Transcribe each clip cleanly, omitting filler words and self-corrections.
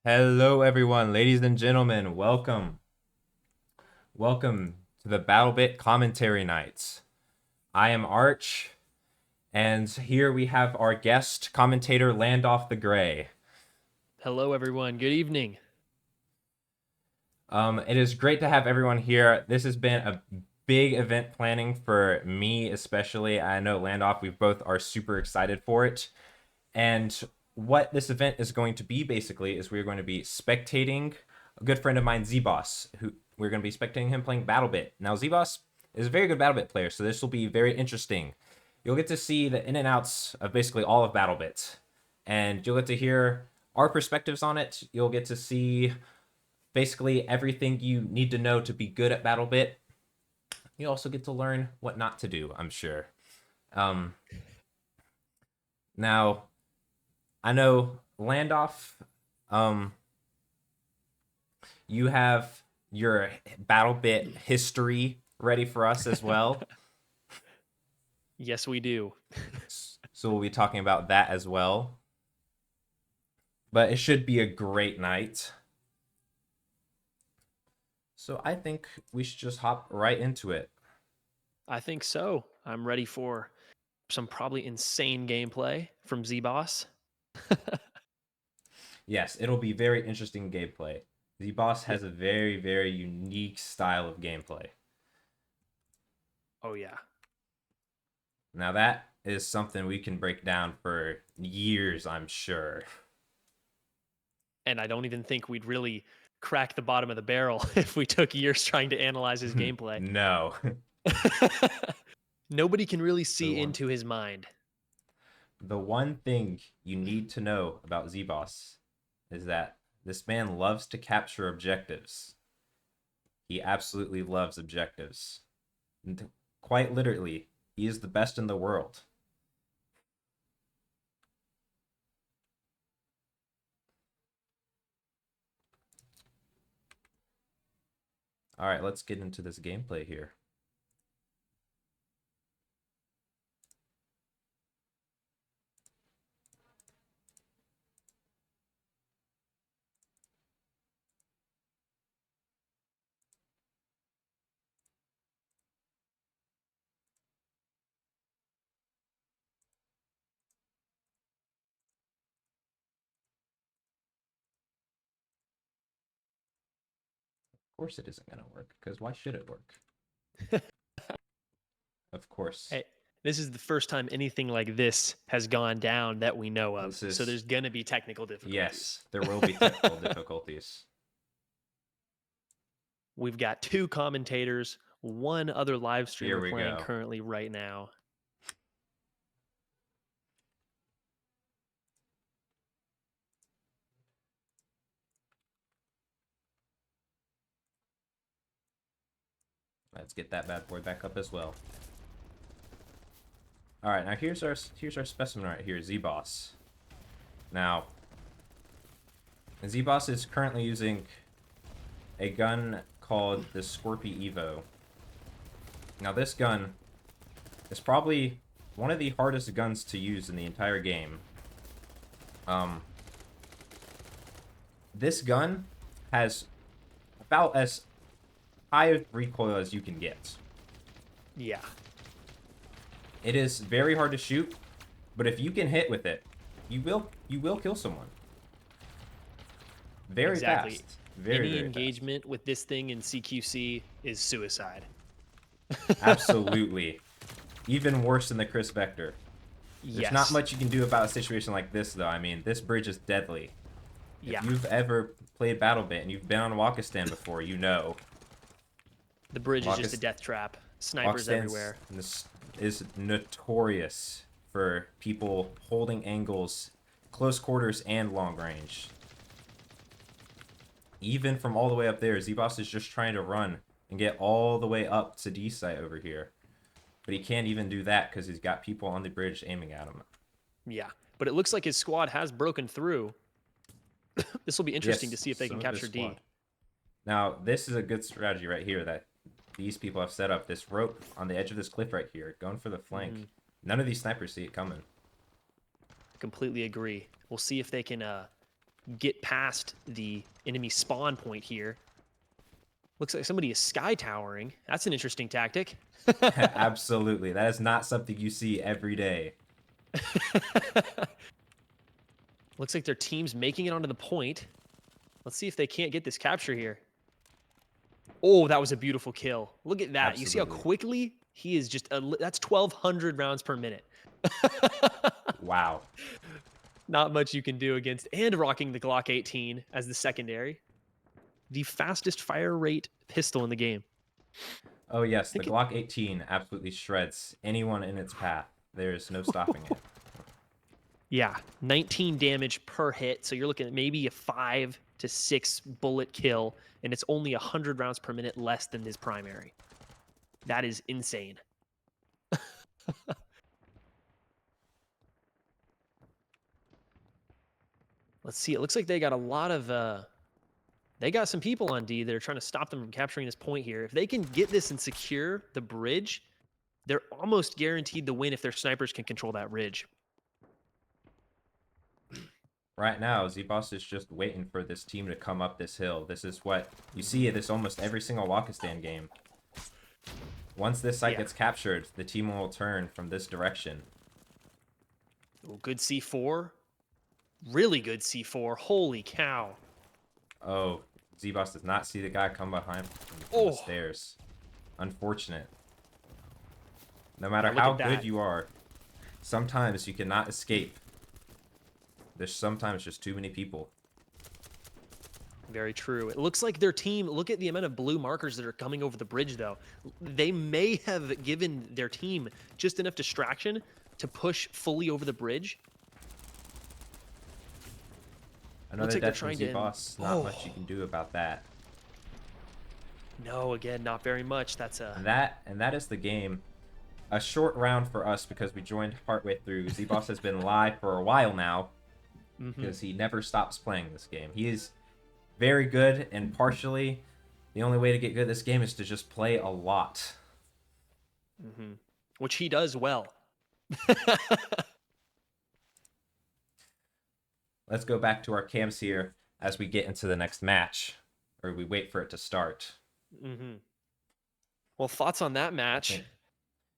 Hello, everyone, ladies and gentlemen. Welcome. Welcome to the BattleBit commentary nights. I am Arch, and here we have our guest commentator, LandolfTheGray. Hello, everyone. Good evening. It is great to have everyone here. This has been a big event planning for me, especially. I know Landolf, we both are super excited for it. And what this event is going to be basically is we're going to be spectating a good friend of mine, zbawse, who we're going to be spectating him playing BattleBit. Now, zbawse is a very good BattleBit player, so this will be very interesting. You'll get to see the in and outs of basically all of BattleBit, and you'll get to hear our perspectives on it. You'll get to see basically everything you need to know to be good at BattleBit. You also get to learn what not to do, I'm sure. Um, Now, I know Landolf, um, you have your BattleBit history ready for us as well. Yes, we do. So we'll be talking about that as well. But it should be a great night. So I think we should just hop right into it. I think so. I'm ready for some probably insane gameplay from zbawse. Yes, it'll be very interesting gameplay. The boss has a very, very unique style of gameplay. Oh, yeah. Now that is something we can break down for years, I'm sure. And I don't even think we'd really crack the bottom of the barrel if we took years trying to analyze his gameplay. No. Nobody can really The see one into his mind. the one thing you need to know about zbawse is that this man loves to capture objectives. He absolutely loves objectives. And quite literally, he is the best in the world. All right, let's get into this gameplay here. Of course it isn't going to work, because why should it work? Of course. Hey, this is the first time anything like this has gone down that we know of. This So is, there's going to be technical difficulties. yes, there will be technical difficulties. We've got two commentators, one other live Here streamer we playing go. currently right now. Let's get that bad boy back up as well. All right, now here's our specimen right here, zbawse. Now, zbawse is currently using a gun called the Scorpy Evo. Now, this gun is probably one of the hardest guns to use in the entire game. This gun has about as high of recoil as you can get. Yeah. It is very hard to shoot, but if you can hit with it, you will kill someone. Very Exactly. fast. Very, Any very engagement with this thing in CQC is suicide. fast. Absolutely. Even worse than the Chris Vector. There's Yes. not much you can do about a situation like this, though. I mean, this bridge is deadly. Yeah. If you've ever played BattleBit and you've been on Wakistan before, you know. The bridge is just a Wakis- death trap. Snipers Wakistan's everywhere. is notorious for people holding angles, close quarters, and long range. Even from all the way up there, zbawse is just trying to run and get all the way up to D site over here. But he can't even do that because he's got people on the bridge aiming at him. Yeah. But it looks like his squad has broken through. This will be interesting Yes, to see if they can some of his capture D. squad. Now, this is a good strategy right here that these people have set up. This rope on the edge of this cliff right here, going for the flank. None of these snipers see it coming. Completely agree. We'll see if they can get past the enemy spawn point here. Looks like somebody is sky towering. That's an interesting tactic. Absolutely. That is not something you see every day. Looks like their team's making it onto the point. Let's see if they can't get this capture here. Oh, that was a beautiful kill. Look at that. Absolutely. You see how quickly he is just... that's 1,200 rounds per minute. Wow. Not much you can do against... And rocking the Glock 18 as the secondary. The fastest fire rate pistol in the game. Oh, yes. The Glock 18 absolutely shreds anyone in its path. There's no stopping it. Yeah, 19 damage per hit. So you're looking at maybe a 5 to 6 bullet kill, and it's only 100 rounds per minute less than his primary. That is insane. Let's see. It looks like they got a lot of... they got some people on D that are trying to stop them from capturing this point here. If they can get this and secure the bridge, they're almost guaranteed the win if their snipers can control that ridge. Right now, zbawse is just waiting for this team to come up this hill. This is what you see at this almost every single Walkistan game. Once this site gets captured, the team will turn from this direction. Oh, good C4. Really good C4. Holy cow. Oh, zbawse does not see the guy come behind from the stairs. Unfortunate. No matter how good you are, sometimes you cannot escape. There's sometimes just too many people. Very true. It looks like their team, look at the amount of blue markers that are coming over the bridge, though. They may have given their team just enough distraction to push fully over the bridge. Another death from zbawse. Not much you can do about that. No, again, not very much. That's a... And that is the game. A short round for us because we joined partway through. zbawse has been live for a while now. Because he never stops playing this game. He is very good, and partially, the only way to get good at this game is to just play a lot. Which he does well. Let's go back to our cams here as we get into the next match, or we wait for it to start. Well, thoughts on that match?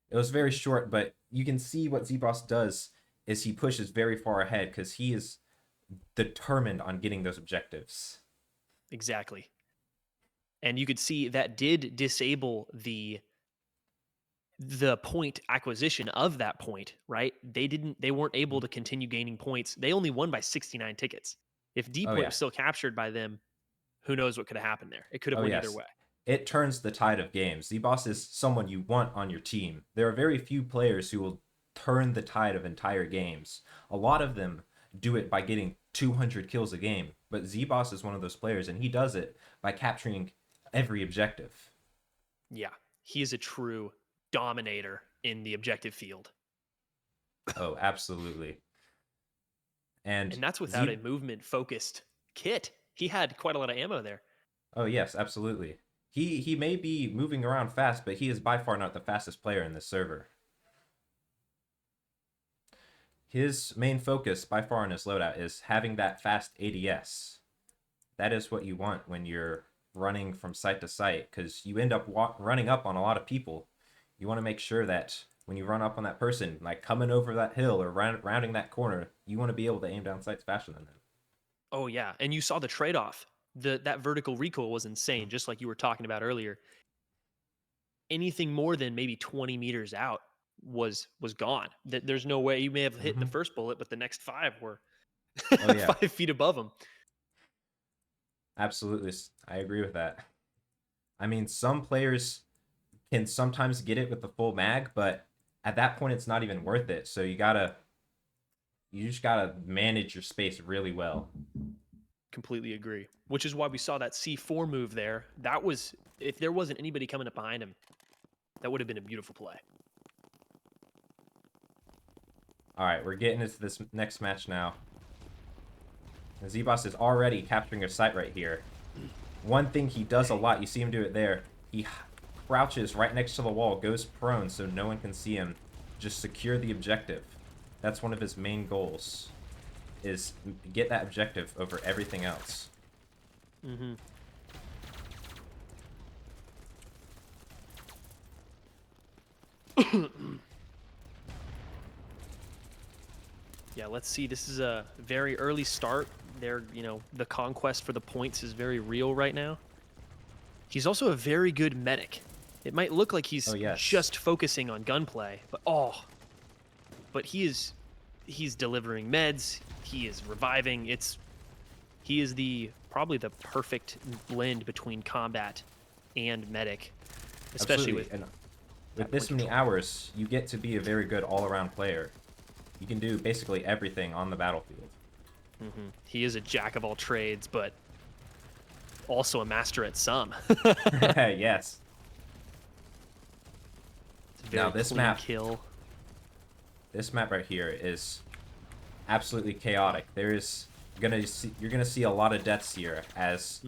It was very short, but you can see what zbawse does is he pushes very far ahead because he is determined on getting those objectives. Exactly. And you could see that did disable the point acquisition of that point, right? They weren't able to continue gaining points. They only won by 69 tickets. If D point was still captured by them, who knows what could have happened there? It could have went either way. It turns the tide of games. zbawse is someone you want on your team. There are very few players who will turn the tide of entire games. A lot of them do it by getting 200 kills a game, but zbawse is one of those players, and he does it by capturing every objective. Yeah, he is a true dominator in the objective field. Oh, absolutely. And that's without a movement focused kit. He had quite a lot of ammo there. Oh yes, absolutely. He may be moving around fast, but he is by far not the fastest player in this server. His main focus by far in his loadout is having that fast ADS. That is what you want when you're running from site to site, because you end up running up on a lot of people. You want to make sure that when you run up on that person, like coming over that hill or rounding that corner, you want to be able to aim down sights faster than them. Oh yeah, and you saw the trade-off. That vertical recoil was insane, just like you were talking about earlier. Anything more than maybe 20 meters out was gone. There's no way. You may have hit the first bullet, but the next 5 were 5 feet above him. Absolutely, I agree with that. I mean, some players can sometimes get it with the full mag, but at that point, it's not even worth it. So you just gotta manage your space really well. Completely agree. Which is why we saw that C4 move there. That was, if there wasn't anybody coming up behind him, that would have been a beautiful play. All right, we're getting into this next match now. zbawse is already capturing a site right here. One thing he does a lot, you see him do it there, he crouches right next to the wall, goes prone so no one can see him. Just secure the objective. That's one of his main goals. is get that objective over everything else. Mm-hmm. Yeah, let's see. This is a very early start. The conquest for the points is very real right now. He's also a very good medic. It might look like he's Oh, yes. just focusing on gunplay, but he's delivering meds. He is reviving. He is probably the perfect blend between combat and medic, especially Absolutely. With this many hours, you get to be a very good all-around player. You can do basically everything on the battlefield. Mm-hmm. He is a jack of all trades, but also a master at some. Yes. It's a very Now this clean map, kill. this map right here is absolutely chaotic. You're gonna see a lot of deaths here, as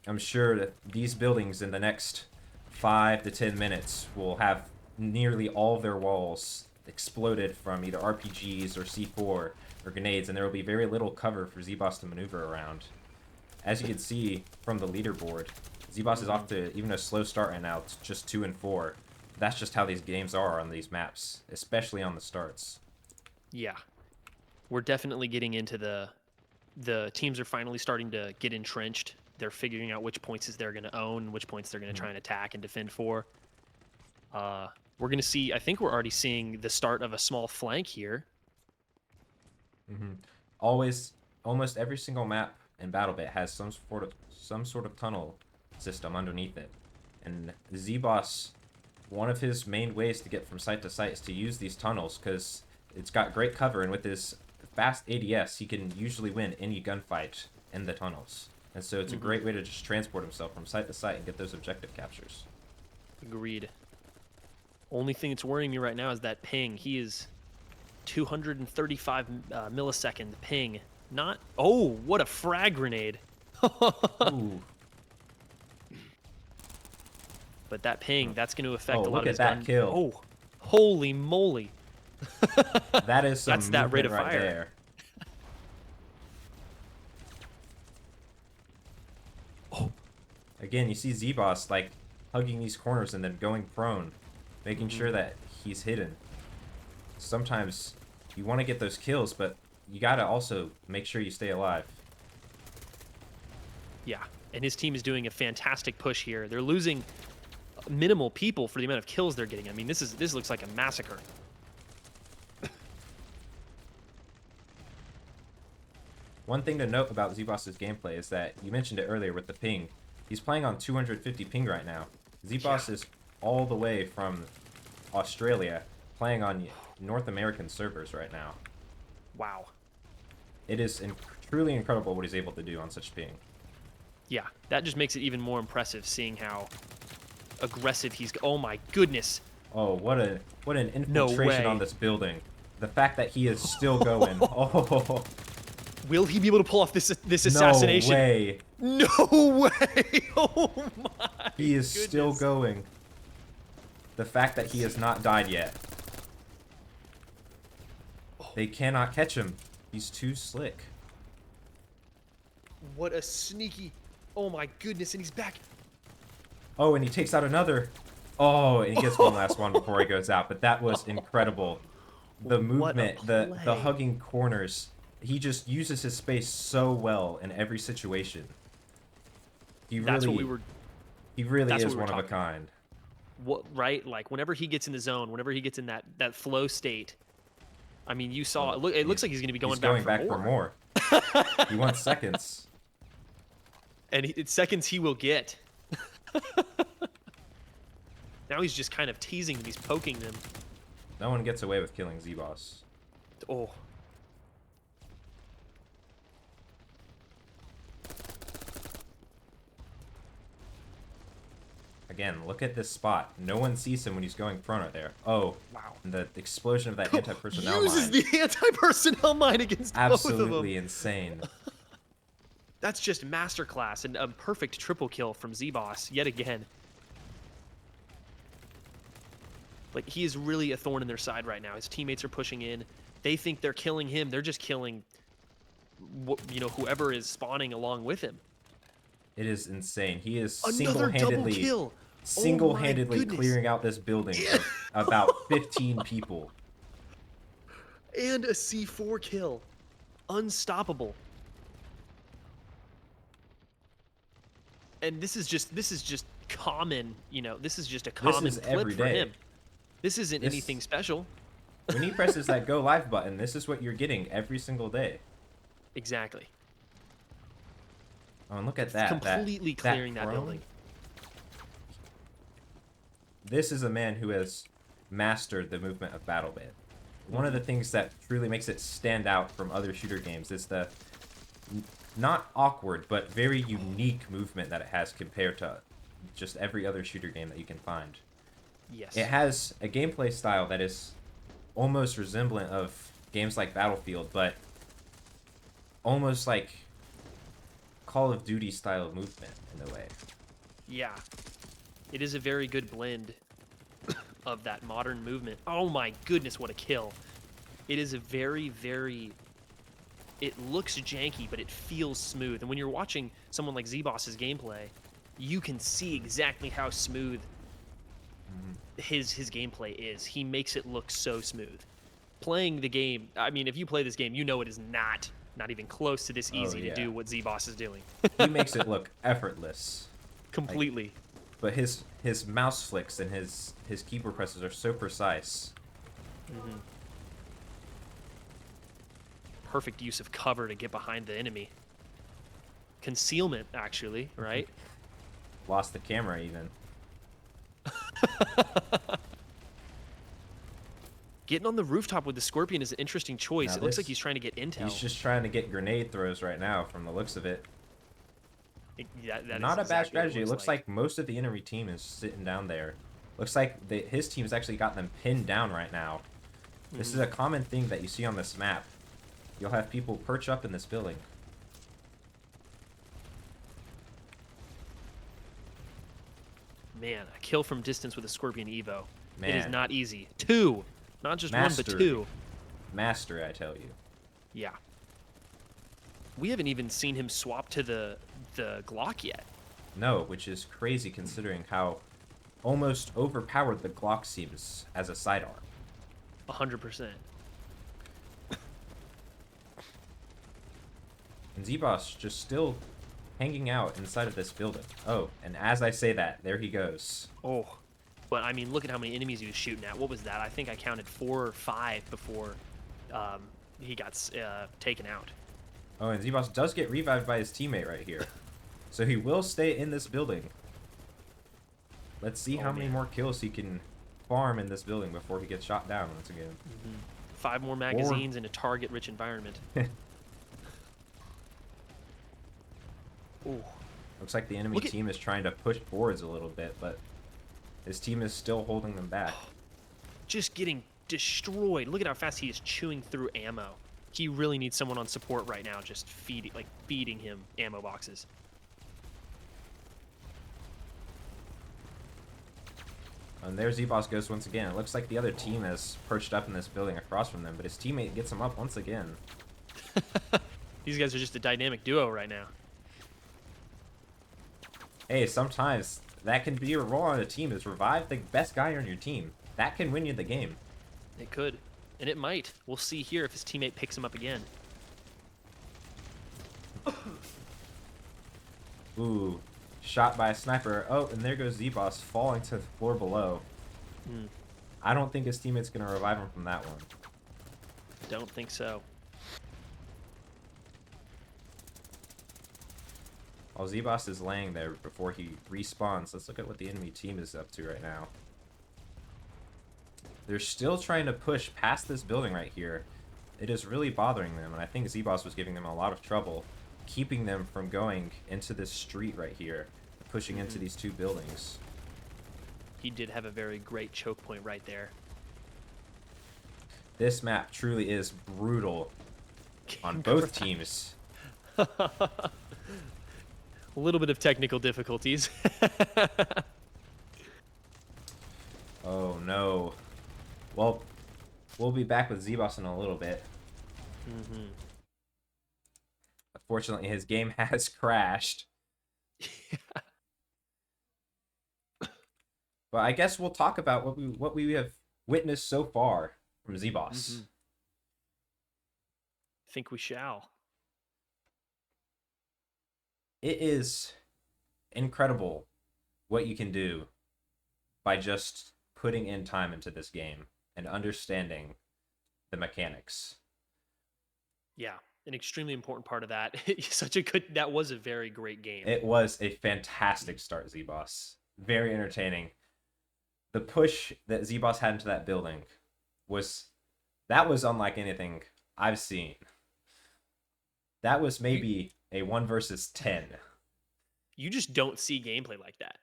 I'm sure that these buildings in the next 5 to 10 minutes will have nearly all of their walls exploded from either RPGs or C4 or grenades, and there will be very little cover for zbawse to maneuver around. As you can see from the leaderboard, zbawse is off to even a slow start right now. It's just 2 and 4. That's just how these games are on these maps, especially on the starts. Yeah, we're definitely getting into the teams are finally starting to get entrenched. They're figuring out which points they're going to own, which points they're going to try and attack and defend for. We're going to see, I think we're already seeing the start of a small flank here. Almost every single map in BattleBit has some sort of tunnel system underneath it. And zbawse, one of his main ways to get from site to site is to use these tunnels, because it's got great cover, and with his fast ADS, he can usually win any gunfight in the tunnels. And so it's a great way to just transport himself from site to site and get those objective captures. Agreed. Only thing that's worrying me right now is that ping. He is 235 millisecond ping. Not... Oh, what a frag grenade. Ooh. But that ping, that's going to affect a lot look of his at that gun. kill. Oh, holy moly. That is some That's that rate of movement right fire. there. Oh. Again, you see zbawse like hugging these corners and then going prone, making sure that he's hidden. Sometimes you want to get those kills, but you gotta also make sure you stay alive. Yeah, and his team is doing a fantastic push here. They're losing minimal people for the amount of kills they're getting. I mean, this looks like a massacre. One thing to note about zbawse's gameplay is that you mentioned it earlier with the ping. He's playing on 250 ping right now. zbawse is all the way from Australia, playing on North American servers right now. Wow. It is truly incredible what he's able to do on such ping. Yeah, that just makes it even more impressive seeing how aggressive he's... Oh my goodness. Oh, what an No infiltration way. on this building. The fact that he is still going. Oh, Will he be able to pull off this assassination? no way. No way. Oh my. He is goodness. still going. The fact that he has not died yet. They cannot catch him. He's too slick. What a sneaky... Oh my goodness, and he's back. Oh, and he takes out another. Oh, and he gets one last one before he goes out. But that was incredible. The movement, the hugging corners. He just uses his space so well in every situation. He really, That's what we were... He really that's what is we were one of a talking about. kind. What, right? Like, whenever he gets in the zone, whenever he gets in that flow state, I mean, you saw... It looks like he's going to be going back for more. He wants seconds. And it's seconds he will get. Now he's just kind of teasing them. He's poking them. No one gets away with killing zbawse. Oh. Again, look at this spot. No one sees him when he's going prone right there. Oh, Wow. and the explosion of that anti-personnel Uses mine. the anti-personnel mine against both of them. Absolutely insane. That's just masterclass and a perfect triple kill from zbawse yet again. Like, he is really a thorn in their side right now. His teammates are pushing in. They think they're killing him. They're just killing you know, whoever is spawning along with him. It is insane. He is Another double kill. Oh my single-handedly goodness. clearing out this building of about 15 people. And a C4 kill. Unstoppable. And this is just common, you know, this is just a This common is clip every for day. him. This isn't anything special. When he presses that go live button, this is what you're getting every single day. Exactly. Oh, and look at that. Completely clearing that building. This is a man who has mastered the movement of BattleBit. One of the things that truly makes it stand out from other shooter games is the not awkward, but very unique movement that it has compared to just every other shooter game that you can find. Yes. It has a gameplay style that is almost resemblant of games like Battlefield, but almost like Call of Duty style movement in a way. Yeah. It is a very good blend of that modern movement. Oh my goodness, what a kill. It is a very, very... It looks janky, but it feels smooth. And when you're watching someone like zbawse's gameplay, you can see exactly how smooth his gameplay is. He makes it look so smooth. Playing the game, I mean, if you play this game, you know it is not even close to this easy to do what zbawse is doing. He makes it look effortless. Completely. But his mouse flicks and his keyboard presses are so precise. Perfect use of cover to get behind the enemy. Concealment, actually, right? Lost the camera even. Getting on the rooftop with the Scorpion is an interesting choice. Now It looks like he's trying to get intel. He's just trying to get grenade throws right now from the looks of it. That Not is a bad exactly what strategy. It looks like most of the enemy team is sitting down there. Looks like his team's actually got them pinned down right now. This is a common thing that you see on this map. You'll have people perch up in this building. Man, a kill from distance with a Scorpion Evo. Man. It is not easy. Two. Not just one, but two. Master, I tell you. Yeah. We haven't even seen him swap to the Glock yet. No, which is crazy considering how almost overpowered the Glock seems as a sidearm. 100%. And zbawse just still hanging out inside of this building. Oh, and as I say that, there he goes. Oh. But, I mean, look at how many enemies he was shooting at. What was that? I think I counted 4 or 5 before he got taken out. Oh, and zbawse does get revived by his teammate right here. So he will stay in this building. Let's see how many more kills he can farm in this building before he gets shot down once again. 5 more magazines in a target-rich environment. Ooh. Looks like the enemy team is trying to push boards a little bit, but his team is still holding them back. Just getting destroyed. Look at how fast he is chewing through ammo. He really needs someone on support right now, just feeding him ammo boxes. And there zbawse goes once again. It looks like the other team has perched up in this building across from them, but his teammate gets him up once again. These guys are just a dynamic duo right now. Hey, sometimes that can be your role on a team, is revive the best guy on your team. That can win you the game. It could. And it might. We'll see here if his teammate picks him up again. Ooh, shot by a sniper. Oh, and there goes zbawse falling to the floor below. I don't think his teammate's going to revive him from that one. Don't think so. While zbawse is laying there before he respawns, let's look at what the enemy team is up to right now. They're still trying to push past this building right here. It is really bothering them, and I think zbawse was giving them a lot of trouble, keeping them from going into this street right here, pushing into these 2 buildings. He did have a very great choke point right there. This map truly is brutal on both teams. A little bit of technical difficulties. Oh no. Well, we'll be back with zbawse in a little bit. Unfortunately, his game has crashed. But I guess we'll talk about what we have witnessed so far from zbawse. Think we shall. It is incredible what you can do by just putting in time into this game and understanding the mechanics. Yeah, an extremely important part of that. That was a very great game. It was a fantastic start, zbawse. Very entertaining. The push that zbawse had into that building was unlike anything I've seen. That was maybe a 1 versus 10. You just don't see gameplay like that.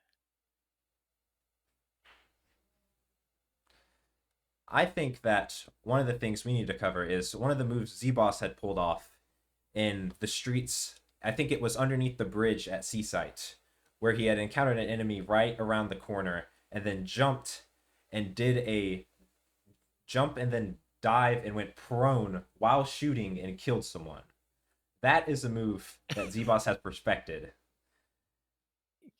I think that one of the things we need to cover is one of the moves zbawse had pulled off in the streets. I think it was underneath the bridge at Seasite, where he had encountered an enemy right around the corner and then jumped and did a jump and then dive and went prone while shooting and killed someone. That is a move that zbawse has perfected.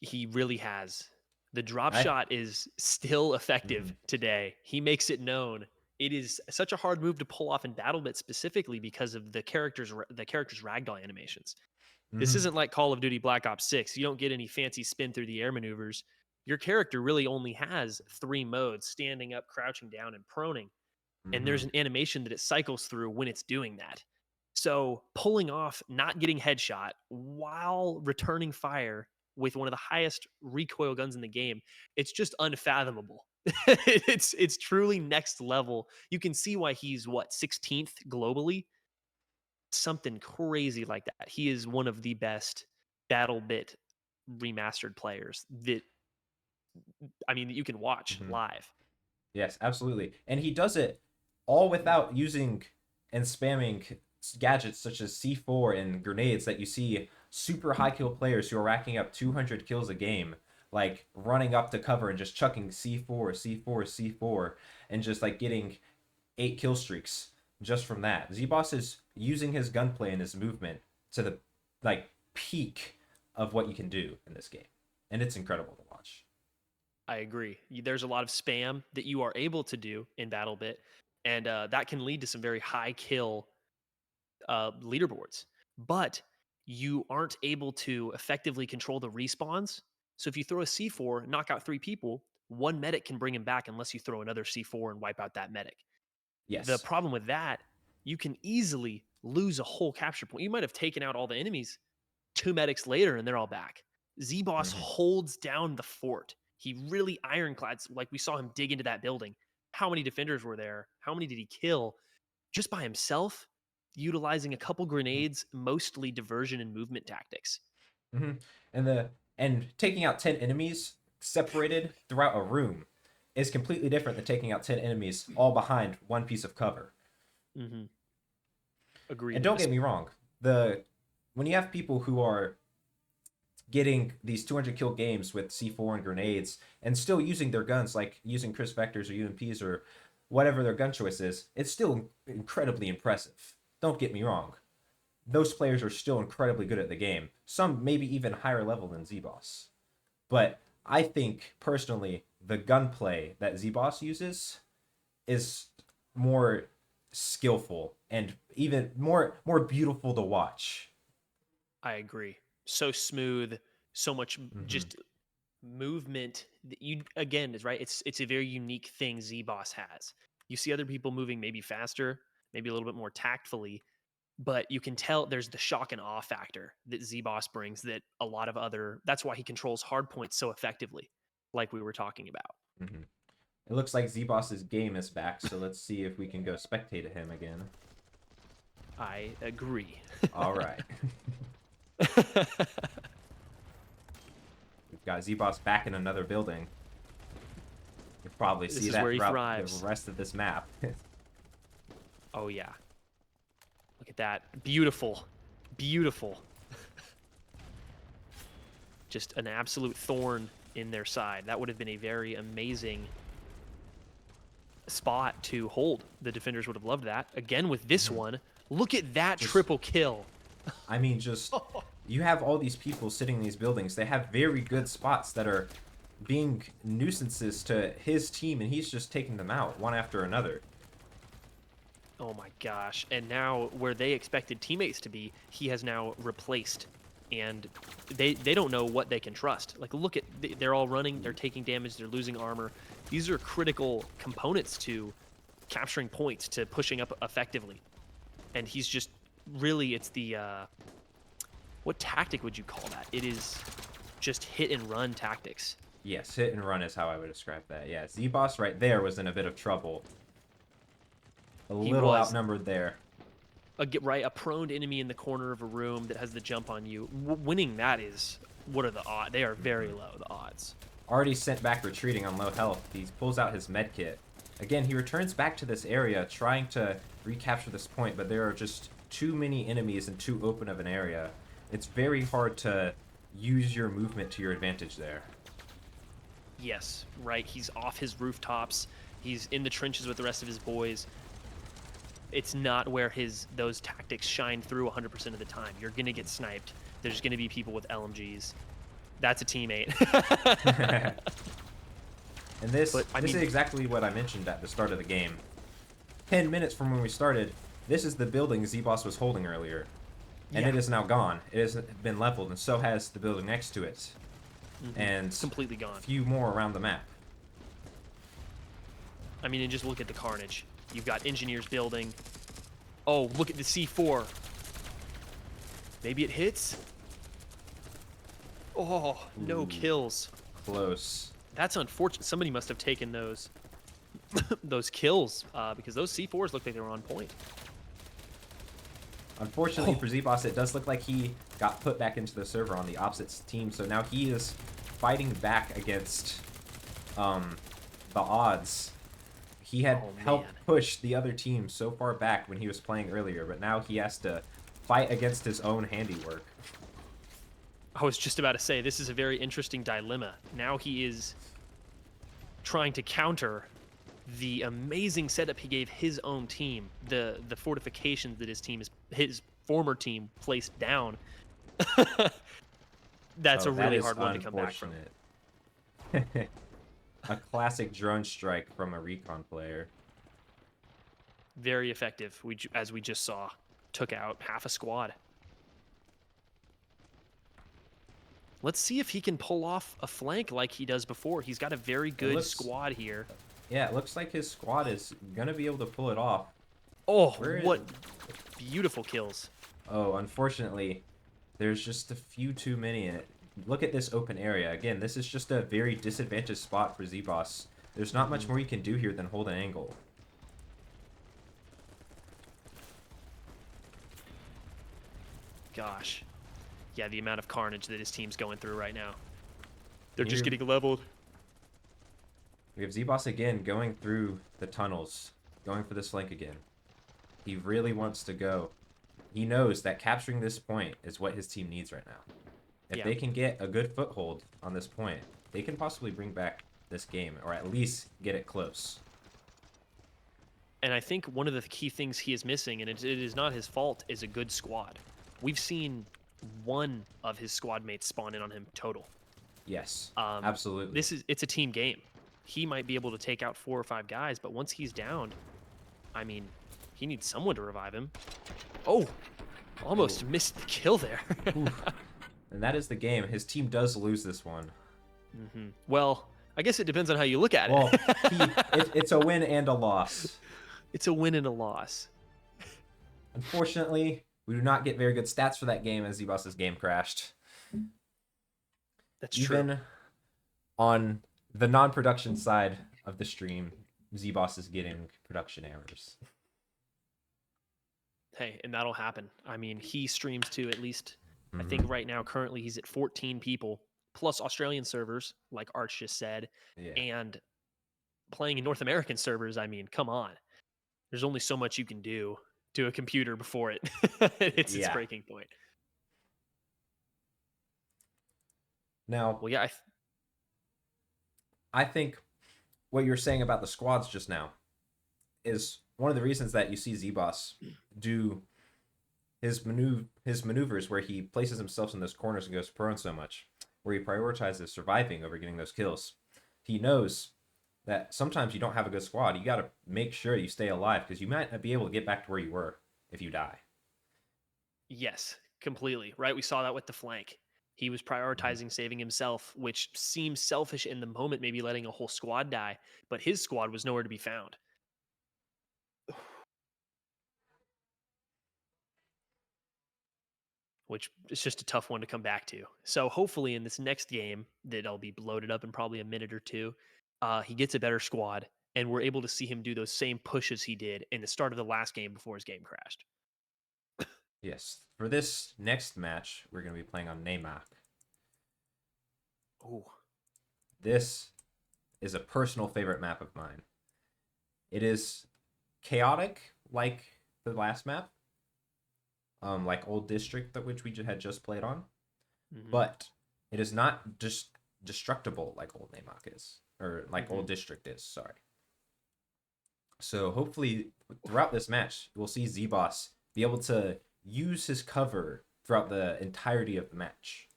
He really has. The drop shot is still effective today. He makes it known. It is such a hard move to pull off in BattleBit specifically because of the character's ragdoll animations. This isn't like Call of Duty Black Ops 6. You don't get any fancy spin through the air maneuvers. Your character really only has 3 modes: standing up, crouching down, and proning. And there's an animation that it cycles through when it's doing that. So pulling off not getting headshot while returning fire with one of the highest recoil guns in the game, it's just unfathomable. It's truly next level. You can see why he's 16th globally. Something crazy like that. He is one of the best BattleBit remastered players that you can watch live. Yes, absolutely. And he does it all without using and spamming gadgets such as C4 and grenades that you see super high kill players who are racking up 200 kills a game, like running up to cover and just chucking C4, C4, C4, and just like getting 8 kill streaks just from that. zbawse is using his gunplay and his movement to the peak of what you can do in this game, and it's incredible to watch. I agree. There's a lot of spam that you are able to do in BattleBit, and that can lead to some very high kill leaderboards. But you aren't able to effectively control the respawns. So if you throw a C4, knock out 3 people, 1 medic can bring him back unless you throw another C4 and wipe out that medic. Yes. The problem with that, you can easily lose a whole capture point. You might have taken out all the enemies 2 medics later and they're all back. zbawse holds down the fort. He really ironclads, like we saw him dig into that building. How many defenders were there? How many did he kill? Just by himself, utilizing a couple grenades, mostly diversion and movement tactics. And taking out 10 enemies separated throughout a room is completely different than taking out 10 enemies all behind one piece of cover. Agreed. And don't get me wrong, when you have people who are getting these 200 kill games with C4 and grenades and still using their guns, like using Chris Vectors or UMPs or whatever their gun choice is, it's still incredibly impressive. Don't get me wrong. Those players are still incredibly good at the game. Some maybe even higher level than zbawse. But I think, personally, the gunplay that zbawse uses is more skillful and even more beautiful to watch. I agree. So smooth, so much just movement that you, again, is right. It's a very unique thing zbawse has. You see other people moving maybe faster, maybe a little bit more tactfully, but you can tell there's the shock and awe factor that zbawse brings that a lot of that's why he controls hardpoints so effectively, like we were talking about. It looks like zbawse's game is back, so let's see if we can go spectate him again. I agree. All right. We've got zbawse back in another building. You'll probably see that throughout the rest of this map. Oh yeah. Look at that. Beautiful. Beautiful. Just an absolute thorn in their side. That would have been a very amazing spot to hold. The defenders would have loved that. Again with this one. Look at that triple kill. I mean, just you have all these people sitting in these buildings. They have very good spots that are being nuisances to his team, and he's just taking them out one after another. Oh my gosh. And now where they expected teammates to be, he has now replaced. And they don't know what they can trust. Like, look at, they're all running, they're taking damage, they're losing armor. These are critical components to capturing points, to pushing up effectively. And he's just, really, it's the, what tactic would you call that? It is just hit and run tactics. Yes, hit and run is how I would describe that. Yeah, zbawse right there was in a bit of trouble. A He little was outnumbered there. a prone enemy in the corner of a room that has the jump on you. Winning that is, what are the odds? They are very low, the odds. Already sent back retreating on low health. He pulls out his med kit. Again, he returns back to this area trying to recapture this point, but there are just too many enemies in too open of an area. It's very hard to use your movement to your advantage there. Yes, right. He's off his rooftops. He's in the trenches with the rest of his boys. It's not where those tactics shine through 100% of the time. You're going to get sniped. There's going to be people with LMGs. That's a teammate. And this is exactly what I mentioned at the start of the game. 10 minutes from when we started, this is the building zbawse was holding earlier. And it is now gone. It has been leveled, and so has the building next to it. And completely gone. A few more around the map. I mean, and just look at the carnage. You've got engineers building. Oh, look at the C4. Maybe it hits? Oh, no kills. Close. That's unfortunate. Somebody must have taken those those kills because those C4s looked like they were on point. Unfortunately for zbawse, it does look like he got put back into the server on the opposite team, so now he is fighting back against the odds. He had helped push the other team so far back when he was playing earlier, but now he has to fight against his own handiwork. I was just about to say, this is a very interesting dilemma. Now he is trying to counter the amazing setup he gave his own team, the fortifications that his former team placed down. That's a really hard one to come back from. A classic drone strike from a recon player. Very effective. As we just saw, took out half a squad. Let's see if he can pull off a flank like he does before. He's got a very good squad here. Yeah, it looks like his squad is going to be able to pull it off. Oh, what beautiful kills. Oh, unfortunately, there's just a few too many in it. Look at this open area. Again, this is just a very disadvantaged spot for zbawse. There's not much more you can do here than hold an angle. Gosh. Yeah, the amount of carnage that his team's going through right now. They're just getting leveled. We have zbawse again going through the tunnels, going for this flank again. He really wants to go. He knows that capturing this point is what his team needs right now. If they can get a good foothold on this point, they can possibly bring back this game, or at least get it close. And I think one of the key things he is missing, and it is not his fault, is a good squad. We've seen one of his squad mates spawn in on him total. Yes, absolutely. It's a team game. He might be able to take out 4 or 5 guys, but once he's down, I mean, he needs someone to revive him. Oh, almost missed the kill there. And that is the game. His team does lose this one. Well, I guess it depends on how you look at it. Well, it's a win and a loss. It's a win and a loss. Unfortunately, we do not get very good stats for that game as zbawse's game crashed. That's true. Even on the non-production side of the stream, zbawse is getting production errors. Hey, and that'll happen. I mean, he streams to at least, I think right now, currently he's at 14 people, plus Australian servers, like Arch just said, and playing in North American servers, I mean, come on. There's only so much you can do to a computer before it hits its breaking point. Now, well, yeah, I think what you're saying about the squads just now is one of the reasons that you see zbawse do his maneuvers where he places himself in those corners and goes prone so much, where he prioritizes surviving over getting those kills. He knows that sometimes you don't have a good squad. You got to make sure you stay alive because you might not be able to get back to where you were if you die. Yes, completely. Right? We saw that with the flank. He was prioritizing saving himself, which seems selfish in the moment, maybe letting a whole squad die, but his squad was nowhere to be found. Which is just a tough one to come back to. So hopefully in this next game that'll be loaded up in probably a minute or two, he gets a better squad and we're able to see him do those same pushes he did in the start of the last game before his game crashed. Yes. For this next match, we're going to be playing on Neymar. Oh, This is a personal favorite map of mine. It is chaotic like the last map, like Old District, that which we had just played on, but it is not just destructible like Old Neymar is, or like Old District is. Sorry. So hopefully throughout this match, we'll see zbawse be able to use his cover throughout the entirety of the match.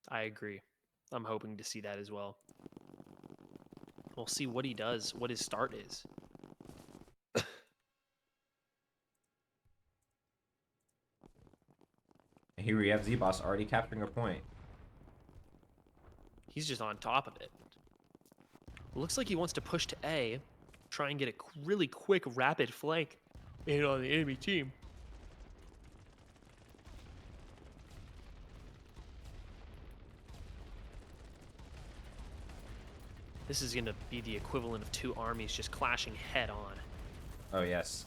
I agree. I'm hoping to see that as well. We'll see what he does, what his start is. And here we have zbawse already capturing a point. He's just on top of it. Looks like he wants to push to A, try and get a really quick, rapid flank in on the enemy team. This is going to be the equivalent of two armies just clashing head on. Oh, yes.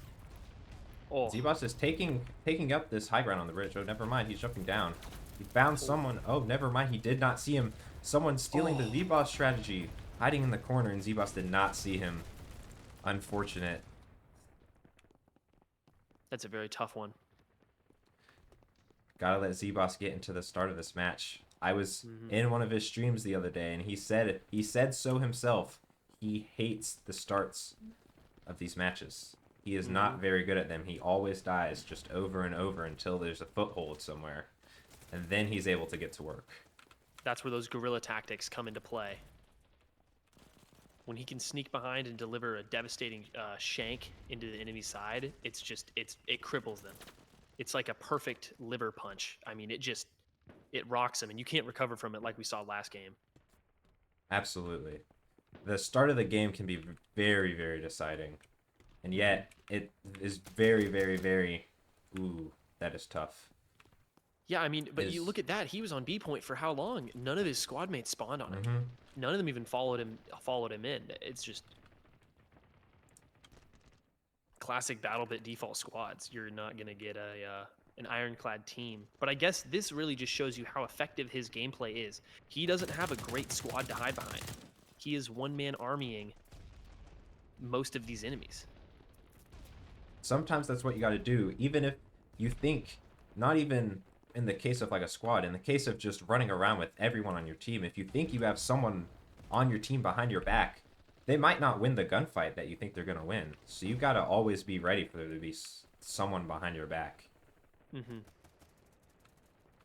Oh, zbawse is taking up this high ground on the bridge. Oh, never mind. He's jumping down. He found someone. Oh, never mind. He did not see him. Someone stealing the zbawse strategy. Hiding in the corner, and zbawse did not see him. Unfortunate. that's a very tough one. Gotta let zbawse get into the start of this match. I was in one of his streams the other day, and he said so himself. He hates the starts of these matches. He is not very good at them. He always dies just over and over until there's a foothold somewhere, and then he's able to get to work. That's where those guerrilla tactics come into play. When he can sneak behind and deliver a devastating shank into the enemy side, it cripples them. It's like a perfect liver punch. I mean, it rocks them, and you can't recover from it like we saw last game. Absolutely. The start of the game can be very, very deciding. And yet, it is very, very, very... Ooh, that is tough. Yeah, I mean, but you look at that. He was on B point for how long? None of his squad mates spawned on him. None of them even followed him in. It's just classic BattleBit default squads. You're not going to get an ironclad team. But I guess this really just shows you how effective his gameplay is. He doesn't have a great squad to hide behind. He is one-man armying most of these enemies. Sometimes that's what you got to do, even if you think, not even in the case of like a squad, in the case of just running around with everyone on your team, if you think you have someone on your team behind your back, they might not win the gunfight that you think they're going to win. So you got to always be ready for there to be someone behind your back.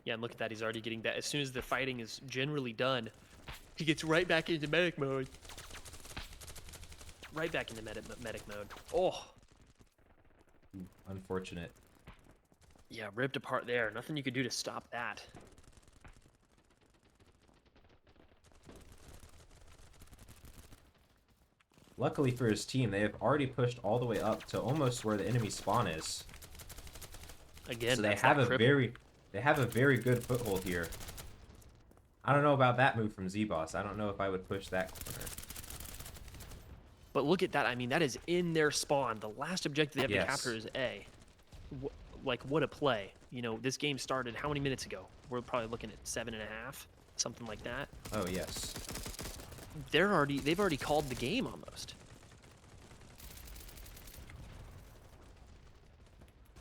Yeah, and look at that. He's already getting that. As soon as the fighting is generally done, he gets right back into medic mode. Right back into medic mode. Oh. Unfortunate. Yeah, ripped apart there. Nothing you could do to stop that. Luckily for his team, they have already pushed all the way up to almost where the enemy spawn is. Again, so they have a very good foothold here. I don't know about that move from zbawse. I don't know if I would push that corner. But look at that. I mean, that is in their spawn. The last objective they have to capture is A. Like, what a play. You know, this game started how many minutes ago? We're probably looking at 7.5, something like that. Oh, yes. They've already called the game almost.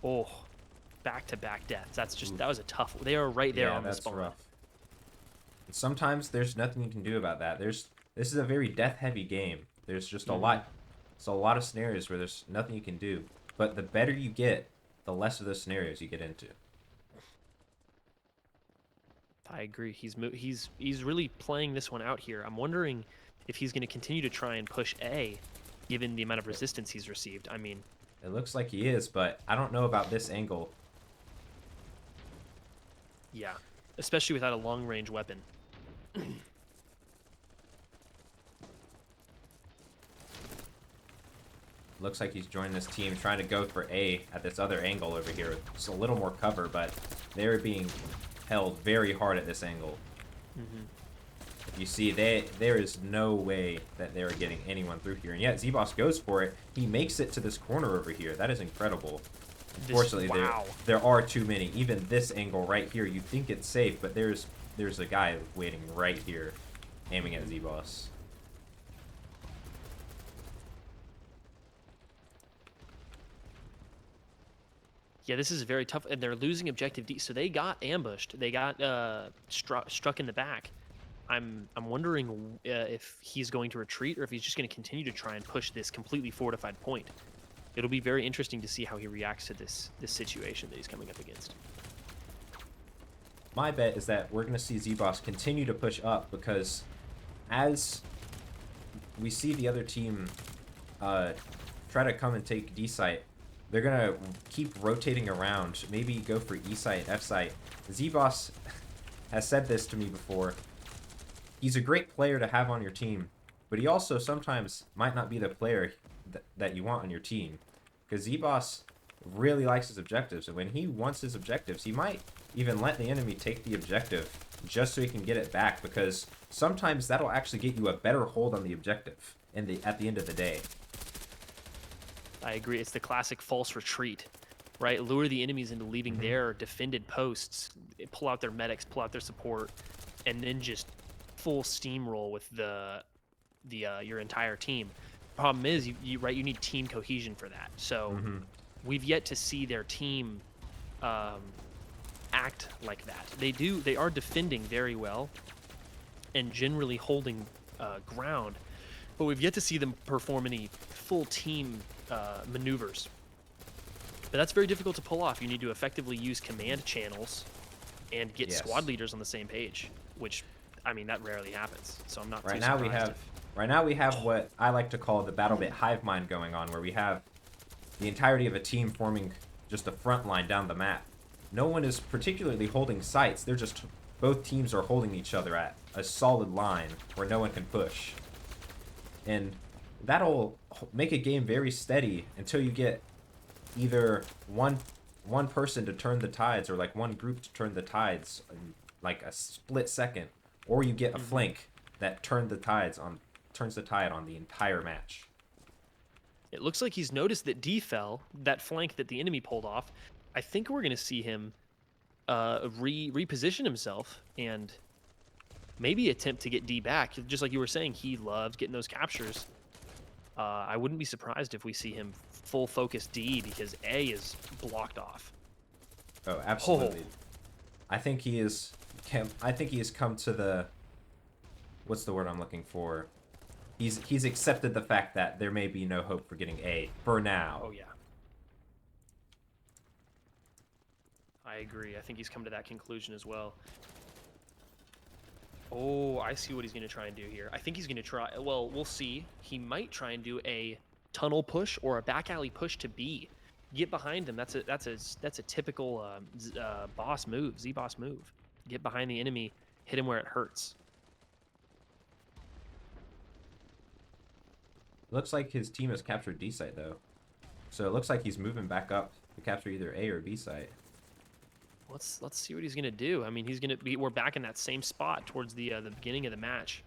Oh, back-to-back deaths. That was a tough one. They are right there on the spawn. Rough. And sometimes there's nothing you can do about that. This is a very death-heavy game. There's just a lot. It's a lot of scenarios where there's nothing you can do. but the better you get, the less of those scenarios you get into. I agree. He's really playing this one out here. I'm wondering if he's going to continue to try and push A, given the amount of resistance he's received. I mean, It looks like he is, but I don't know about this angle. yeah, especially without a long-range weapon. Looks like he's joined this team trying to go for A at this other angle over here. Just a little more cover, but they're being held very hard at this angle. You see, there is no way that they're getting anyone through here. And yet, zbawse goes for it. He makes it to this corner over here. That is incredible. Unfortunately, wow. there are too many. Even this angle right here, you think it's safe, but there's a guy waiting right here, aiming at zbawse. Yeah, this is very tough, and they're losing objective D. So they got ambushed. They got struck in the back. I'm wondering if he's going to retreat or if he's just going to continue to try and push this completely fortified point. It'll be very interesting to see how he reacts to this situation that he's coming up against. My bet is that we're going to see zbawse continue to push up, because as we see the other team try to come and take D site, they're going to keep rotating around, maybe go for E site, F site. zbawse has said this to me before. He's a great player to have on your team, but he also sometimes might not be the player that you want on your team, because zbawse really likes his objectives, and when he wants his objectives, he might even let the enemy take the objective just so he can get it back, because sometimes that'll actually get you a better hold on the objective at the end of the day. I agree. It's the classic false retreat, right? Lure the enemies into leaving their defended posts, pull out their medics, pull out their support, and then just full steamroll with your entire team. Problem is, you need team cohesion for that. So we've yet to see their team act like that. They are defending very well and generally holding ground, but we've yet to see them perform any full team maneuvers. But that's very difficult to pull off. You need to effectively use command channels and get squad leaders on the same page, which, I mean, that rarely happens. So I'm not too surprised. Right now we have what I like to call the BattleBit hive mind going on, where we have the entirety of a team forming just a front line down the map. No one is particularly holding sites. They're just, both teams are holding each other at a solid line where no one can push. And that'll make a game very steady until you get either one person to turn the tides, or like one group to turn the tides in like a split second, or you get a flank that turns the tide on the entire match. It looks like he's noticed that D fell, that flank that the enemy pulled off. I think we're going to see him reposition himself and maybe attempt to get D back. Just like you were saying, he loves getting those captures. I wouldn't be surprised if we see him full focus D, because A is blocked off. Oh, absolutely. I think he has come to the, what's the word I'm looking for? He's accepted the fact that there may be no hope for getting A for now. Oh yeah. I agree. I think he's come to that conclusion as well. Oh, I see what he's going to try and do here. I think he's going to try, well, we'll see. He might try and do a tunnel push or a back alley push to B. Get behind them. That's a typical boss move, zbawse move. Get behind the enemy, hit him where it hurts. Looks like his team has captured D site though, so it looks like he's moving back up to capture either A or B site. Let's see what he's gonna do. I mean, we're back in that same spot towards the beginning of the match.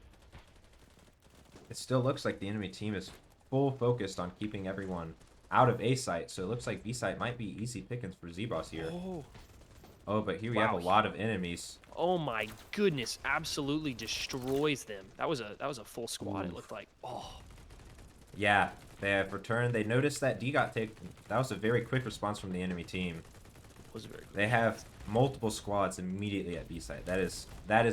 It still looks like the enemy team is full focused on keeping everyone out of A site, so it looks like B site might be easy pickings for zbawse here. Oh, but here we have a lot of enemies. Oh my goodness! Absolutely destroys them. That was a full squad. Ooh. It looked like. Oh. Yeah, they have returned. They noticed that D got taken. That was a very quick response from the enemy team. Was very quick. They have multiple squads immediately at B site. That is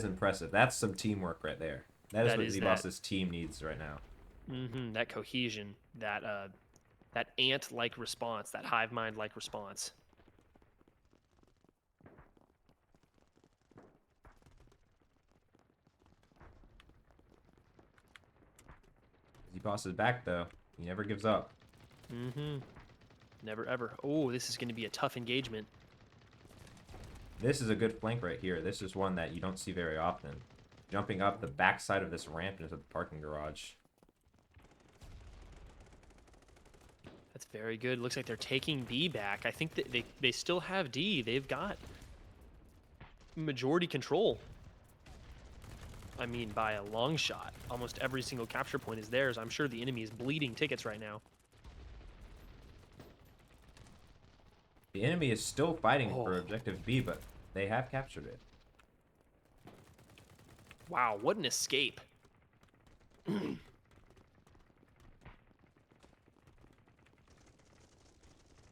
impressive. That's some teamwork right there. That is what zbawse's team needs right now. That cohesion, that that ant-like response, that hive mind-like response. zbawse is back though. He never gives up. Mm-hmm. Never ever. Oh, this is going to be a tough engagement. This is a good flank right here. This is one that you don't see very often. Jumping up the backside of this ramp into the parking garage. That's very good. Looks like they're taking B back. I think that they still have D. They've got majority control. I mean, by a long shot. Almost every single capture point is theirs. I'm sure the enemy is bleeding tickets right now. The enemy is still fighting for Oh. objective B, but they have captured it. Wow, what an escape.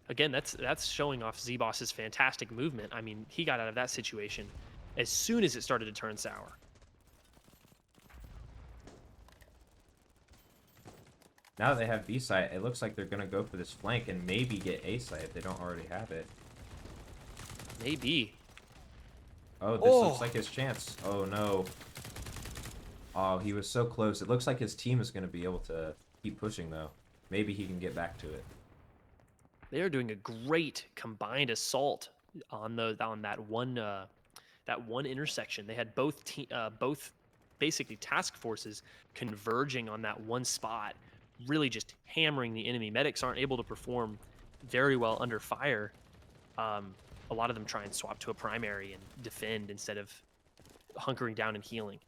Again, that's showing off zbawse's fantastic movement. I mean, he got out of that situation as soon as it started to turn sour. Now that they have B site, it looks like they're going to go for this flank and maybe get A site if they don't already have it. Maybe. Oh, this looks like his chance. Oh, no. Oh, he was so close. It looks like his team is going to be able to keep pushing, though. Maybe he can get back to it. They are doing a great combined assault on that one intersection. They had both basically task forces converging on that one spot, really just hammering the enemy. Medics aren't able to perform very well under fire. A lot of them try and swap to a primary and defend instead of hunkering down and healing.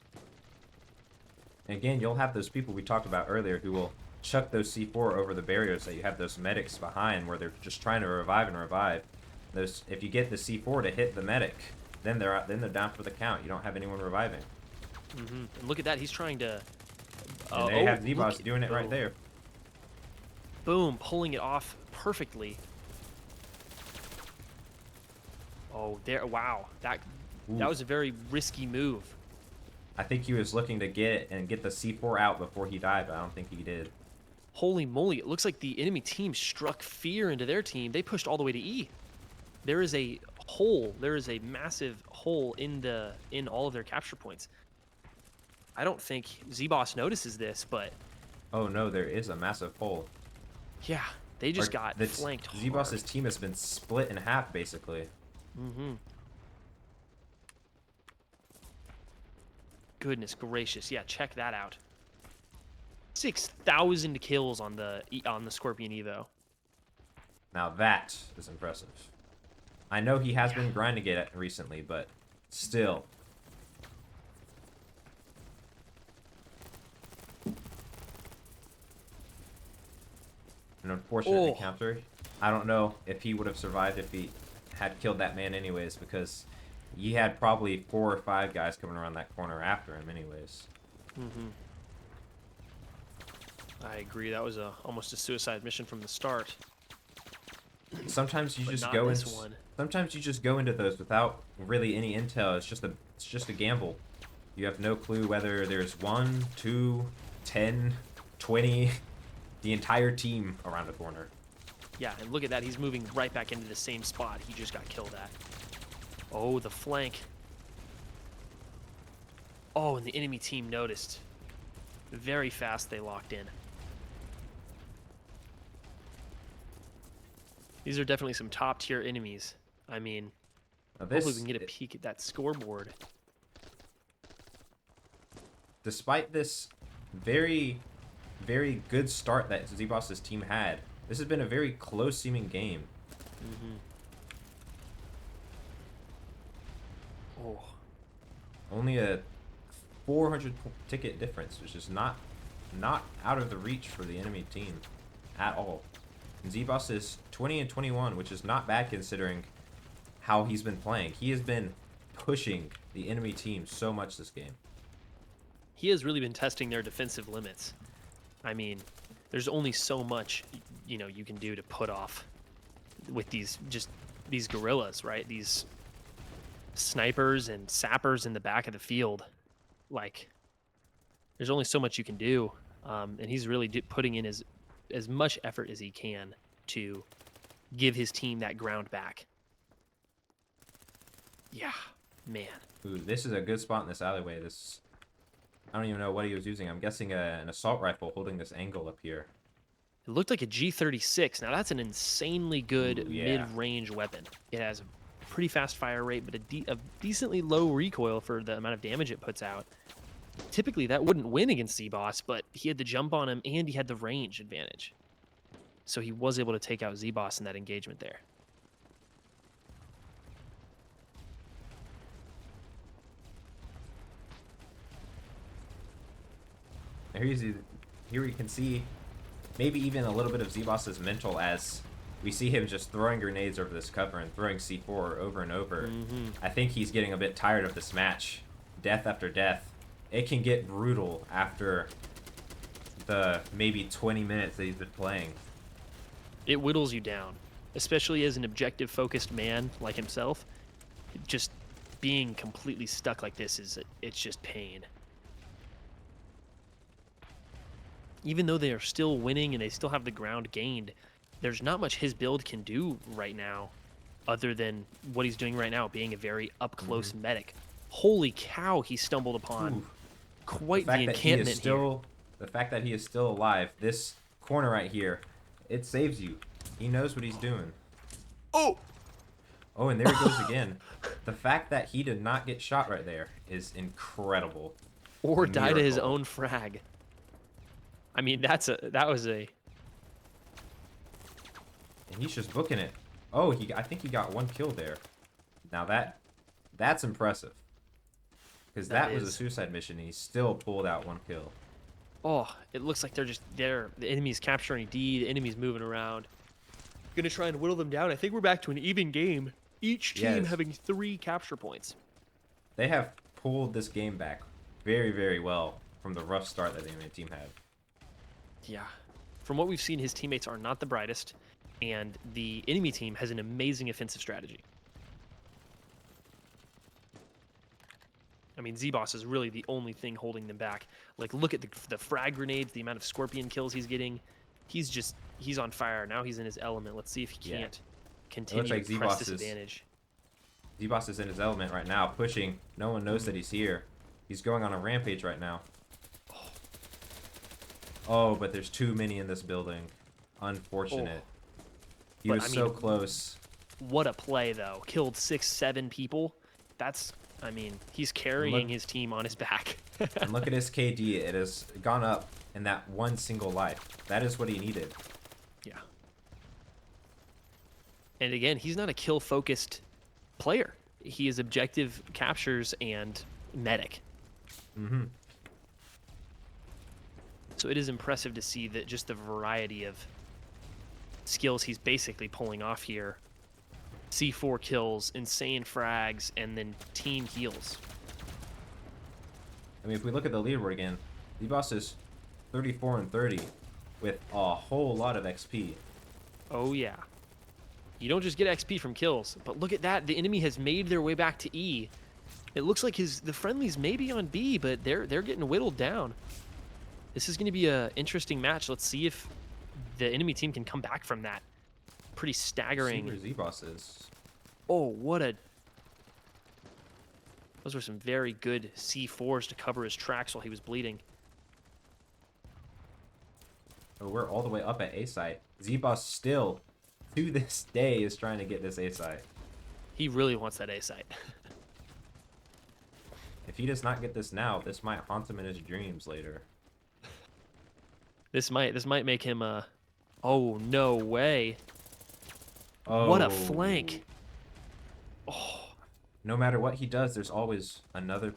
And again, you'll have those people we talked about earlier who will chuck those C4 over the barriers that you have those medics behind where they're just trying to revive and revive. Those, if you get the C4 to hit the medic, then they're down for the count. You don't have anyone reviving. And look at that. He's trying to... And they have zbawse doing it right there. Boom, pulling it off perfectly. Oh, there! Wow, that was a very risky move. I think he was looking to get the C4 out before he died, but I don't think he did. Holy moly! It looks like the enemy team struck fear into their team. They pushed all the way to E. There is a hole. There is a massive hole in all of their capture points. I don't think zbawse notices this, but oh no, there is a massive hole. Yeah, they just got flanked hard. zbawse's team has been split in half, basically. Goodness gracious. Yeah, check that out. 6,000 kills on the Scorpion Evo. Now that is impressive. I know he has been grinding it recently, but still. An unfortunate encounter. I don't know if he would have survived if he had killed that man anyways, because he had probably 4 or 5 guys coming around that corner after him anyways. I agree. That was almost a suicide mission from the start. Sometimes you just go into sometimes you just go into those without really any intel. It's just a gamble. You have no clue whether there's 1, 2, 10, 20, the entire team around the corner. Yeah, and look at that. He's moving right back into the same spot he just got killed at. Oh, the flank. Oh, and the enemy team noticed. Very fast they locked in. These are definitely some top-tier enemies. I mean, hopefully we can get a peek at that scoreboard. Despite this very, very good start that zbawse's team had, this has been a very close-seeming game. Oh. Only a 400 ticket difference, which is not out of the reach for the enemy team at all. And zbawse is 20 and 21, which is not bad considering how he's been playing. He has been pushing the enemy team so much this game. He has really been testing their defensive limits. I mean, there's only so much, you know, you can do to put off with these guerrillas, right? These snipers and sappers in the back of the field. Like, there's only so much you can do, and he's really putting in his as much effort as he can to give his team that ground back. Yeah, man. Ooh, this is a good spot in this alleyway. I don't even know what he was using. I'm guessing an assault rifle holding this angle up here. It looked like a G36. Now, that's an insanely good Ooh, yeah. mid-range weapon. It has a pretty fast fire rate, but a decently low recoil for the amount of damage it puts out. Typically, that wouldn't win against zbawse, but he had the jump on him, and he had the range advantage. So he was able to take out zbawse in that engagement there. Here we can see maybe even a little bit of zbawse's mental as we see him just throwing grenades over this cover and throwing C4 over and over. I think he's getting a bit tired of this match. Death after death. It can get brutal after the maybe 20 minutes that he's been playing. It whittles you down, especially as an objective-focused man like himself. Just being completely stuck like this it's just pain. Even though they are still winning and they still have the ground gained, there's not much his build can do right now other than what he's doing right now, being a very up-close medic. Holy cow, he stumbled upon quite the encampment here. The fact that he is still alive, this corner right here, it saves you. He knows what he's doing. Oh, and there he goes again. The fact that he did not get shot right there is incredible. Or die to his own frag. I mean, that was a... And he's just booking it. Oh, I think he got one kill there. Now that's impressive. Because that was a suicide mission, and he still pulled out one kill. Oh, it looks like they're just there. The enemy's capturing D, the enemy's moving around. Gonna try and whittle them down. I think we're back to an even game. Each team having 3 capture points. They have pulled this game back very, very well from the rough start that the enemy team had. Yeah. From what we've seen, his teammates are not the brightest, and the enemy team has an amazing offensive strategy. I mean, zbawse is really the only thing holding them back. Like, look at the frag grenades, the amount of scorpion kills he's getting. He's on fire. Now he's in his element. Let's see if he can't continue to press this advantage. zbawse is in his element right now, pushing. No one knows that he's here. He's going on a rampage right now. Oh, but there's too many in this building. Unfortunate. He was so close. What a play, though. Killed 6, 7 people. I mean, he's carrying his team on his back. And look at his KD. It has gone up in that one single life. That is what he needed. Yeah. And again, he's not a kill-focused player. He is objective captures and medic. So it is impressive to see that just the variety of skills he's basically pulling off here. C4 kills, insane frags, and then team heals. I mean, if we look at the leaderboard again, zbawse is 34 and 30 with a whole lot of XP. Oh yeah. You don't just get XP from kills, but look at that. The enemy has made their way back to E. It looks like the friendlies may be on B, but they're getting whittled down. This is going to be an interesting match. Let's see if the enemy team can come back from that. Pretty staggering. See where zbawse is. Oh, those were some very good C4s to cover his tracks while he was bleeding. Oh, we're all the way up at A site. zbawse still, to this day, is trying to get this A site. He really wants that A site. If he does not get this now, this might haunt him in his dreams later. This might make him oh, no way. Oh. What a flank. Oh. No matter what he does, there's always another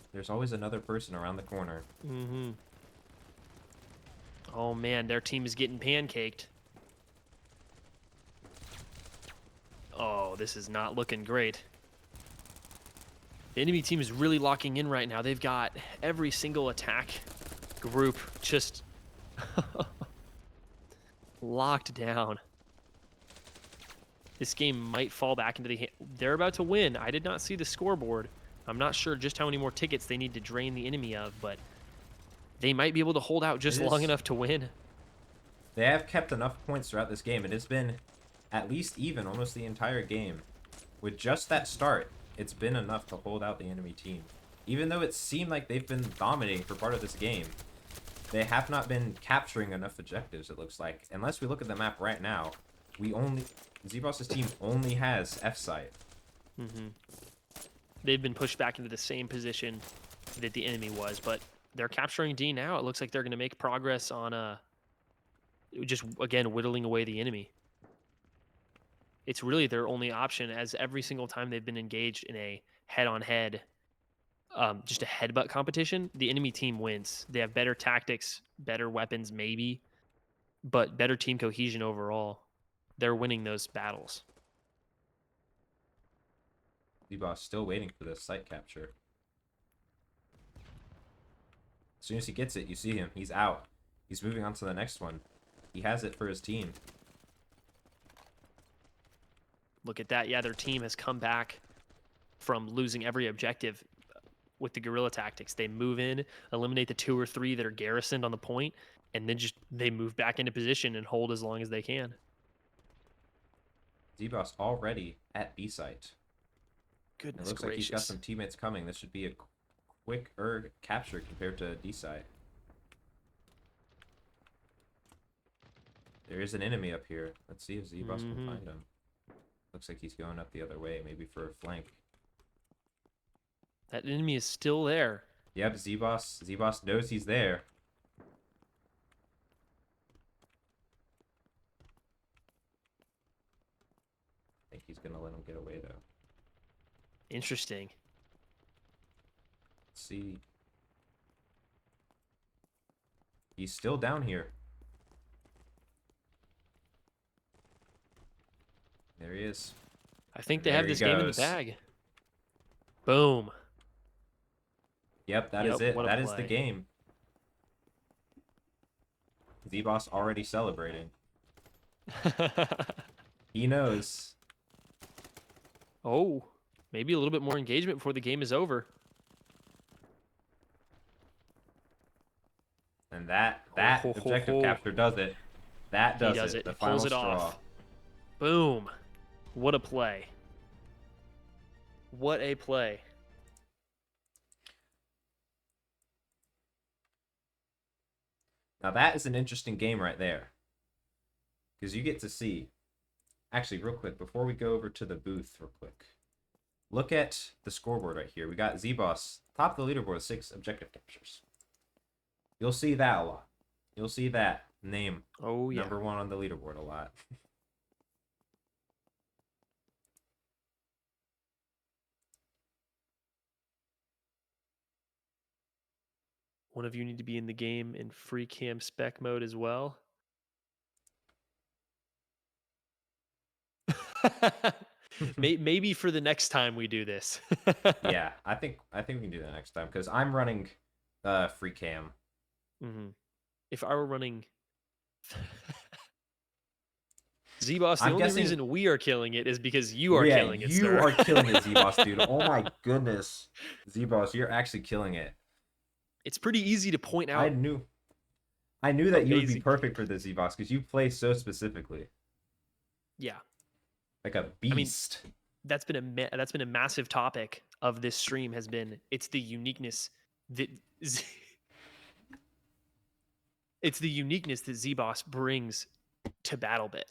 person around the corner. Oh man, their team is getting pancaked. Oh, this is not looking great. The enemy team is really locking in right now. They've got every single attack group just locked down. This game might fall back into the... They're about to win. I did not see the scoreboard. I'm not sure just how many more tickets they need to drain the enemy of, but they might be able to hold out just long enough to win. They have kept enough points throughout this game. It has been at least even almost the entire game. With just that start, it's been enough to hold out the enemy team. Even though it seemed like they've been dominating for part of this game, they have not been capturing enough objectives, it looks like. Unless we look at the map right now, zbawse's team only has F-site. They've been pushed back into the same position that the enemy was, but they're capturing D now. It looks like they're going to make progress on just, again, whittling away the enemy. It's really their only option, as every single time they've been engaged in a head-on-head, just a headbutt competition, the enemy team wins. They have better tactics, better weapons maybe, but better team cohesion overall. They're winning those battles. zbawse still waiting for this site capture. As soon as he gets it, you see him. He's out. He's moving on to the next one. He has it for his team. Look at that. Yeah, their team has come back from losing every objective with the guerrilla tactics. They move in, eliminate the 2 or 3 that are garrisoned on the point, and then just they move back into position and hold as long as they can. zbawse already at B site. Goodness It looks gracious. like he's got some teammates coming. This should be a quicker capture compared to D site. There is an enemy up here. Let's see if zbawse can find him. Looks like he's going up the other way, maybe for a flank. That enemy is still there. Yep, zbawse knows he's there. I think he's gonna let him get away though. Interesting. Let's see. He's still down here. There he is. I think they There have he this game in the goes. bag. Boom. Yep, that is it. what a That is the play. game. zbawse already celebrating. He knows. Oh, maybe a little bit more engagement before the game is over. And that objective capture does it. That does it. The He final pulls it straw. off. Boom. What a play. What a play. Now that is an interesting game right there. Because you get to see. Actually, real quick, before we go over to the booth real quick. Look at the scoreboard right here. We got zbawse, top of the leaderboard, 6 objective captures. You'll see that a lot. You'll see that name number 1 on the leaderboard a lot. One of you need to be in the game in free cam spec mode as well. Maybe for the next time we do this. Yeah, I think we can do that next time because I'm running free cam. If I were running zbawse, the I'm only guessing... reason we are killing it is because you are killing it, you sir. are killing it, zbawse, dude. Oh my goodness. zbawse, you're actually killing it. It's pretty easy to point out. I knew that you would be perfect for this, zbawse, because you play so specifically. Yeah. Like a beast. I mean, that's been a massive topic of this stream has been it's the uniqueness that zbawse brings to BattleBit.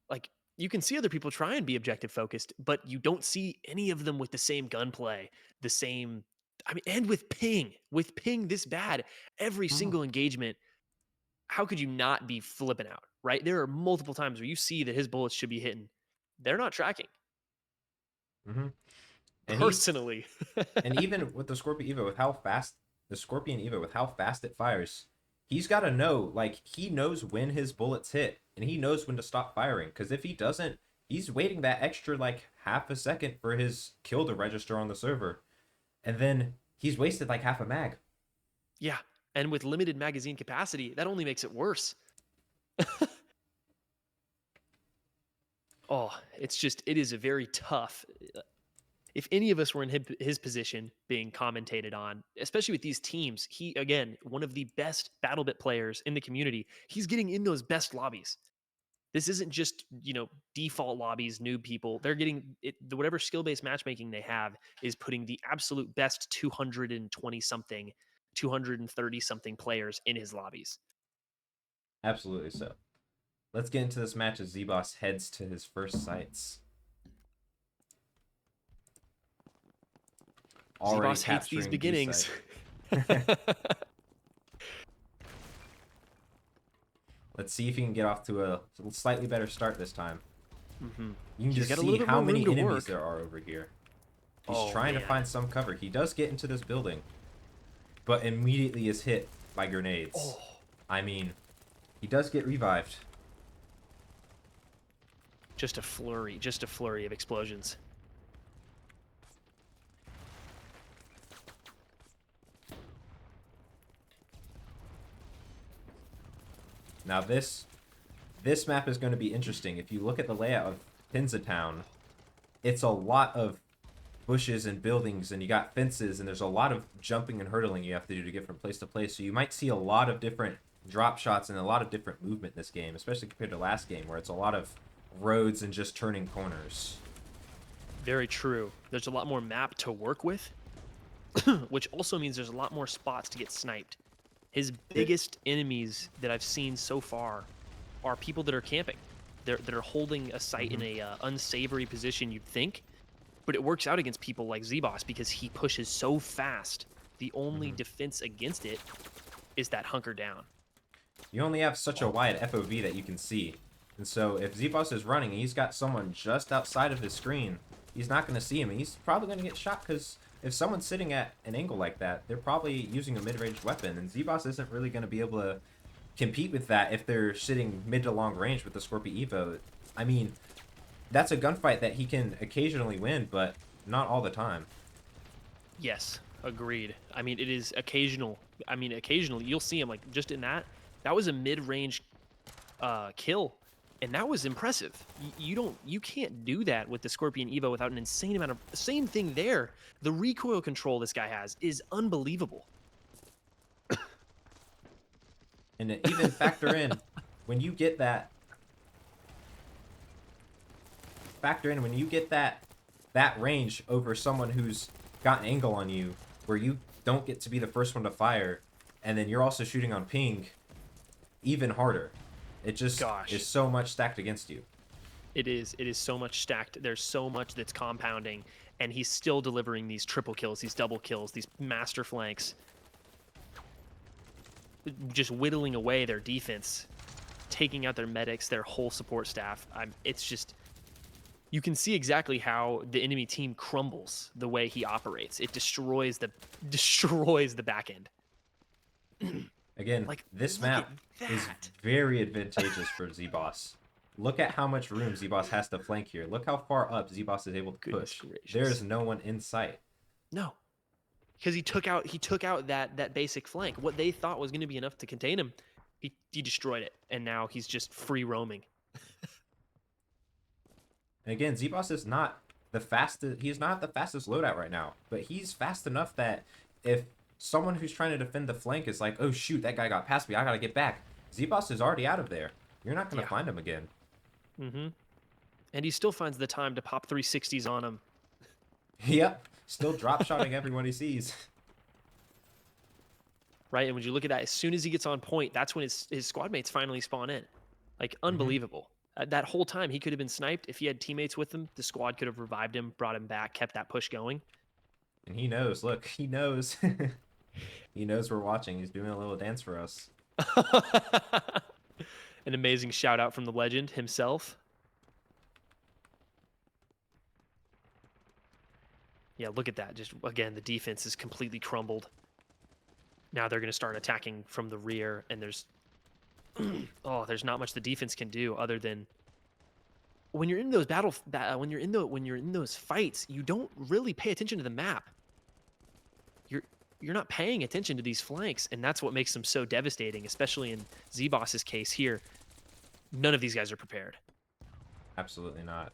Like, you can see other people try and be objective focused, but you don't see any of them with the same gunplay, the same, I mean, and with ping this bad, every single engagement, how could you not be flipping out, right? There are multiple times where you see that his bullets should be hitting. They're not tracking. And personally. And even with the Scorpion Evo, with how fast it fires, he's got to know, like, he knows when his bullets hit, and he knows when to stop firing. Because if he doesn't, he's waiting that extra, like, half a second for his kill to register on the server. And then he's wasted, like, half a mag. Yeah, and with limited magazine capacity, that only makes it worse. Oh, it is a very tough... if any of us were in his position being commentated on, especially with these teams, he, again, one of the best BattleBit players in the community, he's getting in those best lobbies. This isn't just, default lobbies, new people. They're getting it, whatever skill-based matchmaking they have is putting the absolute best 220 something, 230 something players in his lobbies. Absolutely so. Let's get into this match as zbawse heads to his first sights. Already zbawse hates these capturing beginnings. Let's see if he can get off to a slightly better start this time. Mm-hmm. You can just see how many enemies there are over here. He's trying to find some cover. He does get into this building, but immediately is hit by grenades. Oh. I mean, he does get revived. Just a flurry of explosions. Now this map is going to be interesting. If you look at the layout of Pinzatown, it's a lot of bushes and buildings, and you got fences, and there's a lot of jumping and hurdling you have to do to get from place to place. So you might see a lot of different drop shots and a lot of different movement in this game, especially compared to last game where it's a lot of roads and just turning corners. Very true. There's a lot more map to work with, which also means there's a lot more spots to get sniped. His biggest enemies that I've seen so far are people that are camping. They're holding a site in a unsavory position, you'd think, but it works out against people like zbawse because he pushes so fast. The only defense against it is that hunker down. You only have such a wide FOV that you can see. And so if zbawse is running and he's got someone just outside of his screen, he's not going to see him. And he's probably going to get shot because if someone's sitting at an angle like that, they're probably using a mid-range weapon. And zbawse isn't really going to be able to compete with that if they're sitting mid to long range with the Scorpio Evo. I mean, that's a gunfight that he can occasionally win, but not all the time. Yes, agreed. I mean, it is occasional. I mean, occasionally you'll see him like just in that. That was a mid-range kill, and that was impressive. You can't do that with the Scorpion Evo without an insane amount of same thing there. The recoil control this guy has is unbelievable. And even factor in when you get that. That range over someone who's got an angle on you, where you don't get to be the first one to fire, and then you're also shooting on ping. Even harder. It just is so much stacked against you. It is so much stacked. There's so much that's compounding, and he's still delivering these triple kills, these double kills, these master flanks, just whittling away their defense, taking out their medics, their whole support staff. It's just, you can see exactly how the enemy team crumbles the way he operates. It destroys the back end. Again, like, this map is very advantageous for zbawse. Look at how much room zbawse has to flank here. Look how far up zbawse is able to push. There is no one in sight. No, because he took out that basic flank. What they thought was going to be enough to contain him, he destroyed it, and now he's just free roaming. And again, zbawse is not the fastest. He's not the fastest loadout right now, but he's fast enough that if someone who's trying to defend the flank is like, oh shoot, that guy got past me, I gotta get back, zbawse is already out of there. You're not gonna find him again. And he still finds the time to pop 360s on him. Yep, still drop shotting everyone he sees. Right, and when you look at that, as soon as he gets on point, that's when his squad mates finally spawn in. Like, unbelievable. That whole time, he could have been sniped. If he had teammates with him, the squad could have revived him, brought him back, kept that push going. And he knows. Look, he knows. He knows we're watching. He's doing a little dance for us. An amazing shout out from the legend himself. Yeah, look at that. Just, again, the defense is completely crumbled. Now they're going to start attacking from the rear, and there's there's not much the defense can do other than when you're in those when you're in those fights, you don't really pay attention to the map. You're not paying attention to these flanks, and that's what makes them so devastating, especially in zbawse's case here. None of these guys are prepared. Absolutely not.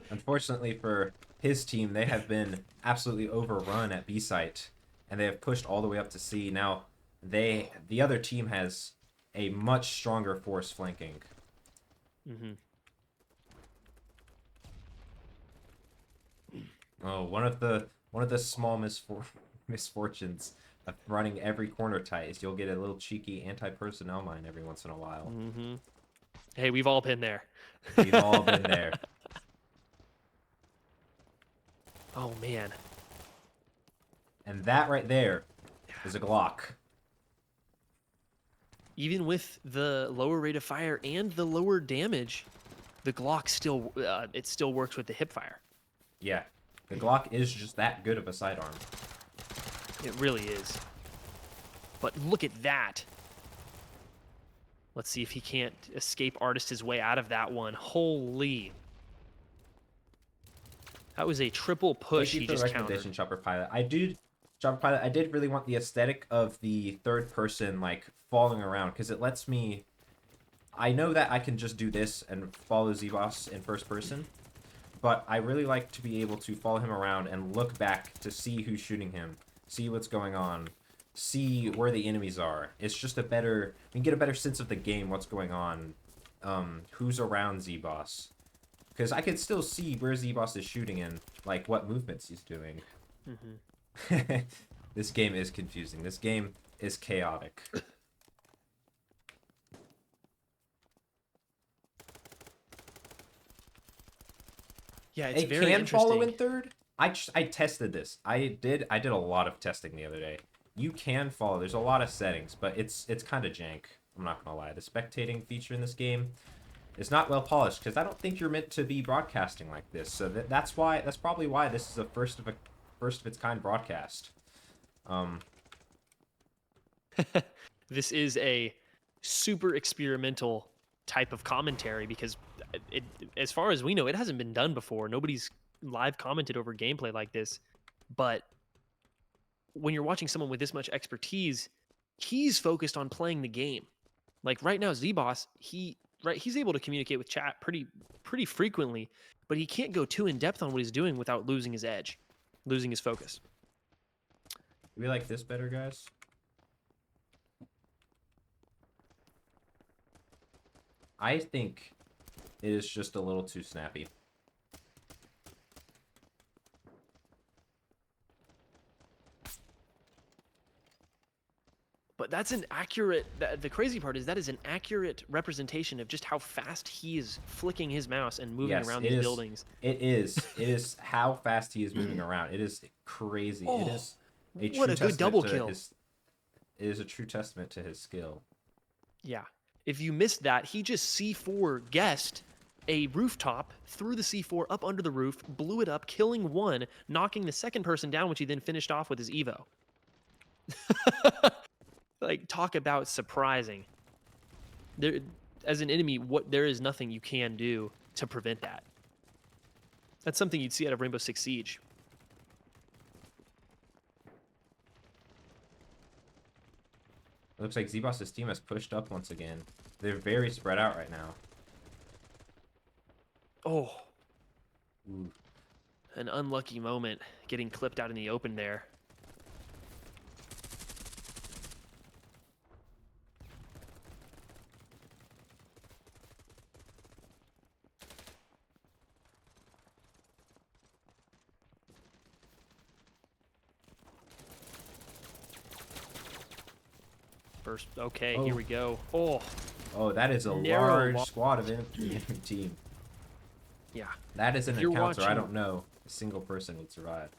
Unfortunately for his team, they have been absolutely overrun at B site, and they have pushed all the way up to C. Now, the other team has a much stronger force flanking. Hmm. Oh, one of the small misfortunes of running every corner tight is you'll get a little cheeky anti-personnel mine every once in a while. Hmm. Hey, we've all been there. We've all been there. Oh man. And that right there is a Glock. Even with the lower rate of fire and the lower damage, the Glock still it still works with the hip fire. Yeah. The Glock is just that good of a sidearm. It really is. But look at that. Let's see if he can't escape artist his way out of that one. Holy. That was a triple push Thank you he for the just recommendation, countered. Chopper Pilot. Chopper Pilot, I did really want the aesthetic of the third person, like, falling around, because it lets me... I know that I can just do this and follow zbawse in first person, but I really like to be able to follow him around and look back to see who's shooting him, see what's going on, see where the enemies are. It's just a better... We can get a better sense of the game, what's going on, who's around zbawse. Because I can still see where zbawse is shooting and, like, what movements he's doing. Hmm. This game is confusing. This game is chaotic. Yeah, it's It very can follow interesting. in third. I tested this. I did a lot of testing the other day. You can follow. There's a lot of settings, but it's kind of jank. I'm not gonna lie. The spectating feature in this game is not well polished because I don't think you're meant to be broadcasting like this. So that's probably why this is a first of its kind broadcast. This is a super experimental type of commentary because as far as we know, it hasn't been done before. Nobody's live commented over gameplay like this. But when you're watching someone with this much expertise, he's focused on playing the game. Like right now, zbawse, he's able to communicate with chat pretty frequently, but he can't go too in depth on what he's doing without losing his edge, losing his focus. Do we like this better, guys? I think it is just a little too snappy. But that's an accurate. The crazy part is that is an accurate representation of just how fast he is flicking his mouse and moving Yes, around it these is. buildings. It is. It is how fast he is moving around. It is crazy. It Oh, is a what true a good testament double to kill! his. It is a true testament to his skill. Yeah. If you missed that, he just C4 guessed a rooftop, threw the C4 up under the roof, blew it up, killing one, knocking the second person down, which he then finished off with his Evo. Like, talk about surprising. There, as an enemy, there is nothing you can do to prevent that. That's something you'd see out of Rainbow Six Siege. It looks like zbawse's team has pushed up once again. They're very spread out right now. Oh, Ooh. an unlucky moment getting clipped out in the open there. First, okay, Oh. here we go. Oh, Oh, that is a Narrow large lo- squad of the enemy team. yeah. That is an If you're encounter I watching- don't know a single person would survive.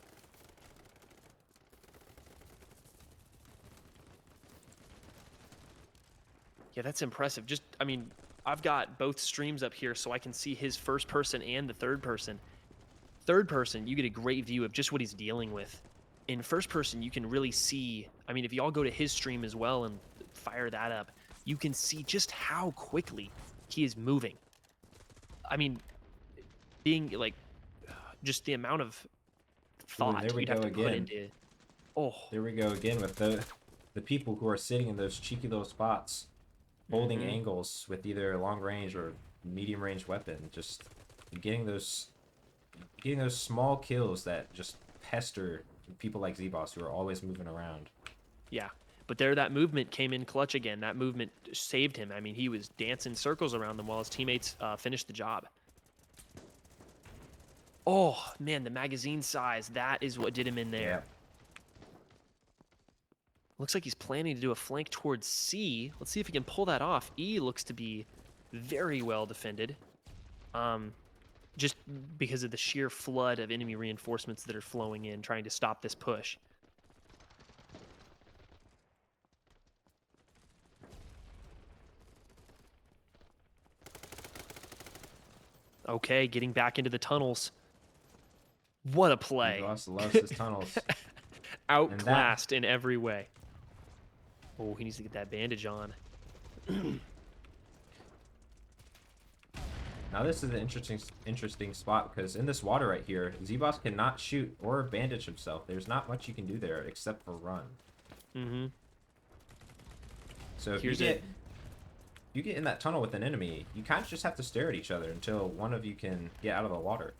Yeah, that's impressive. Just, I mean, I've got both streams up here so I can see his first person and the third person. Third person, you get a great view of just what he's dealing with. In first person, you can really see, I mean, if y'all go to his stream as well and fire that up, you can see just how quickly he is moving. I mean, being like, just the amount of thought there we you'd have go to put again. into it. Oh, There we go again with the people who are sitting in those cheeky little spots, holding Mhm. angles with either long range or medium range weapon, just getting those getting those small kills that just pester people like zbawse who are always moving around. Yeah. But there, that movement came in clutch again. That movement saved him. I mean, he was dancing circles around them while his teammates finished the job. Oh, man, the magazine size. That is what did him in there. Yeah. Looks like he's planning to do a flank towards C. Let's see if he can pull that off. E looks to be very well defended. Just because of the sheer flood of enemy reinforcements that are flowing in, trying to stop this push. Okay, getting back into the tunnels. What a play. zbawse loves his tunnels. Outclassed in every way. Oh, he needs to get that bandage on. Now this is an interesting spot because in this water right here, zbawse cannot shoot or bandage himself. There's not much you can do there except for run. Mm-hmm. So if you get in that tunnel with an enemy, you kind of just have to stare at each other until one of you can get out of the water.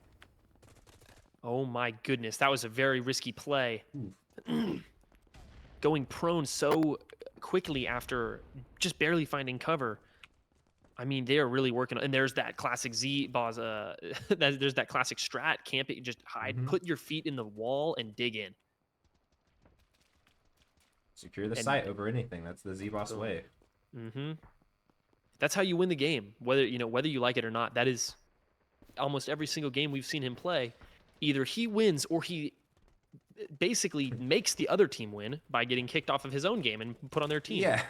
Oh my goodness, that was a very risky play. Going prone so quickly after just barely finding cover. I mean, they are really working on, and there's that classic zbawse, there's that classic strat, camp it, just hide, put your feet in the wall and dig in. Secure the site over anything. That's the zbawse way. Mm-hmm. That's how you win the game, whether you like it or not. That is almost every single game we've seen him play. Either he wins or he basically makes the other team win by getting kicked off of his own game and put on their team. Yeah.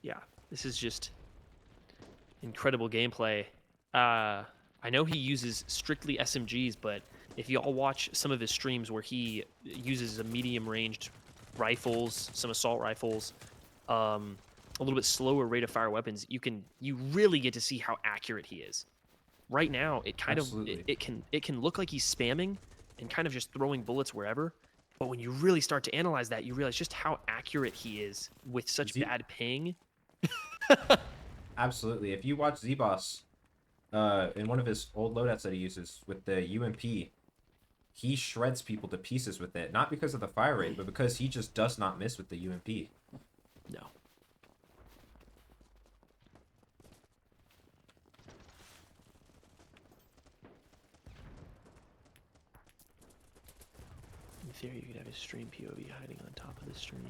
Yeah, this is just incredible gameplay. I know he uses strictly SMGs, but if you all watch some of his streams where he uses a medium-ranged rifles, some assault rifles, a little bit slower rate of fire weapons, you really get to see how accurate he is. Right now, it kind Absolutely. of it can look like he's spamming and kind of just throwing bullets wherever. But when you really start to analyze that, you realize just how accurate he is with such bad ping. Absolutely. If you watch zbawse, in one of his old loadouts that he uses with the UMP, he shreds people to pieces with it. Not because of the fire rate, but because he just does not miss with the UMP. No. In theory, you could have his stream POV hiding on top of the stream.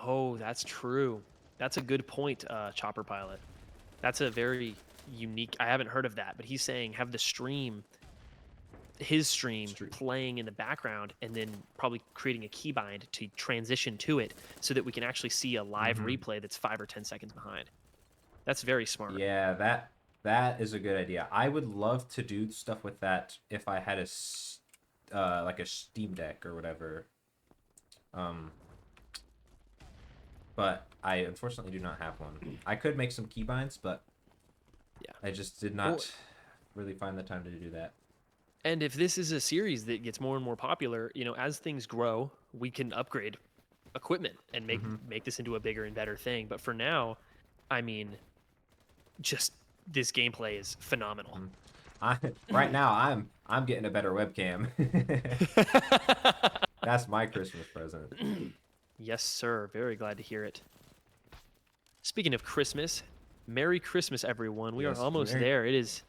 Oh, that's true. That's a good point, Chopper Pilot. That's a very unique... I haven't heard of that, but he's saying have the stream, his stream, playing in the background and then probably creating a keybind to transition to it so that we can actually see a live replay that's 5 or 10 seconds behind. That's very smart. Yeah, that is a good idea. I would love to do stuff with that if I had like a Steam Deck or whatever. But I unfortunately do not have one. I could make some keybinds, but yeah, I just did not really find the time to do that. And if this is a series that gets more and more popular, as things grow, we can upgrade equipment and make this into a bigger and better thing. But for now, I mean, just this gameplay is phenomenal. Right now, I'm getting a better webcam. That's my Christmas present. Yes, sir. Very glad to hear it. Speaking of Christmas, Merry Christmas, everyone. We are almost there. It is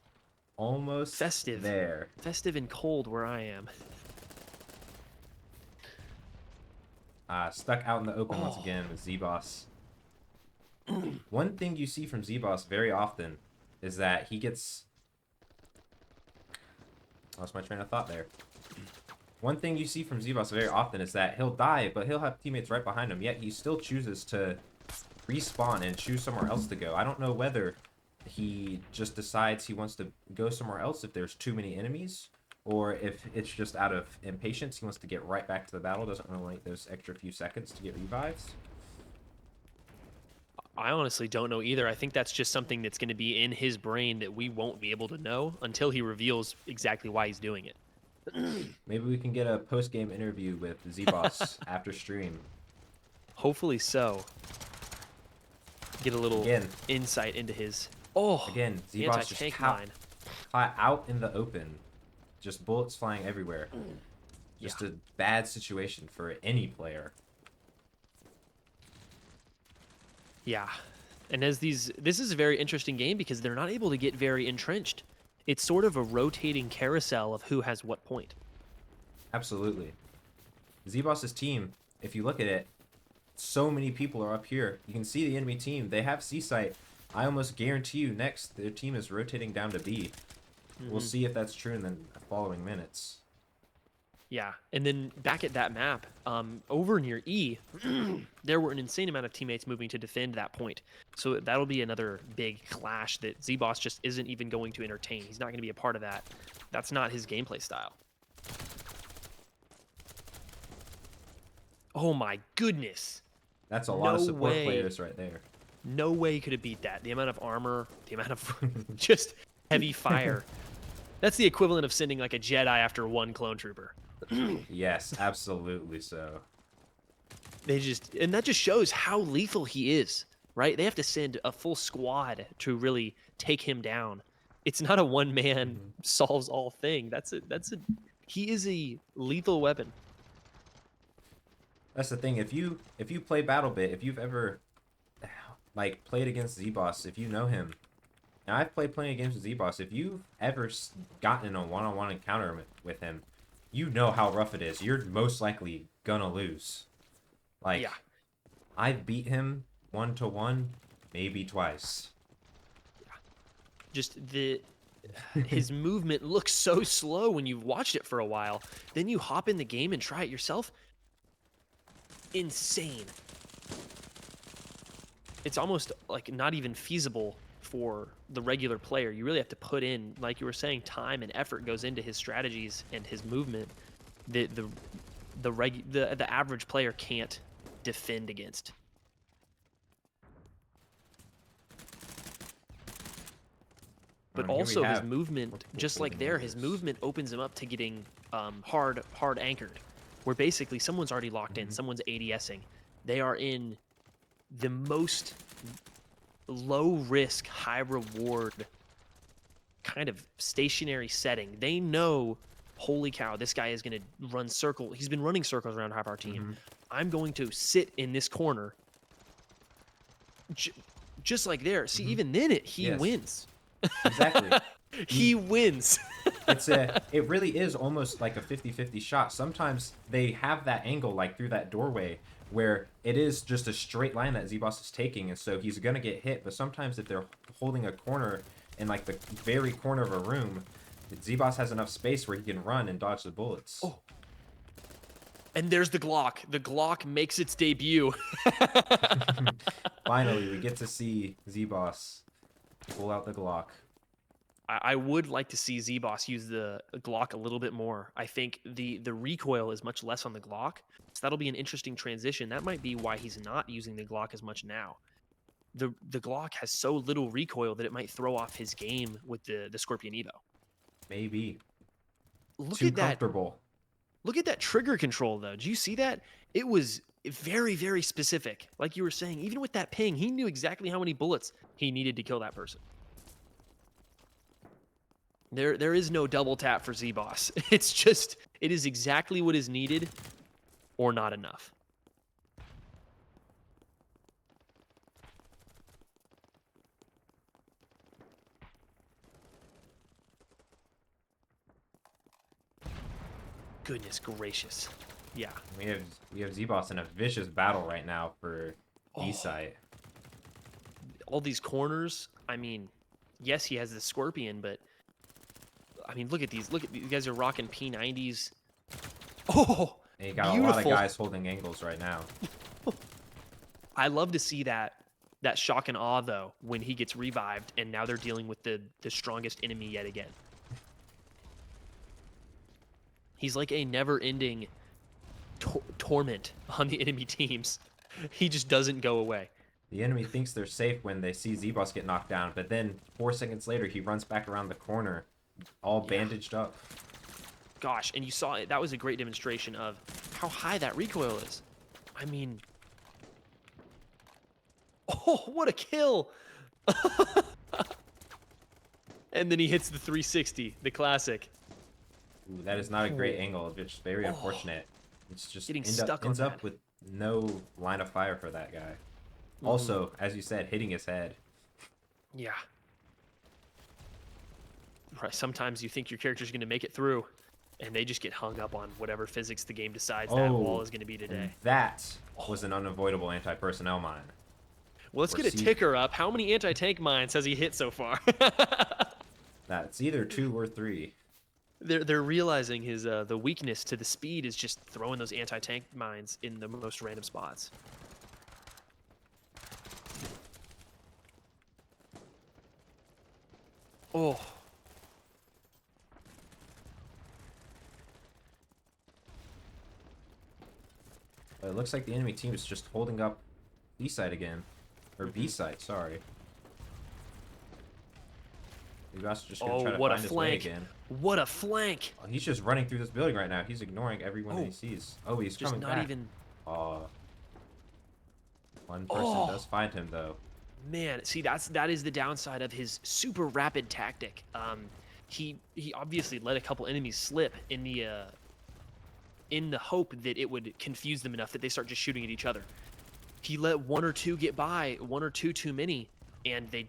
almost festive. Festive and cold where I am. Stuck out in the open once again with zbawse. One thing you see from zbawse very often is that he gets... Lost my train of thought there. One thing you see from zbawse very often is that he'll die, but he'll have teammates right behind him, yet he still chooses to respawn and choose somewhere else to go. I don't know whether he just decides he wants to go somewhere else if there's too many enemies, or if it's just out of impatience, he wants to get right back to the battle, doesn't want to wait those extra few seconds to get revives. I honestly don't know either. I think that's just something that's going to be in his brain that we won't be able to know until he reveals exactly why he's doing it. Maybe we can get a post-game interview with zbawse after stream. Hopefully so. Get a little Again, insight into his zbawse just anti-tank caught mine. out in the open, just bullets flying everywhere. Yeah. Just a bad situation for any player. Yeah. And as this is a very interesting game because they're not able to get very entrenched. It's sort of a rotating carousel of who has what point. Absolutely. zbawse's team, if you look at it, so many people are up here. You can see the enemy team. They have C site. I almost guarantee you next their team is rotating down to B. We'll see if that's true in the following minutes. Yeah, and then back at that map, over near E, there were an insane amount of teammates moving to defend that point. So that'll be another big clash that zbawse just isn't even going to entertain. He's not going to be a part of that. That's not his gameplay style. Oh my goodness. That's a lot of support way. players right there. No way he could have beat that. The amount of armor, the amount of just heavy fire. That's the equivalent of sending like a Jedi after one clone trooper. Yes, absolutely so. And that just shows how lethal he is, right? They have to send a full squad to really take him down. It's not a one man solves all thing. He is a lethal weapon. That's the thing. If you play BattleBit, if you've ever like played against zbawse, if you know him, now I've played plenty of games with zbawse. If you've ever gotten in a one-on-one encounter with him, you know how rough it is. You're most likely gonna lose. Like, Yeah. I've beat him 1-1, maybe twice. Just his movement looks so slow when you've watched it for a while. Then you hop in the game and try it yourself. Insane. It's almost like not even feasible for the regular player. You really have to put in, like you were saying, time and effort goes into his strategies and his movement. The average player can't defend against. But also his movement, just like there, his movement opens him up to getting hard anchored, where basically someone's already locked in, someone's ADSing. They are in the most low risk, high reward kind of stationary setting. They know, holy cow, this guy is going to run circle. He's been running circles around half our team. I'm going to sit in this corner. Just like there. See, even then he wins. Exactly. He wins. It really is almost like a 50-50 shot. Sometimes they have that angle like through that doorway where it is just a straight line that zbawse is taking, and so he's gonna get hit. But sometimes if they're holding a corner in like the very corner of a room, zbawse has enough space where he can run and dodge the bullets. Oh. And there's the Glock. The Glock makes its debut. Finally, we get to see zbawse pull out the Glock. I would like to see zbawse use the Glock a little bit more. I think the recoil is much less on the Glock, so that'll be an interesting transition. That might be why he's not using the Glock as much now. The Glock has so little recoil that it might throw off his game with the Scorpion Evo. Maybe. Look Too at that. comfortable. Look at that trigger control, though. Did you see that? It was very, very specific. Like you were saying, even with that ping, he knew exactly how many bullets he needed to kill that person. There is no double tap for zbawse. It's just, it is exactly what is needed or not enough. Goodness gracious. Yeah. We have zbawse in a vicious battle right now for B site. All these corners, I mean, yes, he has the Scorpion, but I mean, look at these. Look at these guys are rocking P90s. Oh, And you got beautiful. a lot of guys holding angles right now. I love to see that shock and awe though when he gets revived, and now they're dealing with the strongest enemy yet again. He's like a never-ending torment on the enemy teams. He just doesn't go away. The enemy thinks they're safe when they see zbawse get knocked down, but then 4 seconds later he runs back around the corner, all bandaged up. Gosh, and you saw it. That was a great demonstration of how high that recoil is. I mean, oh, what a kill! And then he hits the 360, the classic. Ooh, that is not a great angle. It's very unfortunate. It's just Getting stuck on ends up that. with no line of fire for that guy. Also, as you said, hitting his head. Yeah. Right. Sometimes you think your character's going to make it through, and they just get hung up on whatever physics the game decides that wall is going to be today. And that was an unavoidable anti-personnel mine. Well, let's get a ticker up. How many anti-tank mines has he hit so far? That's either 2 or 3. They're realizing his the weakness to the speed is just throwing those anti-tank mines in the most random spots. Oh. It looks like the enemy team is just holding up B side again. Or B side, sorry. zbawse just gonna try to what a find his way flank. again. What a flank. Oh, he's just running through this building right now. He's ignoring everyone that he sees. Oh, he's just coming not back. even. One person does find him though. Man, see that is the downside of his super rapid tactic. He obviously let a couple enemies slip in the hope that it would confuse them enough that they start just shooting at each other. He let 1 or 2 get by, 1 or 2 too many, and they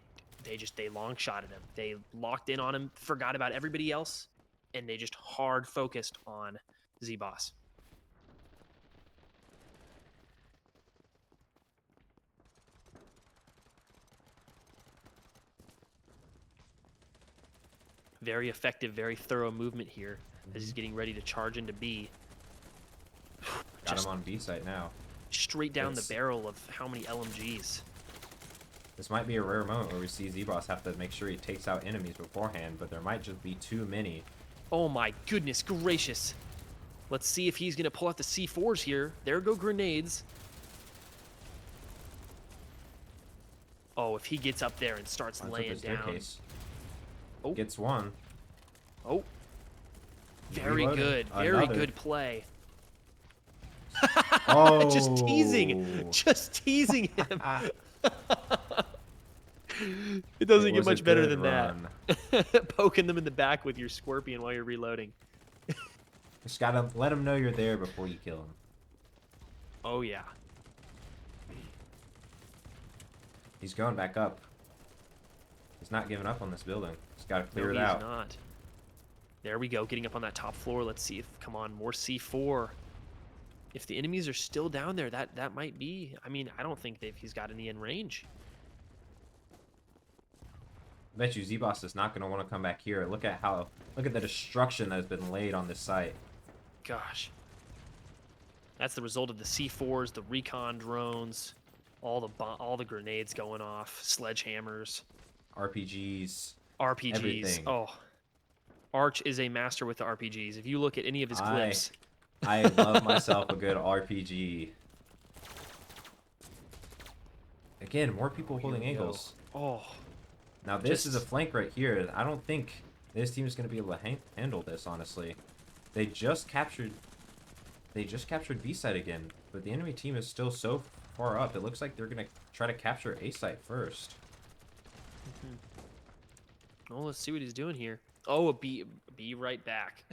long shotted him. They locked in on him, forgot about everybody else, and they just hard focused on zbawse. Very effective, very thorough movement here as he's getting ready to charge into B. Got him on B site now. Straight down the barrel of how many LMGs. This might be a rare moment where we see zbawse have to make sure he takes out enemies beforehand, but there might just be too many. Oh my goodness gracious. Let's see if he's going to pull out the C4s here. There go grenades. Oh, if he gets up there and starts laying down. Oh. Gets one. Oh. Very good. Very good play. Oh. Just teasing. Just teasing him. It doesn't get much better than that. Poking them in the back with your scorpion while you're reloading. Just gotta let him know you're there before you kill him. Oh, yeah. He's going back up. He's not giving up on this building. He's got to clear it he's out. Not. There we go, getting up on that top floor. Let's see if, come on, more C4. If the enemies are still down there, that might be. I mean, I don't think he's got any in range. I bet you zbawse is not going to want to come back here. Look at the destruction that has been laid on this site. Gosh. That's the result of the C4s, the recon drones, all the grenades going off, sledgehammers, RPGs, everything. Oh, Arch is a master with the RPGs. If you look at any of his clips, I love myself a good RPG. Again, more people holding angles. Oh. Now this is a flank right here. I don't think this team is going to be able to handle this, honestly. They just captured B site again, but the enemy team is still so far up. It looks like they're going to try to capture A site first. Oh, let's see what he's doing here. Oh, a B right back.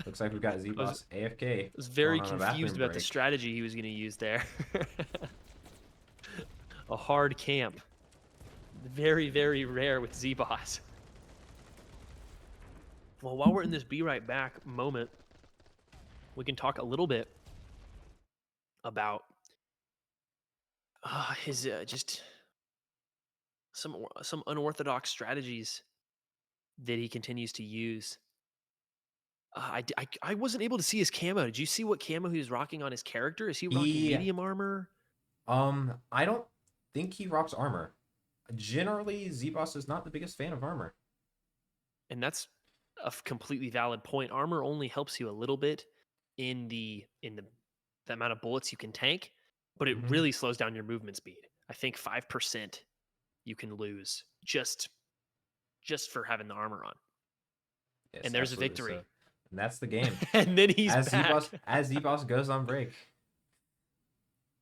Looks like we've got zbawse AFK. I was very confused about the strategy he was going to use there. A hard camp. Very, very rare with zbawse. Well, while we're in this be right back moment, we can talk a little bit about his just some unorthodox strategies that he continues to use. I wasn't able to see his camo. Did you see what camo he was rocking on his character? Is he rocking medium armor? I don't think he rocks armor. Generally, zbawse is not the biggest fan of armor. And that's a completely valid point. Armor only helps you a little bit in the amount of bullets you can tank, but it really slows down your movement speed. I think 5% you can lose just for having the armor on. Yes, And there's a absolutely victory. so. And that's the game. And then he's back. As zbawse goes on break.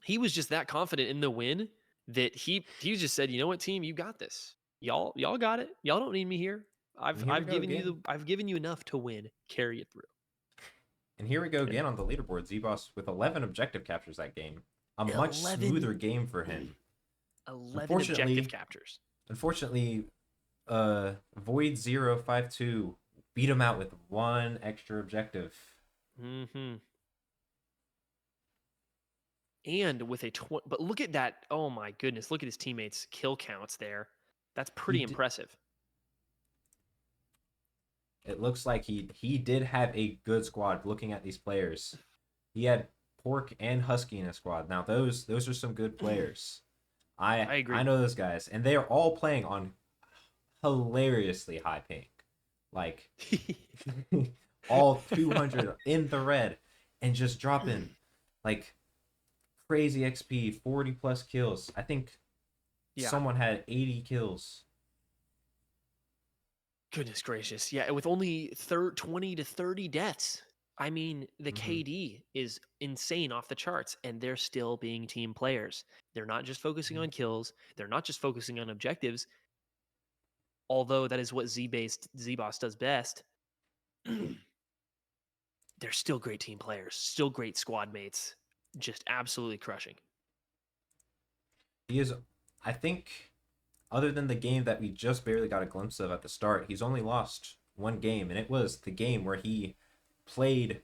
He was just that confident in the win that he just said, "You know what, team, you got this. Y'all got it. Y'all don't need me here. And here we I've go given again. I've given you enough to win. Carry it through." And here we go again on the leaderboard. zbawse with 11 objective captures that game. A much 11 smoother game for him. 11 objective captures. Unfortunately, Void052 beat him out with one extra objective. Mm-hmm. And with a but look at that. Oh my goodness. Look at his teammates' kill counts there. That's pretty impressive. It looks like he did have a good squad looking at these players. He had Pork and Husky in his squad. Now those are some good players. I agree. I know those guys, and they are all playing on hilariously high ping. Like all 200 in the red and just dropping like crazy XP, 40 plus kills. I think someone had 80 kills. Goodness gracious. Yeah, with only 20 to 30 deaths. I mean, the KD is insane off the charts, and they're still being team players. They're not just focusing on kills. They're not just focusing on objectives, although that is what zbawse does best. They're still great team players, still great squad mates, just absolutely crushing. He is, I think, other than the game that we just barely got a glimpse of at the start, he's only lost one game, and it was the game where he played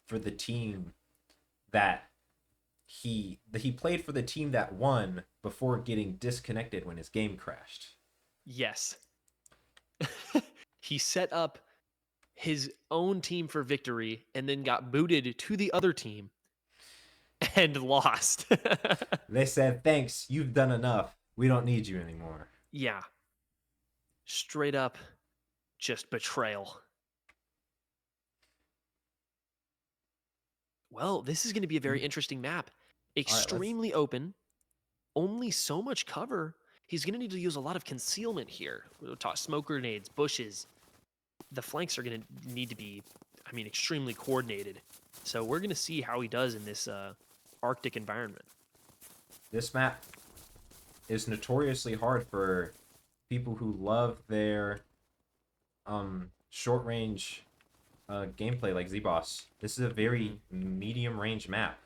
for the team that he played for the team that won before getting disconnected when his game crashed. Yes. He set up his own team for victory and then got booted to the other team and lost. They said, "Thanks, you've done enough. We don't need you anymore." Yeah. Straight up just betrayal. Well, this is going to be a very interesting map. Extremely open. Only so much cover. He's going to need to use a lot of concealment here. We'll talk smoke grenades, bushes. The flanks are going to need to be, I mean, extremely coordinated. So we're going to see how he does in this Arctic environment. This map is notoriously hard for people who love their short range gameplay like zbawse. This is a very medium range map.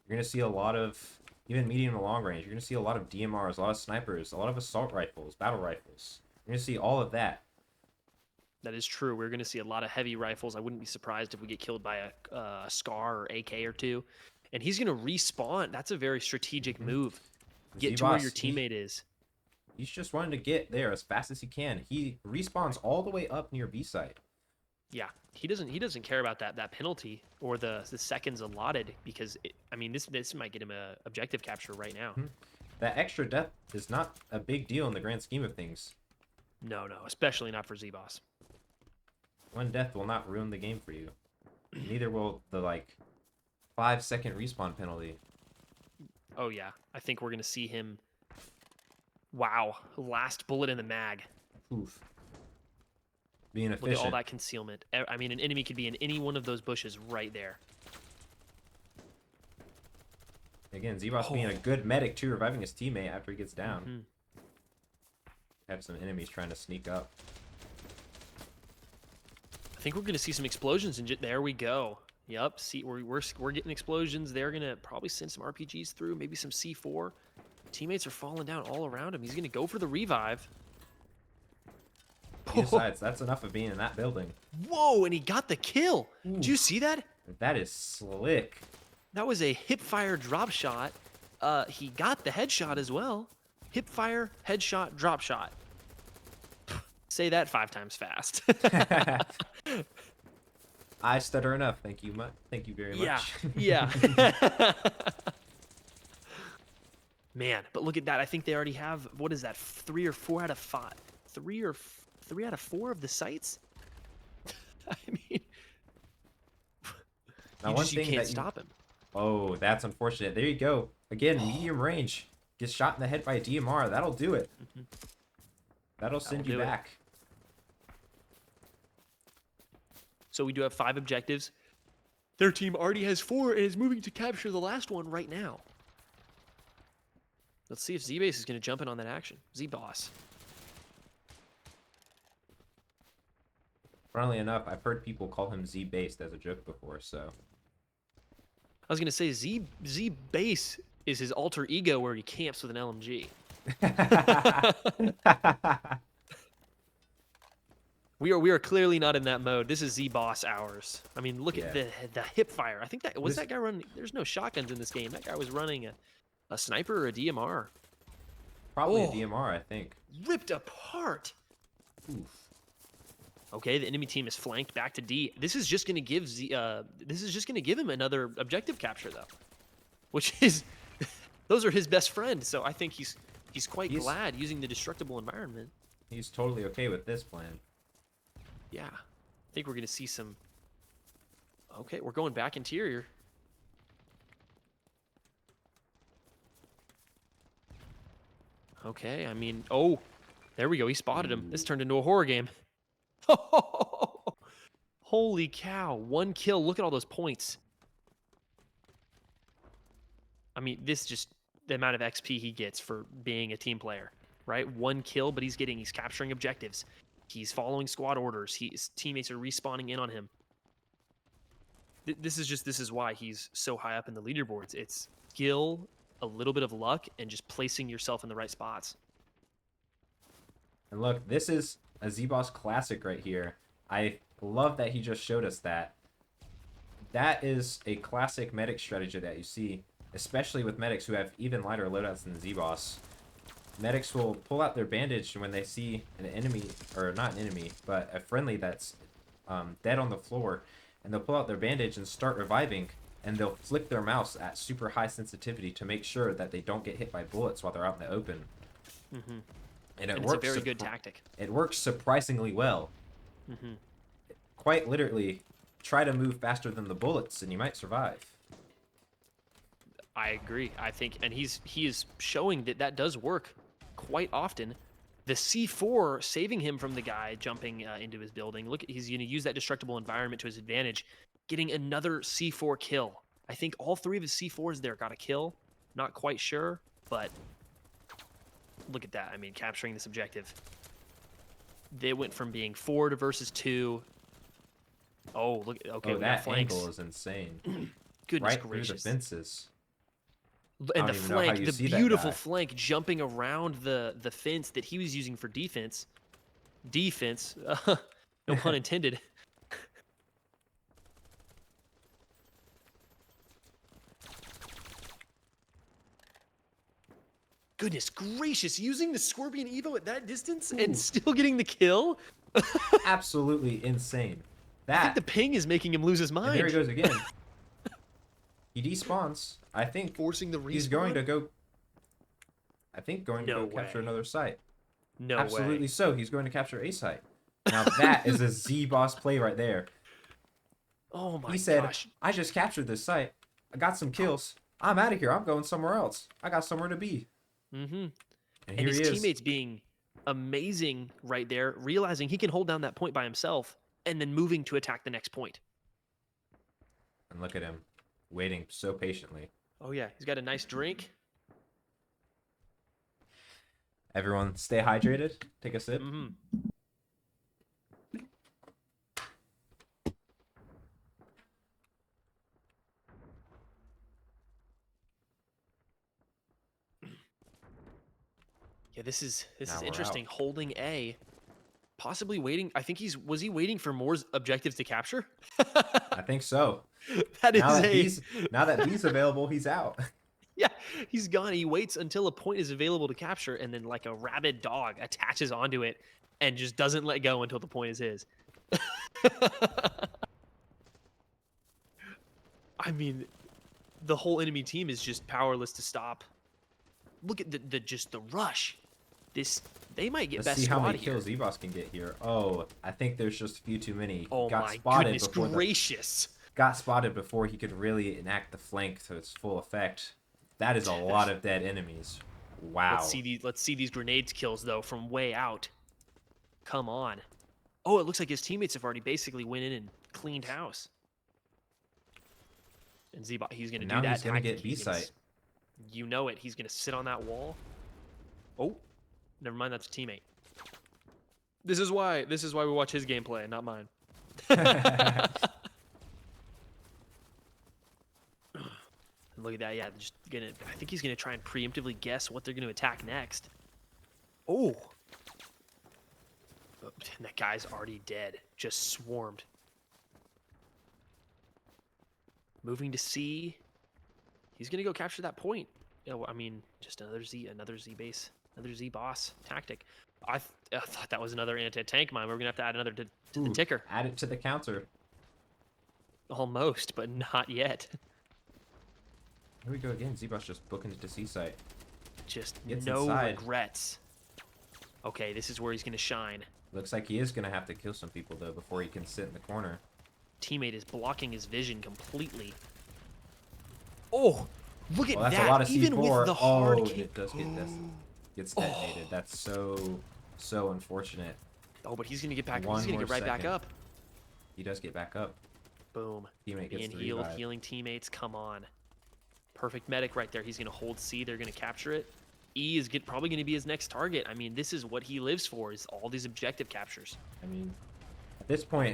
You're going to see a lot of, even medium to long range, you're going to see a lot of DMRs, a lot of snipers, a lot of assault rifles, battle rifles. You're going to see all of that. That is true. We're going to see a lot of heavy rifles. I wouldn't be surprised if we get killed by a SCAR or AK or two. And he's going to respawn. That's a very strategic move. Get to where your teammate is. He's just wanting to get there as fast as he can. He respawns all the way up near B site. Yeah, he doesn't care about that penalty or the seconds allotted because I mean this might get him a objective capture right now. That extra death is not a big deal in the grand scheme of things. No, especially not for zbawse. One death will not ruin the game for you. Neither will the 5-second respawn penalty. Oh yeah, I think we're gonna see him. Wow, last bullet in the mag. Oof. Being efficient. Look at all that concealment. I mean, an enemy could be in any one of those bushes right there. Again, zbawse being a good medic too, reviving his teammate after he gets down. Have some enemies trying to sneak up. I think we're going to see some explosions, and there we go. Yep, see, we're getting explosions. They're going to probably send some RPGs through, maybe some C4. Teammates are falling down all around him. He's going to go for the revive. He decides that's enough of being in that building. Whoa, and he got the kill. Ooh. Did you see that? That is slick. That was a hip-fire drop shot. He got the headshot as well. Hip-fire, headshot, drop shot. Say that 5 times fast. I stutter enough. Thank you Thank you very much. Yeah. Man, but look at that. I think they already have, what is that, 3 or 4 out of 5? 3 out of 4 of the sites? I mean, now you can't stop him. Oh, that's unfortunate. There you go. Again, medium range. Gets shot in the head by a DMR. That'll do it. That'll send you back. So we do have 5 objectives. Their team already has 4 and is moving to capture the last one right now. Let's see if zbawse is going to jump in on that action. zbawse. Funnily enough, I've heard people call him Z-based as a joke before, so. I was going to say zbawse is his alter ego where he camps with an LMG. We are clearly not in that mode. This is zbawse hours. I mean, look at the hip fire. I think that was that guy running. There's no shotguns in this game. That guy was running a sniper or a DMR. Probably a DMR, I think. Ripped apart. Oof. Okay, the enemy team is flanked back to D. This is just going to give him another objective capture though, which is those are his best friends. So I think he's quite glad using the destructible environment. He's totally okay with this plan. Yeah, I think we're going to see some. Okay, we're going back interior. Okay, I mean, oh, there we go. He spotted him. This turned into a horror game. Holy cow. 1 kill. Look at all those points. I mean, this just the amount of XP he gets for being a team player, right? 1 kill, but he's capturing objectives. He's following squad orders. His teammates are respawning in on him. This is why he's so high up in the leaderboards. It's skill, a little bit of luck, and just placing yourself in the right spots. And look, this is a zbawse classic right here. I love that he just showed us that. That is a classic medic strategy that you see, especially with medics who have even lighter loadouts than zbawse. Medics will pull out their bandage when they see an enemy, or not an enemy, but a friendly that's dead on the floor, and they'll pull out their bandage and start reviving, and they'll flick their mouse at super high sensitivity to make sure that they don't get hit by bullets while they're out in the open. Mm-hmm. And it it's works. A very good tactic. It works surprisingly well. Mm-hmm. Quite literally, try to move faster than the bullets, and you might survive. I agree. I think, and he is showing that does work quite often. The C4 saving him from the guy jumping into his building. Look, he's going to use that destructible environment to his advantage, getting another C4 kill. I think all 3 of his C4s there got a kill. Not quite sure, but look at that. I mean, capturing this objective. They went from being 4 to versus 2. Oh, look. Okay, oh, that angle is insane. Goodness right gracious. Through the fences. And the flank, the beautiful flank jumping around the fence that he was using for defense. Defense, no pun intended. Goodness gracious, using the Scorpion Evo at that distance and still getting the kill? Absolutely insane. I think the ping is making him lose his mind. And there he goes again. He despawns. I think forcing the respawn. He's going to go. I think going to go capture another site. No Absolutely way. so. He's going to capture a site. Now that is a zbawse play right there. Oh my gosh. He said, I just captured this site. I got some kills. I'm out of here. I'm going somewhere else. I got somewhere to be. Mm-hmm. And his teammates being amazing right there, realizing he can hold down that point by himself, and then moving to attack the next point. And look at him, waiting so patiently. Oh yeah, he's got a nice drink. Everyone stay hydrated. Take a sip. Mm-hmm. Yeah, this is interesting. Holding A, possibly waiting. I think was he waiting for more objectives to capture? I think so. That now that he's available, he's out. Yeah, he's gone. He waits until a point is available to capture, and then like a rabid dog attaches onto it and just doesn't let go until the point is his. I mean, the whole enemy team is just powerless to stop. Look at the rush. They might get best Let's see how many here. kills zbawse can get here. Oh, I think there's just a few too many. Oh my goodness gracious. Got spotted before he could really enact the flank to its full effect. That is a lot of dead enemies. Wow. Let's see these grenades kills though from way out. Come on. Oh, it looks like his teammates have already basically went in and cleaned house. And zbawse, he's going to do Now that he's gonna tactic. get B site. You know it. He's going to sit on that wall. Oh, never mind. That's a teammate. This is why we watch his gameplay, not mine. Look at that. Yeah, just gonna. I think he's gonna try and preemptively guess what they're gonna attack next. Oh, and that guy's already dead. Just swarmed. Moving to C. He's gonna go capture that point. I mean, just another Z base, another zbawse tactic. I thought that was another anti-tank mine. We're gonna have to add another to the ticker. Add it to the counter. Almost, but not yet. Here we go again. zbawse just booking it to C site. Just Gets no inside. regrets. Okay, this is where he's gonna shine. Looks like he is gonna have to kill some people though before he can sit in the corner. Teammate is blocking his vision completely. Oh, look at That's that! a lot of Even C4. with the hard Oh, kick. it does get gets detonated. That's so unfortunate. Oh, but he's gonna get back. One He's gonna more get right back second. up. He does get back up. Boom. Teammate gets Being the healed, revive. healing teammates. Come on. Perfect medic right there. He's gonna hold C. They're gonna capture it. E is probably gonna be his next target. I mean, this is what he lives for: is all these objective captures. I mean, at this point,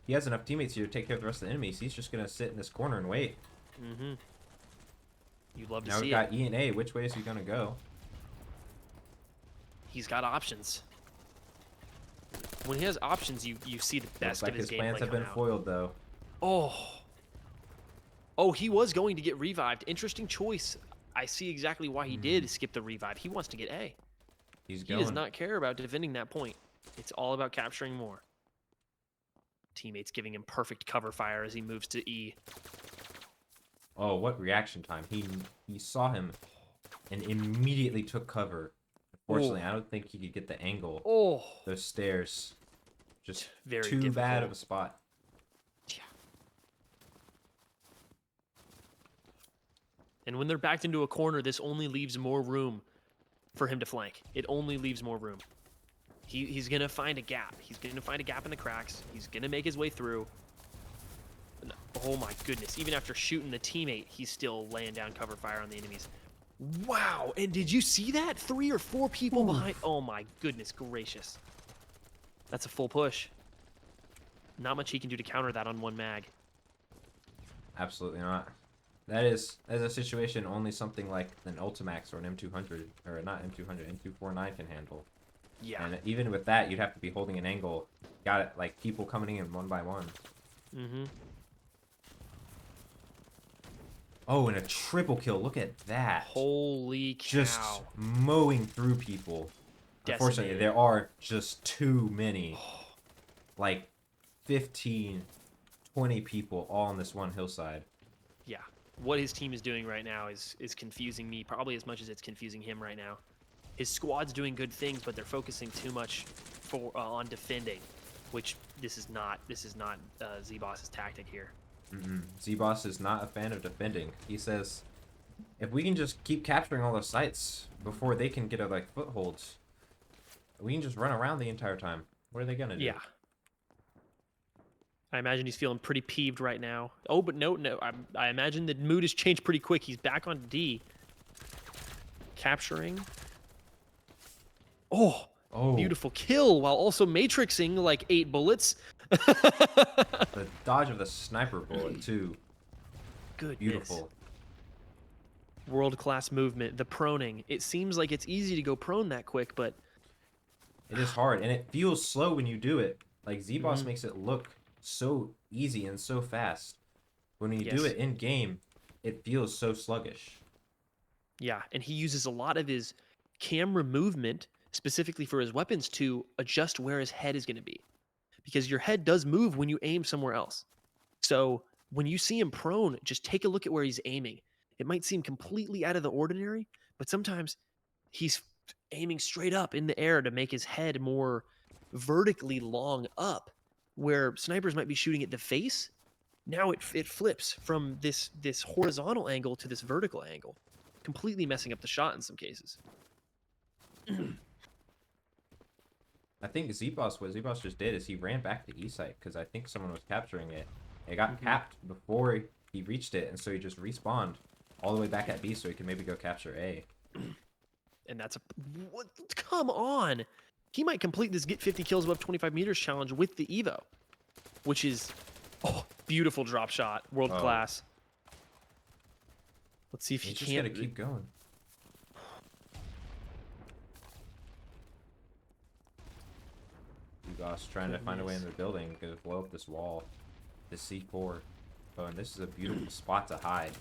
he has enough teammates here to take care of the rest of the enemies. He's just gonna sit in this corner and wait. Mm-hmm. You'd love to Now see we've got E and A. Which way is he gonna go? He's got options. When he has options, you see the best Looks like of his his plans gameplay have been come out. foiled though. Oh, he was going to get revived. Interesting choice. I see exactly why he did skip the revive. He wants to get A. He's He going. does not care about defending that point. It's all about capturing more. Teammates giving him perfect cover fire as he moves to E. Oh, what reaction time! He saw him and immediately took cover. Unfortunately, I don't think he could get the angle. Oh, Those stairs, just very too bad difficult. of a spot. yeah. And when they're backed into a corner, this only leaves more room for him to flank. It only leaves more room. He's going to find a gap. He's going to find a gap in the cracks. He's going to make his way through. And, oh my goodness. Even after shooting the teammate, he's still laying down cover fire on the enemies. Wow. And did you see that? 3 or 4 people behind. Oh my goodness gracious. That's a full push. Not much he can do to counter that on one mag. Absolutely not. That is a situation only something like an Ultimax or an M200, or not M200, M249 can handle. Yeah. And even with that, you'd have to be holding an angle. Got it, like people coming in one by one. Mm-hmm. Oh, and a triple kill. Look at that. Holy cow. Just mowing through people. Unfortunately, Decimated. there are just too many. Like 15, 20 people all on this one hillside. Yeah. What his team is doing right now is confusing me probably as much as it's confusing him right now. His squad's doing good things, but they're focusing too much on defending, which this is not zbawse's tactic here. zbawse is not a fan of defending. He says, if we can just keep capturing all those sites before they can get a footholds, we can just run around the entire time. What are they gonna do? Yeah. I imagine he's feeling pretty peeved right now. Oh, but no. I imagine the mood has changed pretty quick. He's back on D. Capturing. Oh, beautiful kill while also matrixing like 8 bullets. The dodge of the sniper bullet too. Goodness. Beautiful. World-class movement. The proning. It seems like it's easy to go prone that quick, but It is hard, and it feels slow when you do it. Like zbawse makes it look so easy and so fast. When you do it in game, it feels so sluggish. yeah, and he uses a lot of his camera movement specifically for his weapons to adjust where his head is going to be, because your head does move when you aim somewhere else. So when you see him prone, just take a look at where he's aiming. It might seem completely out of the ordinary, but sometimes he's aiming straight up in the air to make his head more vertically long up, where snipers might be shooting at the face. Now it flips from this horizontal angle to this vertical angle, completely messing up the shot in some cases. I think what zbawse just did is he ran back to E site because I think someone was capturing it. It got capped before he reached it, and so he just respawned all the way back at B so he can maybe go capture A. And that's a what? Come on, he might complete this get 50 kills above 25 meters challenge with the Evo, which is beautiful drop shot, world class. Let's see if he just gotta keep going. zbawse trying to find a way in the building, gonna blow up this wall, this C4. Oh, and this is a beautiful spot to hide.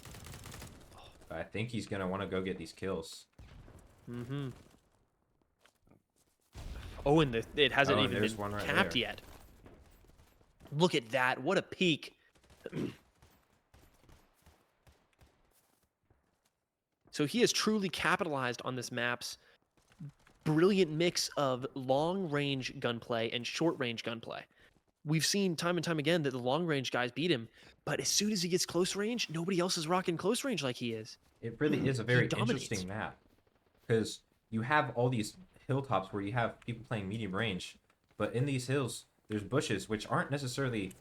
But I think he's gonna want to go get these kills. Oh, and it hasn't even been right capped yet. Look at that! What a peak. So he has truly capitalized on this map's brilliant mix of long-range gunplay and short-range gunplay. We've seen time and time again that the long-range guys beat him, but as soon as he gets close range, nobody else is rocking close range like he is. It really is a very interesting map because you have all these hilltops where you have people playing medium range, but in these hills, there's bushes which aren't necessarily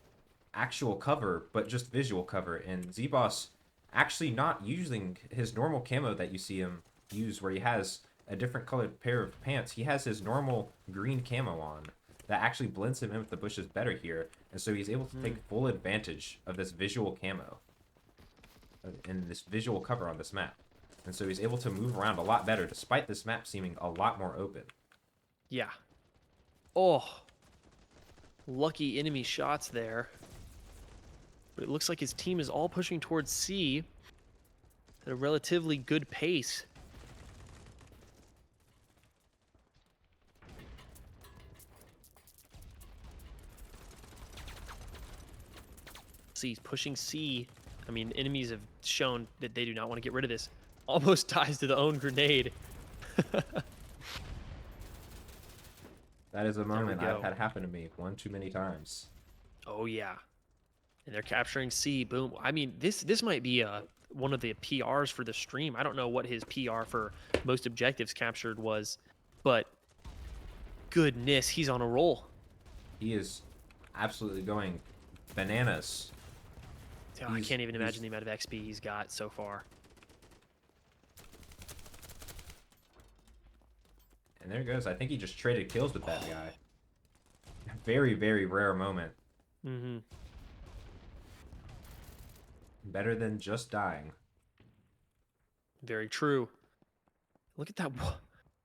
actual cover, but just visual cover, and zbawse actually not using his normal camo that you see him use where he has a different colored pair of pants. He has his normal green camo on that actually blends him in with the bushes better here, and so he's able to take full advantage of this visual camo and this visual cover on this map, and so he's able to move around a lot better despite this map seeming a lot more open. Yeah. Oh, lucky enemy shots there. But it looks like his team is all pushing towards C at a relatively good pace. See, he's pushing C. I mean, enemies have shown that they do not want to get rid of this. Almost dies to the own grenade. That is a moment I've had happen to me one too many times. Oh, yeah. And they're capturing C. Boom. I mean, this might be one of the PRs for the stream. I don't know what his PR for most objectives captured was, but goodness, he's on a roll. He is absolutely going bananas. Oh, I can't even imagine the amount of XP he's got so far. And there he goes. I think he just traded kills with that guy. Very, very rare moment. Better than just dying. Very true. Look at that.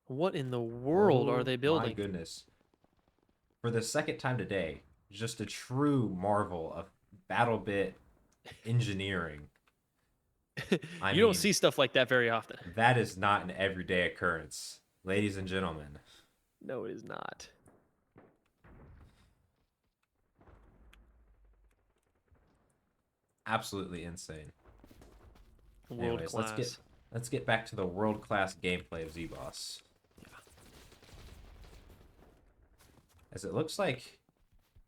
What in the world are they building? My goodness. For the second time today, just a true marvel of BattleBit engineering. You don't see stuff like that very often. That is not an everyday occurrence, ladies and gentlemen. No, it is not. Absolutely insane. World class. Let's get back to the world class gameplay of zbawse. Yeah. As it looks like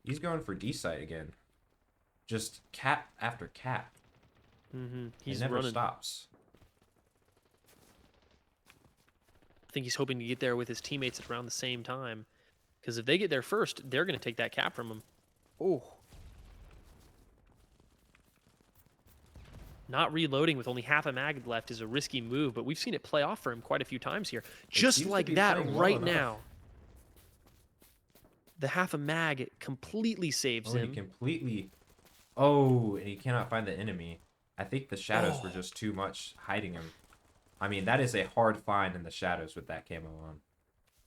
he's going for D site again. Just cap after cap. He's it never running. Stops. I think he's hoping to get there with his teammates at around the same time. Because if they get there first, they're going to take that cap from him. Oh. Not reloading with only half a mag left is a risky move, but we've seen it play off for him quite a few times here. Just like that right now. The half a mag completely saves him. He completely... Oh, and he cannot find the enemy. I think the shadows were just too much hiding him. I mean, that is a hard find in the shadows with that camo on.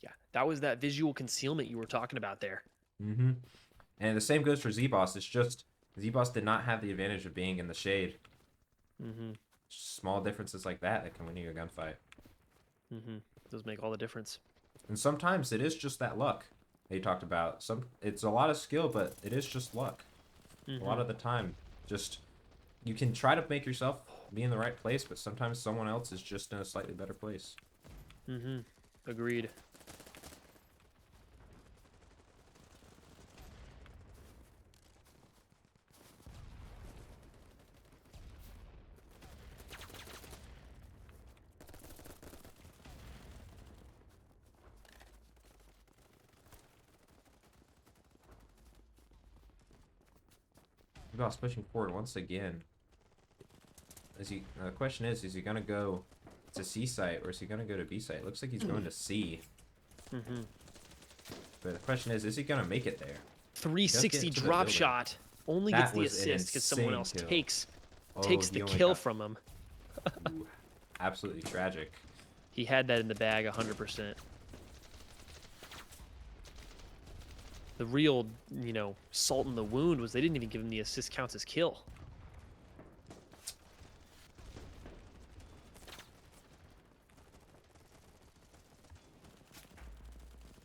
Yeah, that was that visual concealment you were talking about there. And the same goes for zbawse. It's just zbawse did not have the advantage of being in the shade. Small differences like that can win you a gunfight. Those make all the difference. And sometimes it is just that luck that you talked about. It's a lot of skill, but it is just luck. A lot of the time, just you can try to make yourself be in the right place, but sometimes someone else is just in a slightly better place. Agreed. Z-Boss pushing forward once again. The question is he gonna go to C site or is he gonna go to B site? It looks like he's going to C. Mm-hmm. But the question is he gonna make it there? 360 drop shot. Only That gets the was an assist because someone else insane kill. takes Oh, the kill from him. Ooh, absolutely tragic. He had that in the bag 100%. The real, you know, salt in the wound was they didn't even give him the assist counts as kill.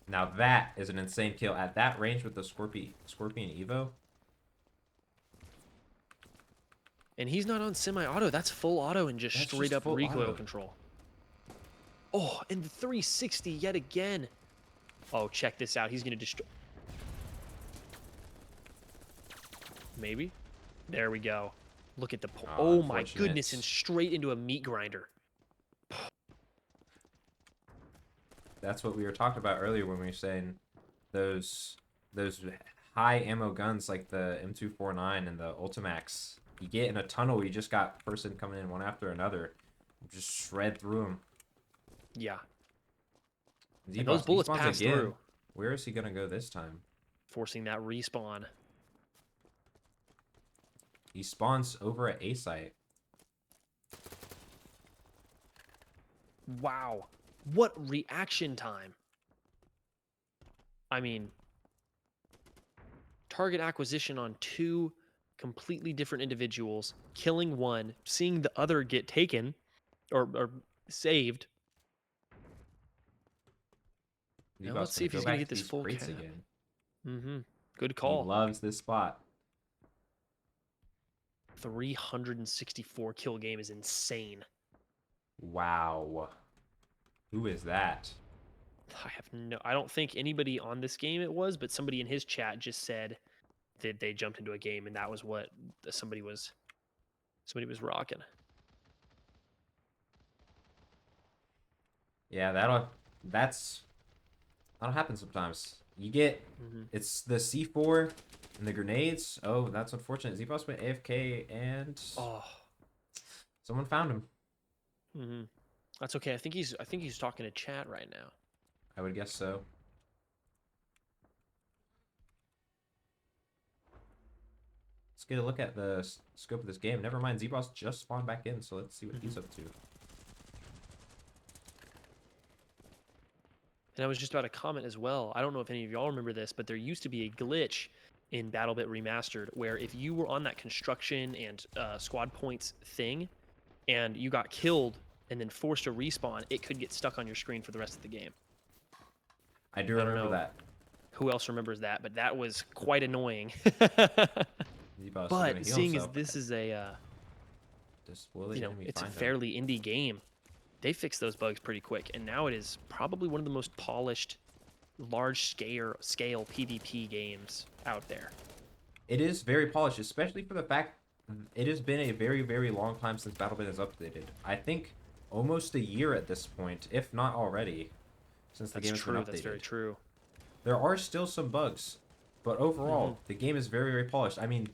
Now that is an insane kill at that range with the Scorpion Evo. And he's not on semi-auto. That's full auto and just straight up recoil control. Oh, and the 360 yet again. Oh, check this out. He's going to destroy. Maybe. There we go. Look at the oh my goodness, and straight into a meat grinder. That's what we were talking about earlier when we were saying those high ammo guns like the M249 and the Ultimax. You get in a tunnel, you just got person coming in one after another. Just shred through them. Yeah. And those bullets pass through. Where is he going to go this time? Forcing that respawn. He spawns over at A site. Wow. What reaction time. I mean, target acquisition on 2 completely different individuals, killing one, seeing the other get taken or saved. Now let's see if he's going to get this full cap. Again. Mm-hmm. Good call. He loves this spot. 364 kill game is insane. Wow. Who is that? I don't think anybody on this game it was, but somebody in his chat just said that they jumped into a game and that was what somebody was rocking. Yeah, that'll happen sometimes. You get it's the C4 and the grenades. Oh, that's unfortunate. Z-Boss went AFK and someone found him. Mm-hmm. That's okay. I think he's talking to chat right now. I would guess so. Let's get a look at the scope of this game. Never mind, Z-Boss just spawned back in, so let's see what he's up to. And I was just about to comment as well. I don't know if any of y'all remember this, but there used to be a glitch in BattleBit Remastered where if you were on that construction and squad points thing and you got killed and then forced to respawn, it could get stuck on your screen for the rest of the game. I do remember that. Who else remembers that? But that was quite annoying. But seeing as this is a, it's a fairly indie game, they fixed those bugs pretty quick, and now it is probably one of the most polished, large-scale PvP games out there. It is very polished, especially for the fact it has been a very, very long time since BattleBit has updated. I think almost a year at this point, if not already, since the game has been updated. That's very true. There are still some bugs, but overall, the game is very, very polished. I mean,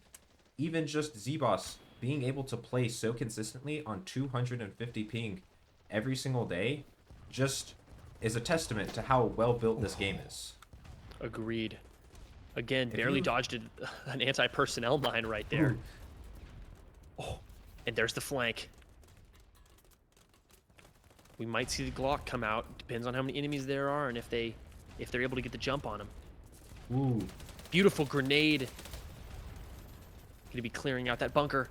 even just Z-Boss being able to play so consistently on 250 ping every single day just is a testament to how well built this game is. Agreed. Again, barely dodged an anti-personnel mine right there. Oh, and there's the flank. We might see the Glock come out. Depends on how many enemies there are and if they're able to get the jump on him. Ooh. Beautiful grenade. Gonna be clearing out that bunker.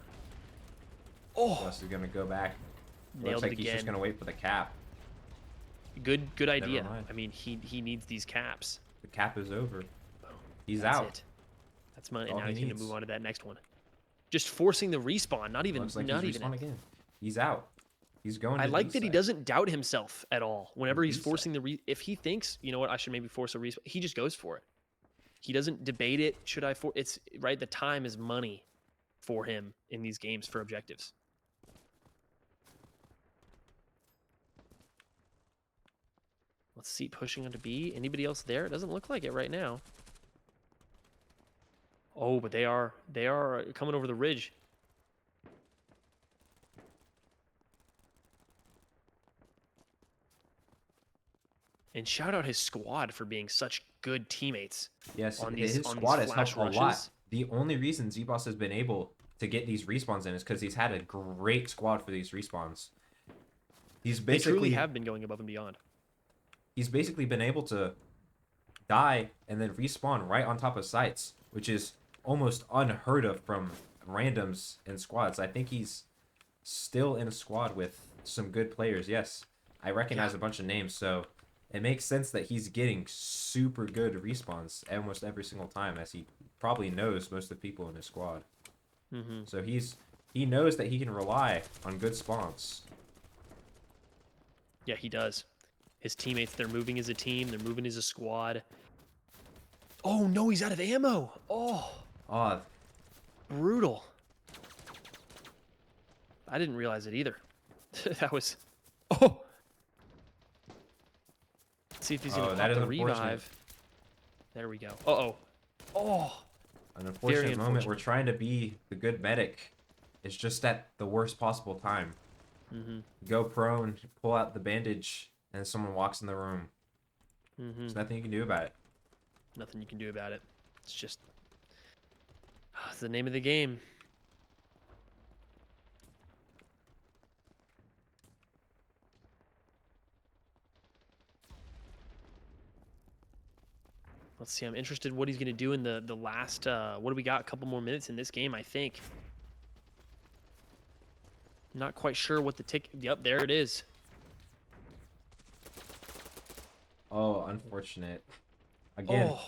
Oh. Plus, he's gonna go back. Nailed Looks like it again. He's just gonna wait for the cap. Good idea. I mean, he needs these caps. The cap is over. Boom. He's That's out. It. That's money. Now he's gonna move on to that next one. Just forcing the respawn. Not even. Looks like not he's even. Again. He's out. He's going. I like that he doesn't doubt himself at all. Whenever he's forcing if he thinks, you know what, I should maybe force a respawn, he just goes for it. He doesn't debate it. Should I it's right. The time is money for him in these games for objectives. Let's see, pushing onto B. Anybody else there? It doesn't look like it right now. Oh, but they are coming over the ridge. And shout out his squad for being such good teammates Yes, on his these squad has helped flash a lot. rushes. The only reason zbawse has been able to get these respawns in is because he's had a great squad for these respawns. They truly have been going above and beyond. He's basically been able to die and then respawn right on top of sites, which is almost unheard of from randoms and squads. I think he's still in a squad with some good players. Yes, I recognize Yeah. a bunch of names, so it makes sense that he's getting super good respawns almost every single time, as he probably knows most of the people in his squad. Mm-hmm. So he knows that he can rely on good spawns. Yeah, he does. His teammates, they're moving as a team. They're moving as a squad. Oh, no, he's out of ammo. Oh, Oh, brutal. I didn't realize it either. That was... Oh! Let's see if he's going to that pop is the unfortunate. revive. There we go. Uh-oh. Oh! An unfortunate moment. unfortunate. We're trying to be the good medic. It's just at the worst possible time. Mm-hmm. Go prone, pull out the bandage, and someone walks in the room. Mm-hmm. There's nothing you can do about it. Nothing you can do about it. It's just... It's the name of the game. Let's see. I'm interested what he's going to do in the last... what do we got? A couple more minutes in this game, I think. Not quite sure what the tick... Yep, there it is. Oh, unfortunate. Again, Oh,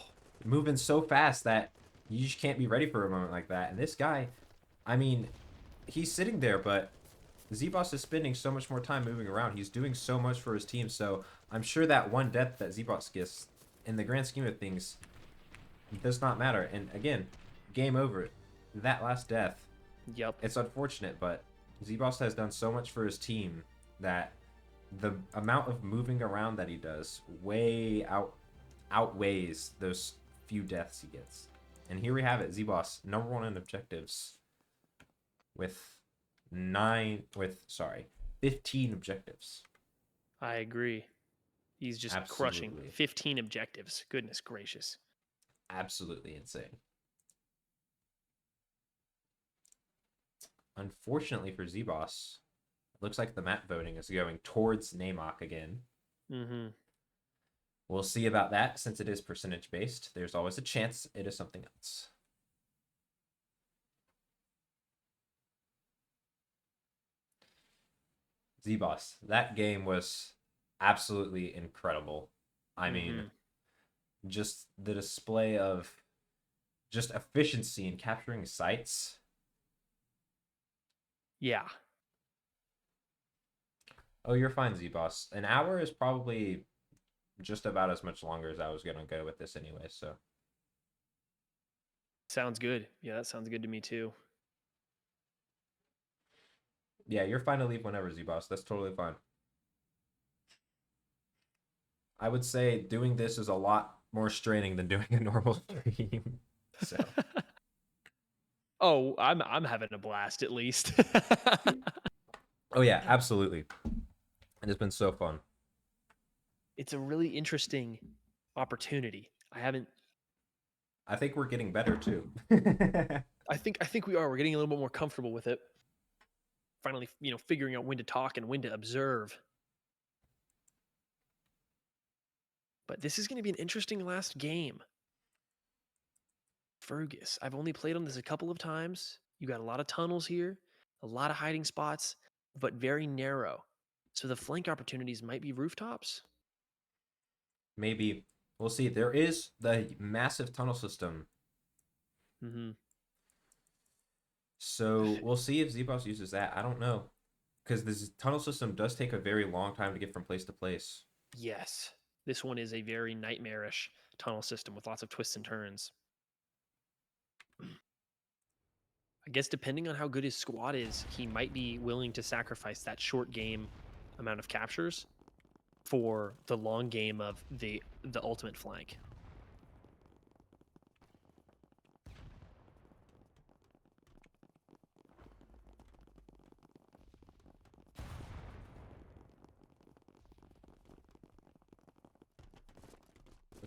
moving so fast that you just can't be ready for a moment like that. And this guy, I mean, he's sitting there, but zbawse is spending so much more time moving around. He's doing so much for his team, so I'm sure that one death that zbawse gets, in the grand scheme of things, does not matter. And again, game over. That last death, yep. it's unfortunate, but zbawse has done so much for his team that the amount of moving around that he does outweighs those few deaths he gets. And here we have it, zbawse, #1 in objectives with 15 objectives. I agree. He's just crushing. Absolutely. 15 objectives. Goodness gracious. Absolutely insane. Unfortunately for zbawse, it looks like the map voting is going towards Namok again. Mm-hmm. We'll see about that since it is percentage based. There's always a chance it is something else. zbawse, that game was absolutely incredible. I mean, just the display of just efficiency in capturing sites. Yeah. Oh, you're fine, zbawse. An hour is probably just about as much longer as I was gonna go with this anyway, so. Sounds good. Yeah, that sounds good to me too. Yeah, you're fine to leave whenever, zbawse. That's totally fine. I would say doing this is a lot more straining than doing a normal stream. So. Oh, I'm having a blast at least. Oh yeah, absolutely. And it's been so fun. It's a really interesting opportunity. I think we're getting better too. I think we are. We're getting a little bit more comfortable with it. Finally, figuring out when to talk and when to observe. But this is going to be an interesting last game. Fergus, I've only played on this a couple of times. You got a lot of tunnels here, a lot of hiding spots, but very narrow. So the flank opportunities might be rooftops. Maybe. We'll see. There is the massive tunnel system. Mm-hmm. So we'll see if zbawse uses that. I don't know. Because this tunnel system does take a very long time to get from place to place. Yes. This one is a very nightmarish tunnel system with lots of twists and turns. I guess depending on how good his squad is, he might be willing to sacrifice that short game amount of captures for the long game of the ultimate flank.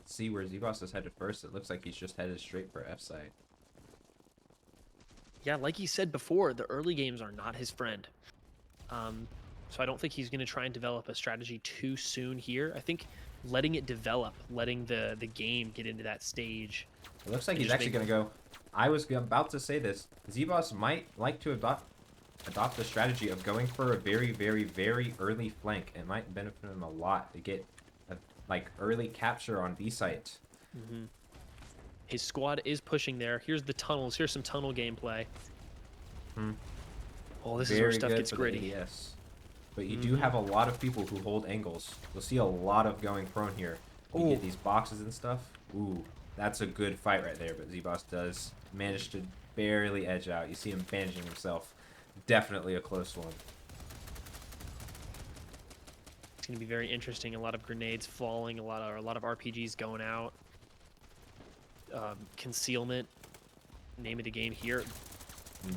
Let's see where zbawse is headed first. It looks like he's just headed straight for F site. Yeah, like he said before, the early games are not his friend. So I don't think he's going to try and develop a strategy too soon here. I think letting it develop, letting the game get into that stage. It looks like he's actually going to go. I was about to say this. zbawse might like to adopt the strategy of going for a very, very, very early flank. It might benefit him a lot to get a like early capture on B site. His squad is pushing there. Here's the tunnels. Here's some tunnel gameplay. Oh, this is where stuff gets gritty. Yes. But you do have a lot of people who hold angles. You'll see a lot of going prone here. You get these boxes and stuff. Ooh, that's a good fight right there. But zbawse does manage to barely edge out. You see him bandaging himself. Definitely a close one. It's going to be very interesting. A lot of grenades falling. A lot of RPGs going out. Concealment. Name of the game here.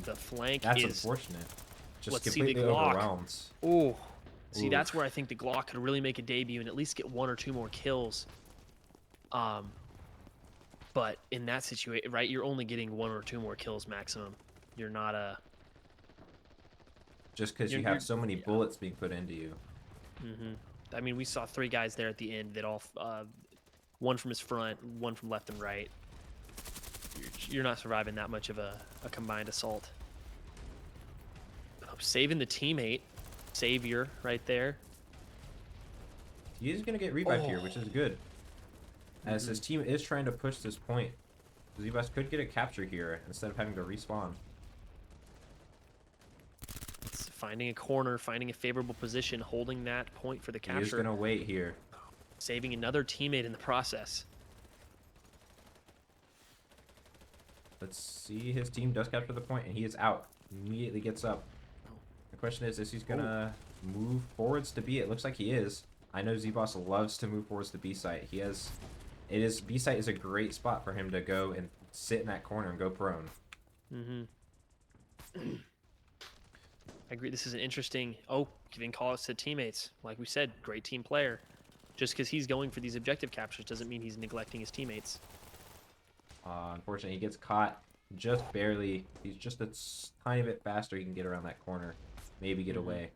The flank That's is unfortunate. Just let's completely see the Glock. overwhelmed. Oh, see, that's where I think the Glock could really make a debut and at least get 1 or 2 more kills. But in that situation, right, you're only getting 1 or 2 more kills maximum. You're not a. Just because you have so many bullets being put into you. I mean, we saw 3 guys there at the end that all, 1 from his front, 1 from left and right. You're not surviving that much of a combined assault. Saving the teammate. Savior right there. He is going to get revived here, which is good. As his team is trying to push this point. zbawse could get a capture here instead of having to respawn. It's finding a corner, finding a favorable position, holding that point for the capture. He's going to wait here. Saving another teammate in the process. Let's see. His team does capture the point, and he is out. Immediately gets up. The question is he's going to move forwards to B? It looks like he is. I know zbawse loves to move forwards to B site. B site is a great spot for him to go and sit in that corner and go prone. I agree. This is an interesting. Giving calls to teammates. Like we said, great team player. Just because he's going for these objective captures doesn't mean he's neglecting his teammates. Unfortunately, he gets caught just barely. He's just a tiny bit faster. He can get around that corner. Maybe get away.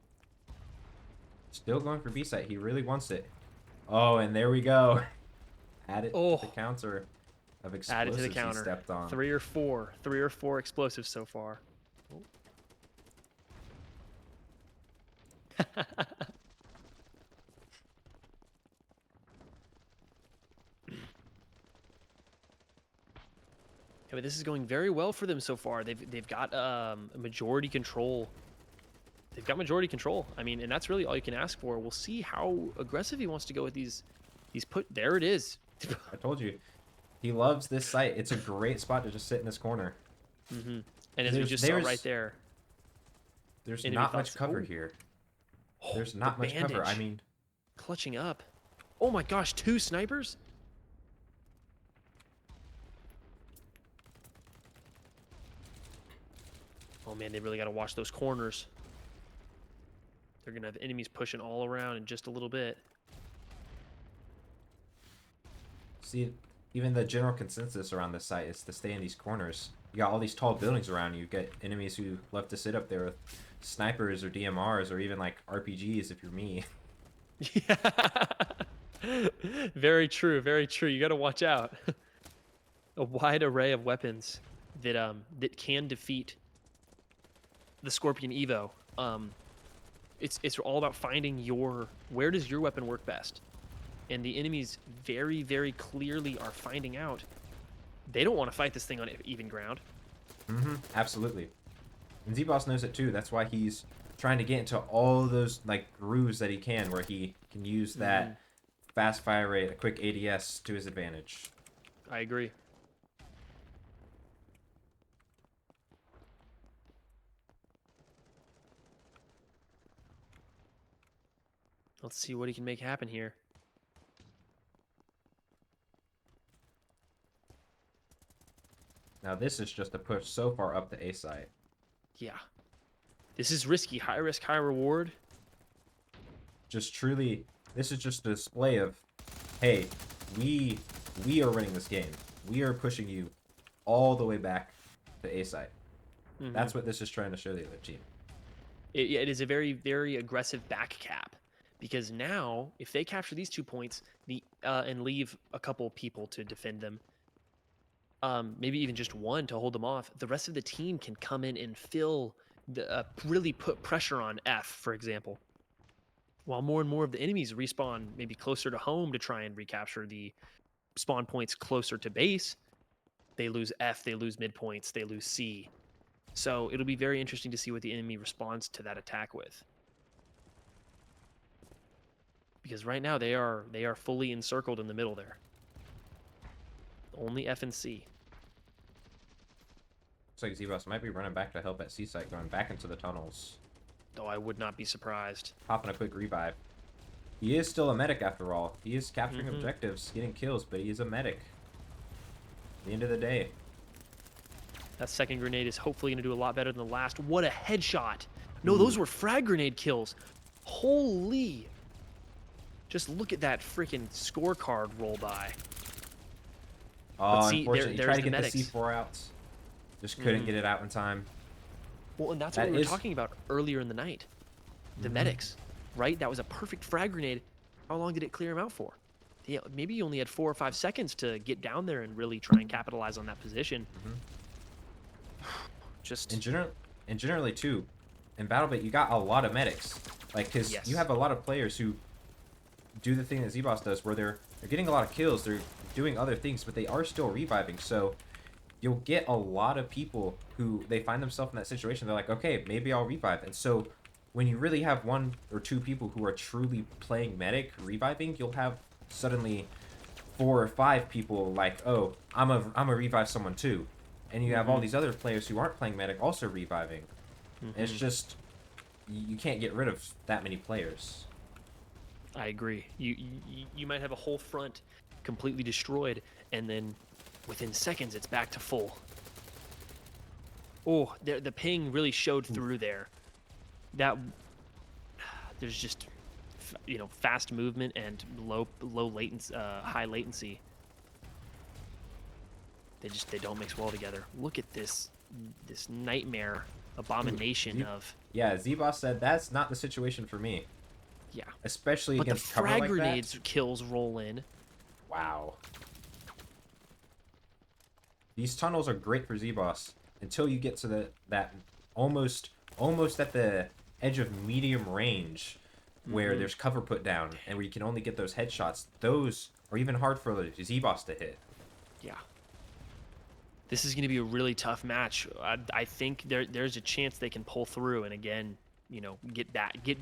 Still going for B site. He really wants it. Oh, and there we go. Add it to the counter of explosives Add it to the counter. He stepped on. 3 or 4 explosives so far. But this is going very well for them so far. They've got a majority control. They've got majority control. I mean, and that's really all you can ask for. We'll see how aggressive he wants to go with these. There it is. I told you, he loves this site. It's a great spot to just sit in this corner. And as we just saw right there, there's not much cover here. There's not much cover. I mean, clutching up. Oh my gosh, 2 snipers. Oh man, they really got to watch those corners. They're going to have enemies pushing all around in just a little bit. See, even the general consensus around this site is to stay in these corners. You got all these tall buildings around you. You get enemies who love to sit up there with snipers or DMRs or even like RPGs if you're me. Yeah. Very true, very true. You got to watch out. A wide array of weapons that can defeat the Scorpion Evo. It's all about finding where does your weapon work best. And the enemies very, very clearly are finding out they don't want to fight this thing on even ground. Absolutely. And zbawse knows it too. That's why he's trying to get into all those like grooves that he can, where he can use that fast fire rate, a quick ADS to his advantage. I agree. Let's see what he can make happen here. Now this is just a push so far up the A site. Yeah. This is risky. High risk, high reward. Just truly, this is just a display of, hey, we we are winning this game. We are pushing you all the way back to A site. That's what this is trying to show the other team. It is a very, very aggressive back cap, because now if they capture these 2 points, and leave a couple people to defend them, maybe even just one to hold them off, the rest of the team can come in and really put pressure on F, for example. While more and more of the enemies respawn maybe closer to home to try and recapture the spawn points closer to base, they lose F, they lose mid points, they lose C. So it'll be very interesting to see what the enemy responds to that attack with. Because right now they are fully encircled in the middle there. Only F and C. Looks like zbawse might be running back to help at C site, going back into the tunnels. Though I would not be surprised. Popping a quick revive. He is still a medic after all. He is capturing objectives, getting kills, but he is a medic. At the end of the day. That second grenade is hopefully going to do a lot better than the last. What a headshot. No, those were frag grenade kills. Holy. Just look at that freaking scorecard roll by. Oh, see, unfortunately, he tried to the get medics. the C4 out. Just couldn't get it out in time. Well, and that's what we were talking about earlier in the night. The medics, right? That was a perfect frag grenade. How long did it clear him out for? Yeah, maybe he only had 4 or 5 seconds to get down there and really try and capitalize on that position. Just And generally too, in BattleBit you got a lot of medics, like because you have a lot of players who do the thing that zbawse does, where they're getting a lot of kills, they're doing other things, but they are still reviving. So you'll get a lot of people who they find themselves in that situation. They're like, okay, maybe I'll revive. And so when you really have 1 or 2 people who are truly playing medic reviving, you'll have suddenly 4 or 5 people like, oh, I'm a revive someone too. And you have all these other players who aren't playing medic also reviving. It's just, you can't get rid of that many players. I agree. You might have a whole front completely destroyed, and then within seconds it's back to full. Oh, the ping really showed through there. There's just, fast movement and low latency, high latency. They don't mix well together. Look at this nightmare abomination of. Yeah, zbawse said that's not the situation for me. Yeah. Especially but against the cover frag like grenades that. kills roll in. Wow. These tunnels are great for zbawse until you get to that almost at the edge of medium range, where there's cover put down and where you can only get those headshots. Those are even hard for zbawse to hit. Yeah. This is going to be a really tough match. I think there's a chance they can pull through and again, get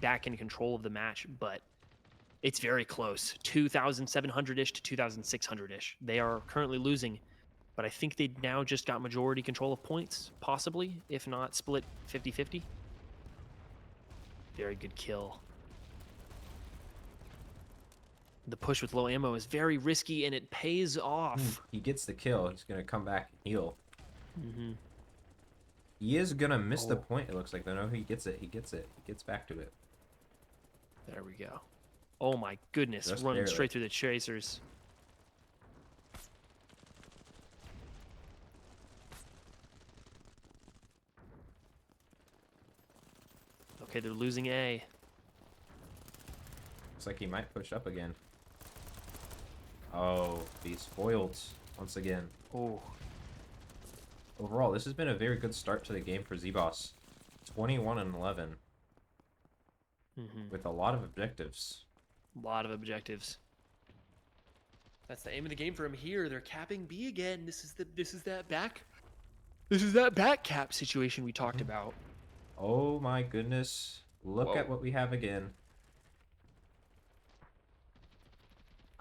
back in control of the match, but it's very close. 2,700-ish to 2,600-ish. They are currently losing, but I think they now just got majority control of points, possibly, if not split 50-50. Very good kill. The push with low ammo is very risky, and it pays off. He gets the kill. He's going to come back and heal. He is going to miss the point, it looks like. Though. No, he gets it. He gets it. He gets back to it. There we go. Oh, my goodness. Just Running barely. straight through the chasers. Okay, they're losing A. Looks like he might push up again. Oh, he's foiled once again. Oh. Overall, this has been a very good start to the game for zbawse. 21-11. With a lot of objectives. A lot of objectives. That's the aim of the game for him here. They're capping B again. This is that back cap situation we talked about. Oh my goodness. Look at what we have again.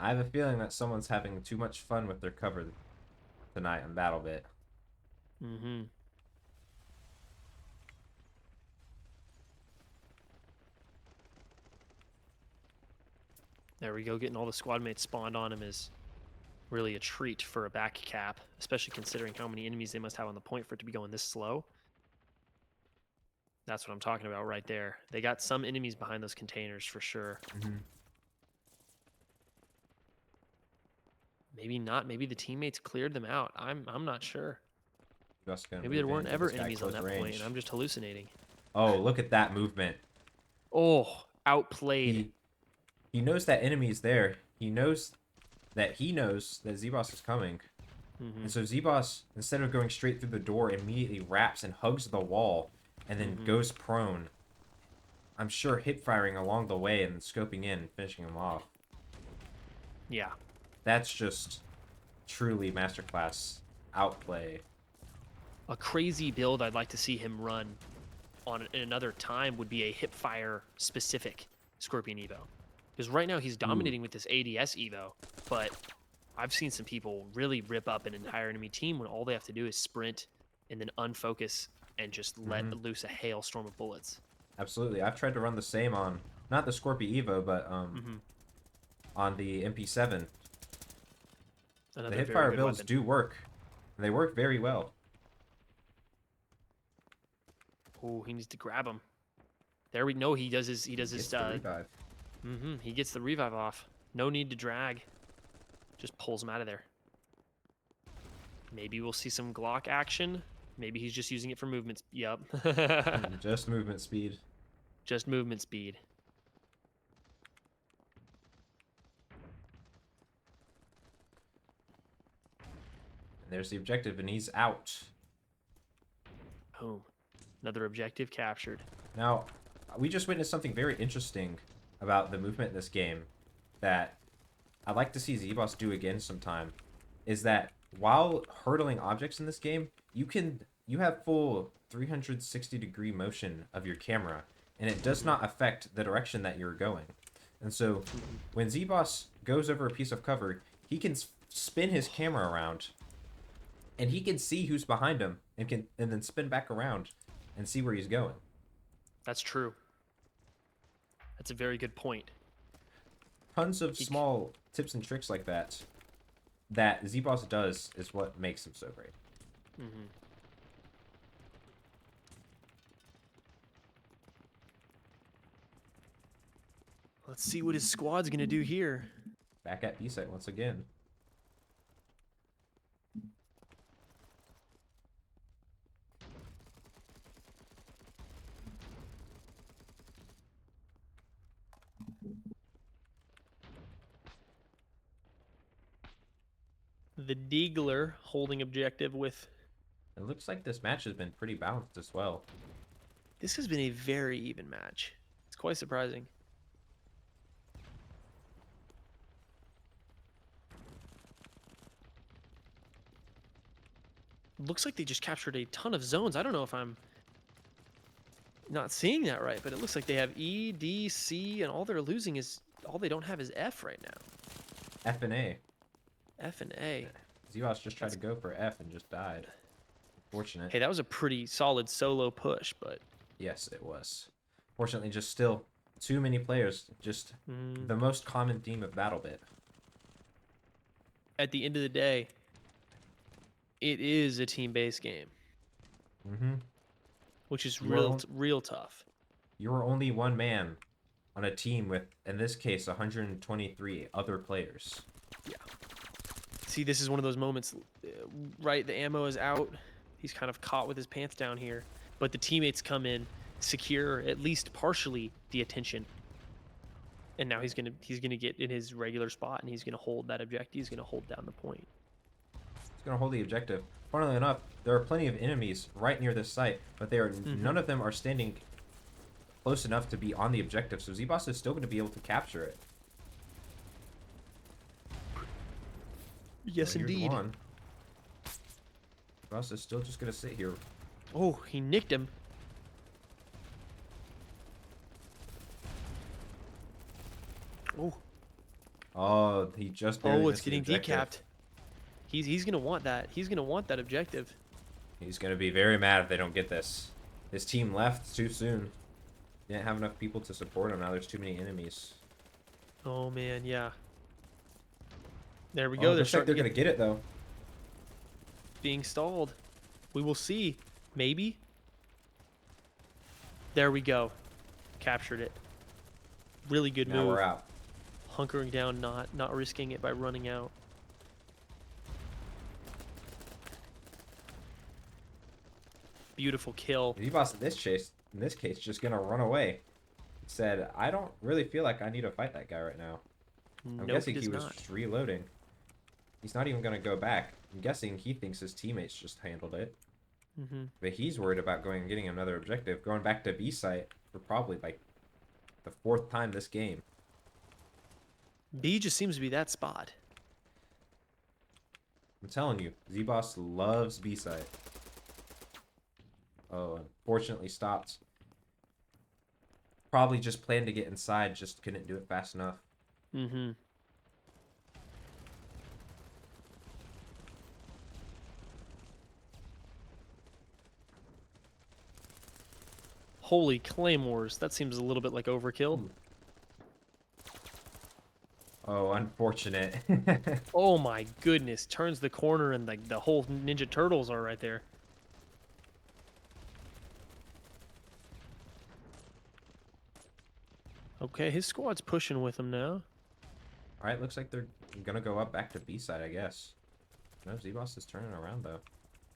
I have a feeling that someone's having too much fun with their cover tonight on BattleBit. There we go. Getting all the squad mates spawned on him is really a treat for a back cap, especially considering how many enemies they must have on the point for it to be going this slow. That's what I'm talking about right there. They got some enemies behind those containers for sure. Maybe not. Maybe the teammates cleared them out. I'm not sure. Just gonna Maybe there move weren't in, give ever this guy enemies on close that point, and range. I'm just hallucinating. Oh, look at that movement. Oh, outplayed. He knows that enemy's there. He knows that zbawse is coming. Mm-hmm. And so zbawse, instead of going straight through the door, immediately wraps and hugs the wall and then Mm-hmm. goes prone. I'm sure hip firing along the way and scoping in and finishing him off. Yeah. That's just truly masterclass outplay. A crazy build I'd like to see him run on in another time would be a hipfire specific Scorpion Evo. Because right now he's dominating with this ADS Evo, but I've seen some people really rip up an entire enemy team when all they have to do is sprint and then unfocus and just let loose a hailstorm of bullets. Absolutely. I've tried to run the same on, not the Scorpio Evo, but on the MP7. Another The very hipfire good builds weapon. do work. And they work very well. Oh, he needs to grab him. There we know he does his Revive. he gets the revive off. No need to drag. Just pulls him out of there. Maybe we'll see some Glock action. Maybe he's just using it for movement. Yep. Just movement speed. Just movement speed. And there's the objective, and he's out. Boom. Another objective captured. Now, we just witnessed something very interesting about the movement in this game that I'd like to see zbawse do again sometime, is that while hurdling objects in this game, you have full 360-degree motion of your camera, and it does not affect the direction that you're going. And so when zbawse goes over a piece of cover, he can spin his camera around, and he can see who's behind him, and then spin back around and see where he's going. That's true. That's a very good point. Tons of small tips and tricks like that zbawse does is what makes him so great. Mm-hmm. Let's see what his squad's gonna do here. Back at B-site once again. The Deagler holding objective with... It looks like this match has been pretty balanced as well. This has been a very even match. It's quite surprising. Looks like they just captured a ton of zones. I don't know if I'm not seeing that right, but it looks like they have E, D, C, and all they're losing is... all they don't have is F right now. F and A. F and A. zbawse just tried to go for F and just died. Unfortunate. Hey, that was a pretty solid solo push, but... Yes, it was. Fortunately, just still too many players. Just the most common theme of BattleBit. At the end of the day, it is a team-based game. Mm-hmm. Which is real tough. You're only one man on a team with, in this case, 123 other players. Yeah. See, this is one of those moments, right? The ammo is out. He's kind of caught with his pants down here. But the teammates come in, secure at least partially the attention. And now he's gonna get in his regular spot, and he's gonna hold that objective. He's gonna hold down the point. He's gonna hold the objective. Funnily enough, there are plenty of enemies right near this site, but they are none of them are standing close enough to be on the objective. So zbawse is still going to be able to capture it. Yes, indeed. zbawse is still just going to sit here. Oh, he nicked him. Oh. Oh, he just barely Oh, it's missed the getting objective. decapped. He's gonna want that. He's gonna want that objective. He's going to be very mad if they don't get this. His team left too soon. Didn't have enough people to support him. Now there's too many enemies. Oh man, yeah. There we go. Looks like they're going to get it though. Being stalled. We will see. Maybe. There we go. Captured it. Really good Now move. we're out. Hunkering down, not risking it by running out. beautiful kill. zbawse in this case, just gonna run away. He said, I don't really feel like I need to fight that guy right now. I'm Nope, guessing he he does was not. just reloading. He's not even gonna go back. I'm guessing he thinks his teammates just handled it. But he's worried about going and getting another objective, going back to B site for probably like the 4th time this game. B just seems to be that spot. I'm telling you, zbawse loves B site. Oh, unfortunately stopped. Probably just planned to get inside, just couldn't do it fast enough. Holy claymores, that seems a little bit like overkill. Oh, unfortunate. Oh my goodness, turns the corner and the whole Ninja Turtles are right there. Okay, his squad's pushing with him now. Alright, looks like they're gonna go up back to B side, I guess. No, zbawse is turning around though.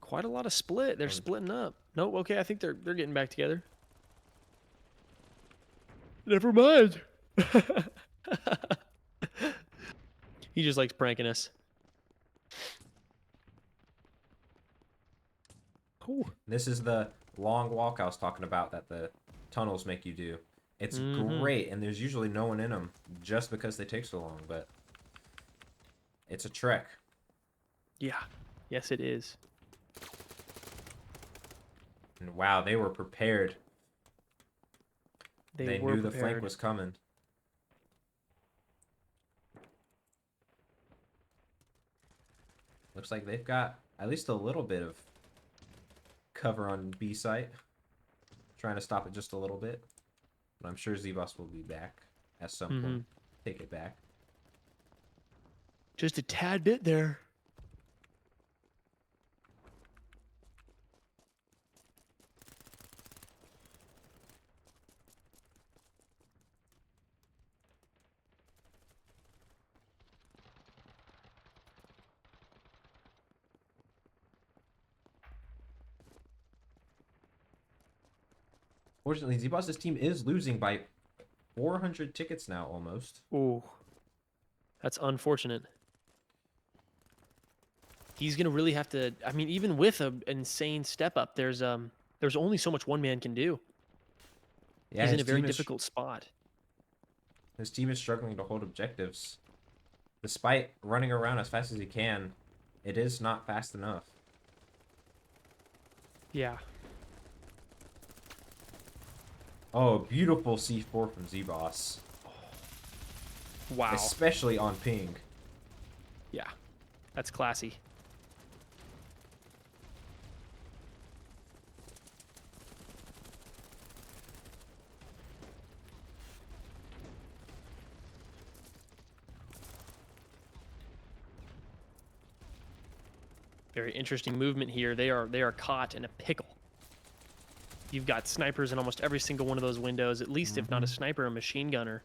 Quite a lot of split. They're splitting up. Nope, okay, I think they're getting back together. Never mind. He just likes pranking us. Ooh. This is the long walk I was talking about that the tunnels make you do. It's great, and there's usually no one in them just because they take so long, but it's a trek. Yeah. Yes, it is. And wow, they were prepared. They They were knew the prepared. flank was coming. Looks like they've got at least a little bit of cover on B site. Trying to stop it just a little bit. But I'm sure zbawse will be back at some point. Take it back. Just a tad bit there. Fortunately, zbawse's team is losing by 400 tickets now, almost. Ooh. That's unfortunate. He's gonna really have to. I mean, even with an insane step up, there's only so much one man can do. Yeah, He's in his a very team is- difficult spot. His team is struggling to hold objectives. Despite running around as fast as he can, it is not fast enough. Yeah. Oh, beautiful C4 from zbawse. Wow. Especially on ping. Yeah. That's classy. Very interesting movement here. They are caught in a pickle. You've got snipers in almost every single one of those windows, at least if not a sniper, a machine gunner.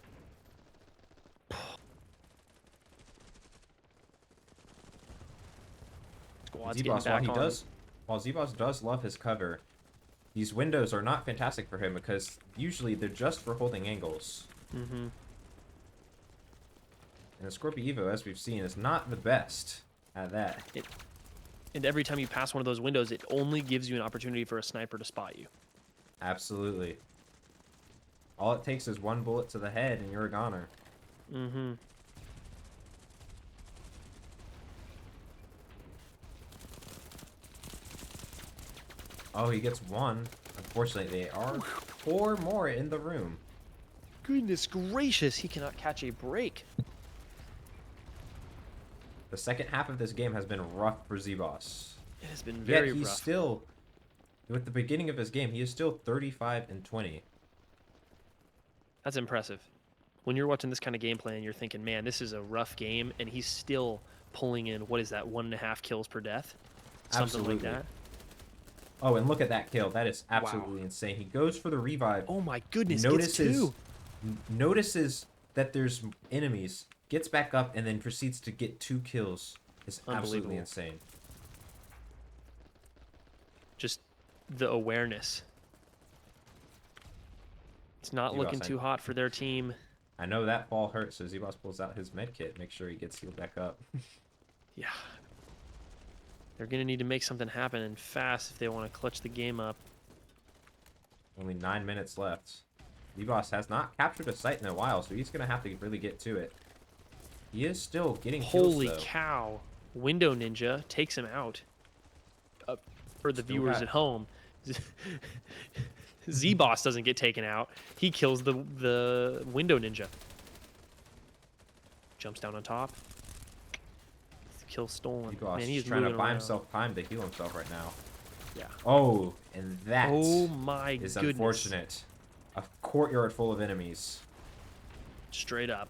Squad's getting back on. While zbawse does love his cover, these windows are not fantastic for him because usually they're just for holding angles. And the Scorpio Evo, as we've seen, is not the best at that. And every time you pass one of those windows, it only gives you an opportunity for a sniper to spot you. Absolutely. All it takes is one bullet to the head and you're a goner. Oh, he gets one. Unfortunately, there are 4 more in the room. Goodness gracious, he cannot catch a break. The second half of this game has been rough for zbawse. It has been very Yet he's rough. still, with the beginning of his game, he is still 35-20. That's impressive. When you're watching this kind of gameplay and you're thinking, man, this is a rough game, and he's still pulling in, what is that, 1.5 kills per death? Something like that. Oh, and look at that kill. That is absolutely insane. He goes for the revive. Oh my goodness, gets 2. Notices that there's enemies, gets back up, and then proceeds to get 2 kills. It's absolutely insane. Just the awareness. It's not looking too hot for their team. I know that fall hurt, so zbawse pulls out his med kit, make sure he gets healed back up. Yeah. They're going to need to make something happen and fast if they want to clutch the game up. Only 9 minutes left. zbawse has not captured a site in a while, so he's going to have to really get to it. He is still getting kills, Holy though. cow. Window Ninja takes him out. For the viewers at home, zbawse doesn't get taken out. He kills the Window Ninja. Jumps down on top. Kill stolen. zbawse Man, he's trying to buy around. himself time to heal himself right now. Yeah. Oh, and that Oh my is goodness. unfortunate. A courtyard full of enemies. Straight up.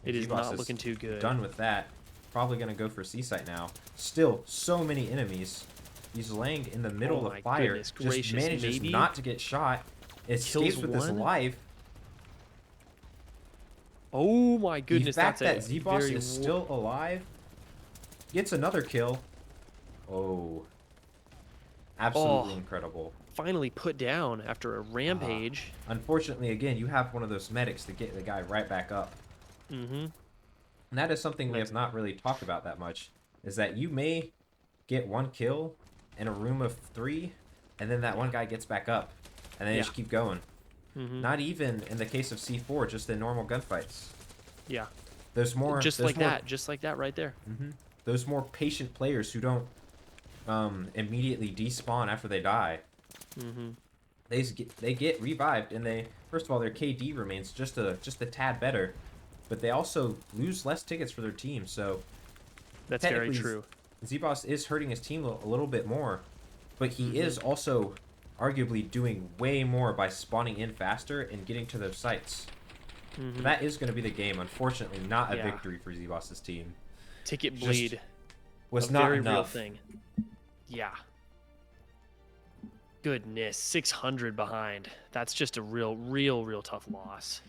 It is not looking too good. Done with that. Probably going to go for C-site now. Still, so many enemies. He's laying in the middle of fire. Goodness gracious, just manages maybe? not to get shot. Escapes with his life. Oh my goodness, The fact that that's zbawse is still alive. Gets another kill. Oh. Absolutely incredible. Finally put down after a rampage. Unfortunately, again, you have one of those medics to get the guy right back up. Mm-hmm. And that is something we have not really talked about that much, is that you may get one kill in a room of 3, and then that one guy gets back up, and then you just keep going. Mm-hmm. Not even in the case of C4, just in normal gunfights. Yeah. There's more... Just like that right there. Mm-hmm. Those more patient players who don't immediately despawn after they die. Mm-hmm. They get revived, and they... First of all, their KD remains just a tad better. But they also lose less tickets for their team, so... That's very true. zbawse is hurting his team a little bit more, but he is also arguably doing way more by spawning in faster and getting to those sites. So that is going to be the game. Unfortunately, not a victory for zbawse's team. Ticket bleed was a not very enough. real thing. Yeah. Goodness, 600 behind. That's just a real tough loss.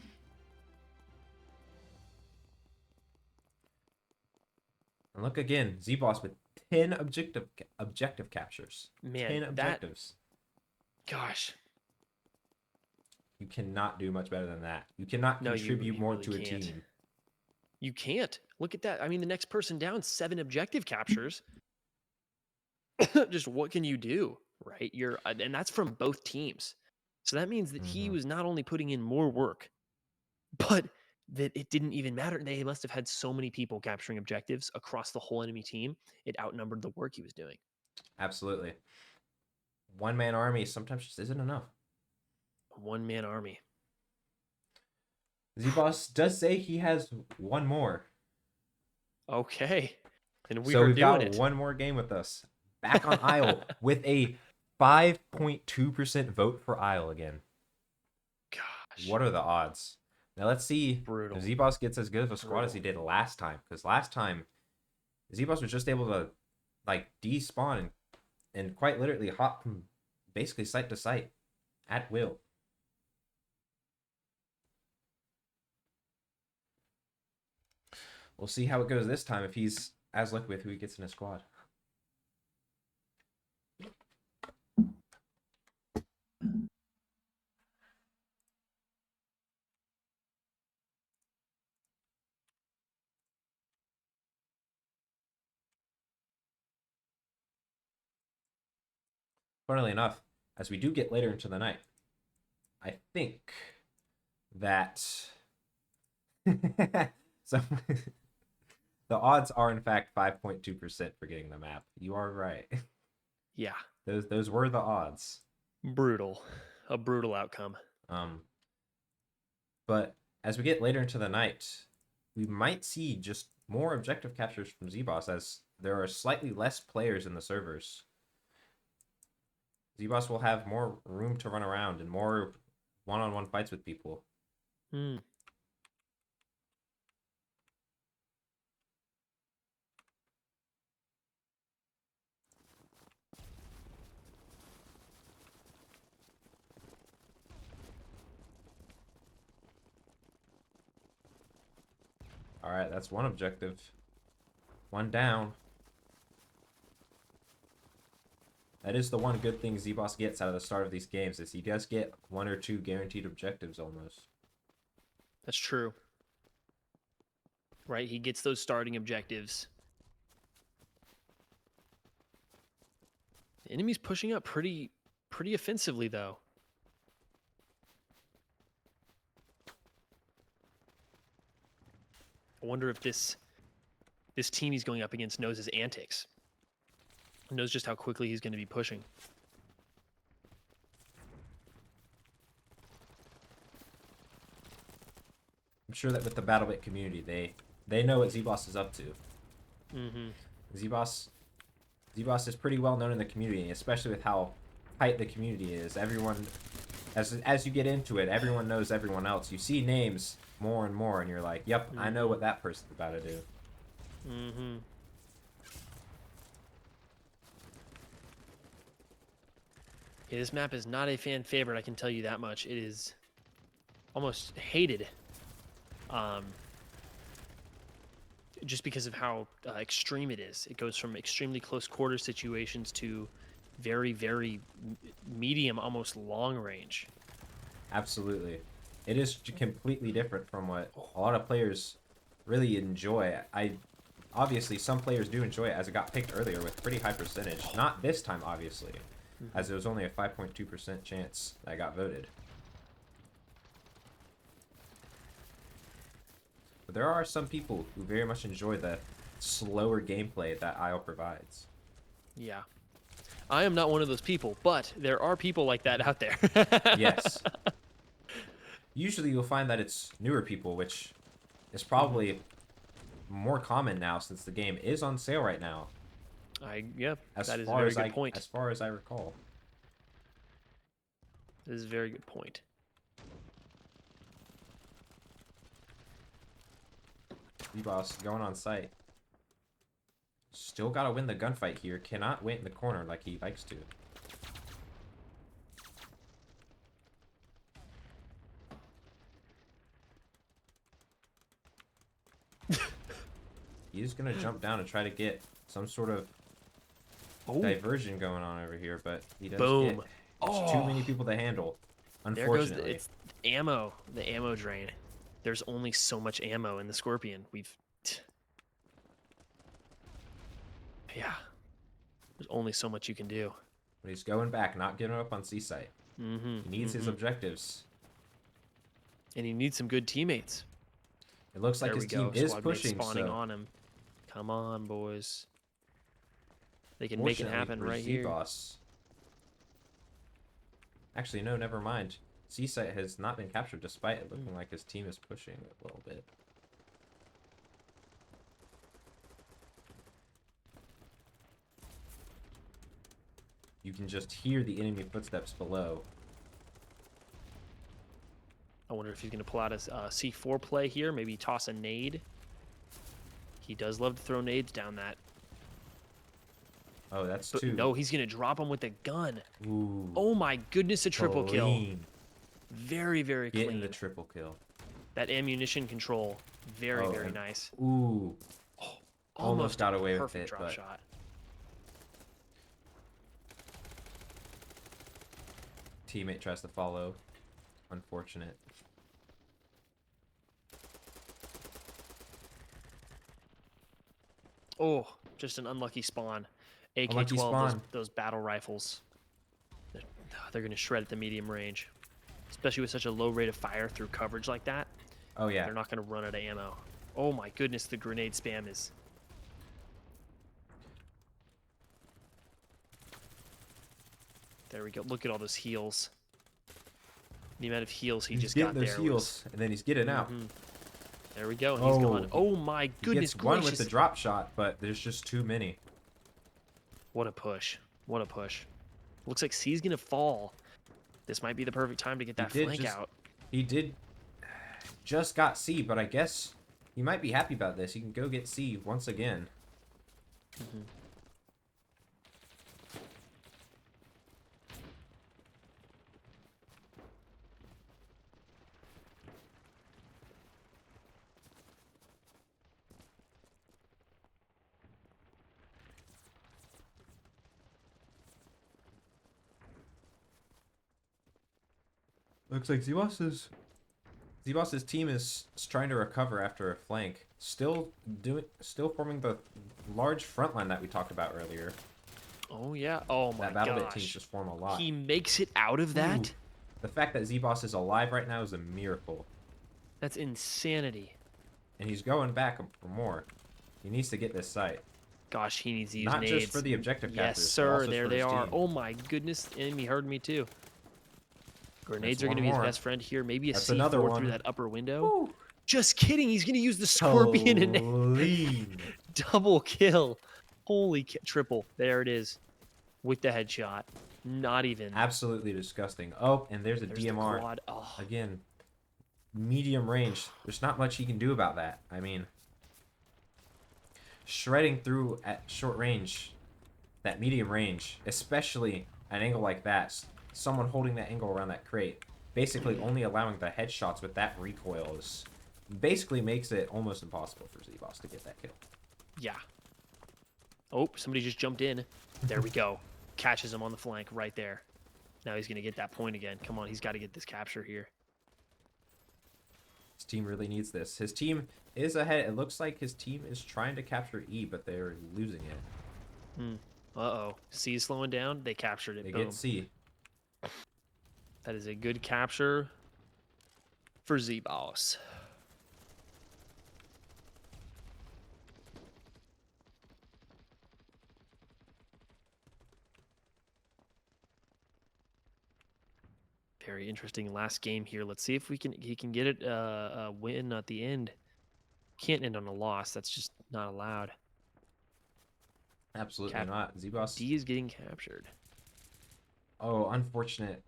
And look again, zbawse with 10 objective captures. Man, 10 objectives. Gosh. You cannot do much better than that. You cannot contribute more to a team. You can't. Look at that. I mean, the next person down, 7 objective captures. Just what can you do, right? And that's from both teams. So that means that he was not only putting in more work, but that it didn't even matter. They must have had so many people capturing objectives across the whole enemy team. It outnumbered the work he was doing. Absolutely. One-man army sometimes just isn't enough. A one-man army. zbawse does say he has one more. Okay. And so we've got one more game with us. Back on Isle with a 5.2% vote for Isle again. Gosh. What are the odds? Now let's see if zbawse gets as good of a squad as he did last time. Because last time, zbawse was just able to despawn and quite literally hop from basically site to site at will. We'll see how it goes this time if he's as lucky with who he gets in his squad. Funnily enough, as we do get later into the night, I think that so the odds are in fact 5.2% for getting the map. You are right. Yeah. Those were the odds. Brutal. A brutal outcome. But as we get later into the night, we might see just more objective captures from zbawse as there are slightly less players in the servers. zbawse will have more room to run around and more one-on-one fights with people. All right, that's one objective. One down. That is the one good thing zbawse gets out of the start of these games, is he does get 1 or 2 guaranteed objectives almost. That's true. Right? He gets those starting objectives. The enemy's pushing up pretty offensively, though. I wonder if this team he's going up against knows his antics. Knows just how quickly he's going to be pushing. I'm sure that with the BattleBit community, they know what zbawse is up to. Mm-hmm. zbawse is pretty well known in the community, especially with how tight the community is. Everyone, as you get into it, everyone knows everyone else. You see names more and more, and you're like, yep, I know what that person's about to do. Mm-hmm. Yeah, this map is not a fan favorite, I can tell you that much. It is almost hated. Just because of how extreme it is. It goes from extremely close quarter situations to very, very medium, almost long range. Absolutely. It is completely different from what a lot of players really enjoy. Obviously, some players do enjoy it, as it got picked earlier with pretty high percentage. Not this time, obviously, as it was only a 5.2% chance that I got voted. But there are some people who very much enjoy the slower gameplay that Isle provides. Yeah. I am not one of those people, but there are people like that out there. Yes. Usually you'll find that it's newer people, which is probably more common now since the game is on sale right now. Yeah, that is a very good point. As far as I recall. This is a very good point. zbawse going on site. Still gotta win the gunfight here. Cannot wait in the corner like he likes to. He's gonna jump down and try to get some sort of diversion going on over here, but he does get too many people to handle. Unfortunately, there goes the ammo, the ammo drain. There's only so much ammo in the Scorpion. Yeah, there's only so much you can do. But he's going back, not giving up on C-Site. He needs his objectives. And he needs some good teammates. It looks like his team is pushing, spawning on him. Come on, boys. They can make it happen right here. Actually, no, never mind. C-Site has not been captured despite it looking like his team is pushing a little bit. You can just hear the enemy footsteps below. I wonder if he's going to pull out a C4 play here. Maybe toss a nade. He does love to throw nades down that. Oh, that's two. No, he's going to drop him with a gun. Ooh. Oh my goodness, a triple kill. Very, very clean. Getting the triple kill. That ammunition control, very, very nice. Ooh. Oh, almost got away with perfect it, drop but shot. Teammate tries to follow. Unfortunate. Oh, just an unlucky spawn. Unlucky AK-12, spawn. those battle rifles. They're going to shred at the medium range. Especially with such a low rate of fire through coverage like that. Oh, yeah. They're not going to run out of ammo. Oh my goodness, the grenade spam is... There we go. Look at all those heals. The amount of heals he just got there. He's getting those heals, and then he's getting out. There we go. And he's gone. Oh my goodness gracious. One with the drop shot, but there's just too many. What a push. What a push. Looks like C's going to fall. This might be the perfect time to get that flank out. He did just got C, but I guess he might be happy about this. He can go get C once again. Looks like zbawse's team is trying to recover after a flank. Still forming the large front line that we talked about earlier. Oh yeah. Oh my That BattleBit teams gosh. just form a lot. He makes it out of that? Ooh. The fact that zbawse is alive right now is a miracle. That's insanity. And he's going back for more. He needs to get this site. Gosh, he needs to use Not nades. just for the objective Yes, captures, but sir. also There for they his are. team. Oh my goodness. Enemy heard me too. Grenades That's are going to one be his more. best friend here. Maybe a That's C4 another one. through that upper window. Woo. Just kidding. He's going to use the scorpion and Holy. double kill. Holy triple. There it is. With the headshot. Not even. Absolutely disgusting. Oh, and there's a There's DMR. the quad. Oh. Again, medium range. There's not much he can do about that. I mean, shredding through at short range, that medium range, especially an angle like that, someone holding that angle around that crate, basically only allowing the headshots with that recoil is basically makes it almost impossible for zbawse to get that kill. Yeah. Oh, somebody just jumped in. There we go. Catches him on the flank right there. Now he's going to get that point again. Come on, he's got to get this capture here. His team really needs this. His team is ahead. It looks like his team is trying to capture E, but they're losing it. Uh-oh. C is slowing down. They captured it. They Boom. get C. That is a good capture for zbawse. Very interesting last game here. Let's see if he can get it a win at the end. Can't end on a loss. That's just not allowed. Absolutely not. zbawse. D is getting captured. Oh, unfortunate.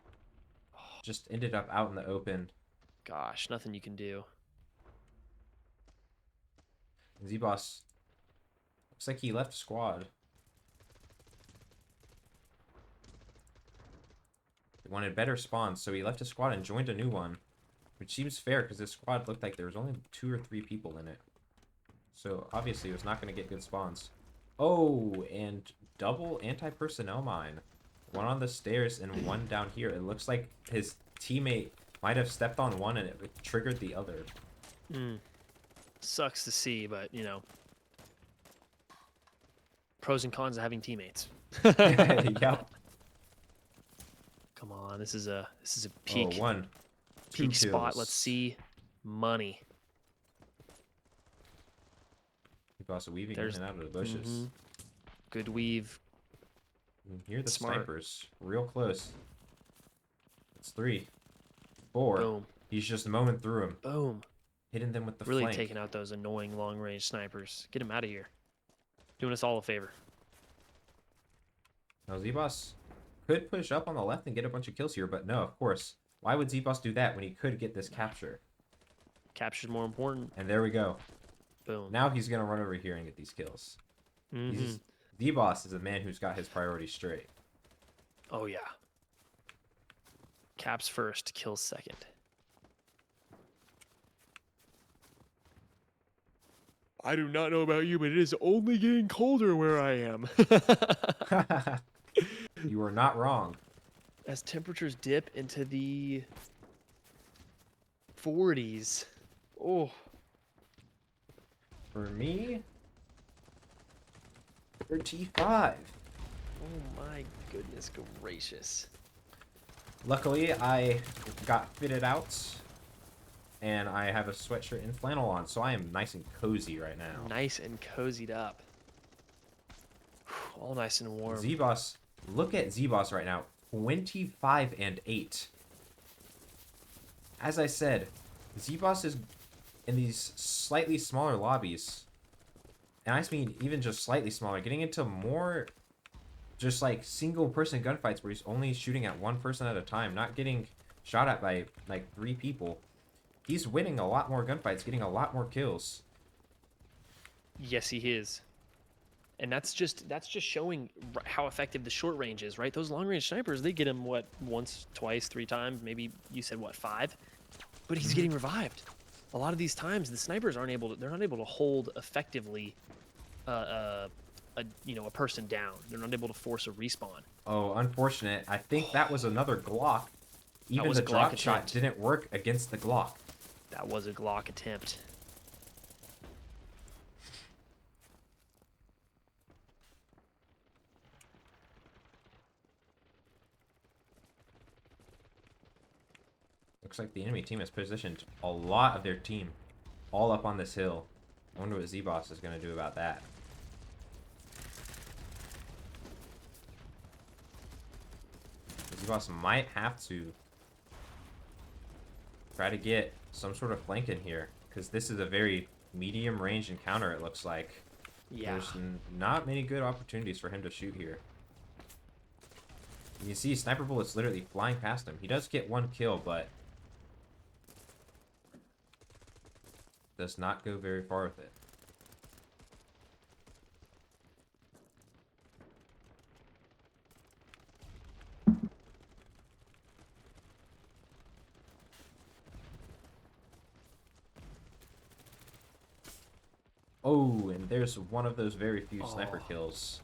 Just ended up out in the open. Gosh, nothing you can do. zbawse looks like he left squad. He wanted better spawns, so he left his squad and joined a new one. Which seems fair, because this squad looked like there was only 2 or 3 people in it. So, obviously, it was not going to get good spawns. Oh, and double anti-personnel mine. One on the stairs and one down here. It looks like his teammate might have stepped on one and it triggered the other. Sucks to see, but, you know. Pros and cons of having teammates. Yep. Come on, this is a peak. Oh, one. Peak Two spot. kills. Let's see. Money. zbawse weaving There's- in and out of the bushes. Good weave. You can hear the Smart. snipers real close. It's 3, 4. Boom. He's just mowing through them, Boom. hitting them with the Really flank. taking out those annoying long-range snipers. Get him out of here. Doing us all a favor. Now zbawse could push up on the left and get a bunch of kills here, but no, of course. Why would zbawse do that when he could get this capture? Capture's more important. And there we go. Boom. Now he's gonna run over here and get these kills. zbawse is a man who's got his priorities straight. Oh, yeah. Caps first, kills second. I do not know about you, but it is only getting colder where I am. You are not wrong. As temperatures dip into the 40s. Oh, For me, 35. oh my goodness gracious. Luckily, I got fitted out, and I have a sweatshirt and flannel on, so I am nice and cozy right now. Nice and cozied up. All nice and warm. zbawse, look at zbawse right now, 25 and 8. As I said, zbawse is in these slightly smaller lobbies, and I mean even just slightly smaller, getting into more just like single person gunfights where he's only shooting at one person at a time, not getting shot at by like 3 people. He's winning a lot more gunfights, getting a lot more kills. Yes, he is. And that's just showing how effective the short range is, right? Those long range snipers, they get him what, once, twice, 3 times, maybe you said what, 5? But he's getting revived. A lot of these times the snipers they're not able to hold effectively a person down. They're not able to force a respawn. Oh, unfortunate. I think that was another Glock. Even was the a Glock drop shot attempt. didn't work against the Glock. That was a Glock attempt. Looks like the enemy team has positioned a lot of their team all up on this hill. I wonder what zbawse is going to do about that. zbawse might have to try to get some sort of flank in here, because this is a very medium range encounter, it looks like. Yeah. There's not many good opportunities for him to shoot here. You see sniper bullets literally flying past him. He does get one kill, but does not go very far with it. Oh, and there's one of those very few sniper kills.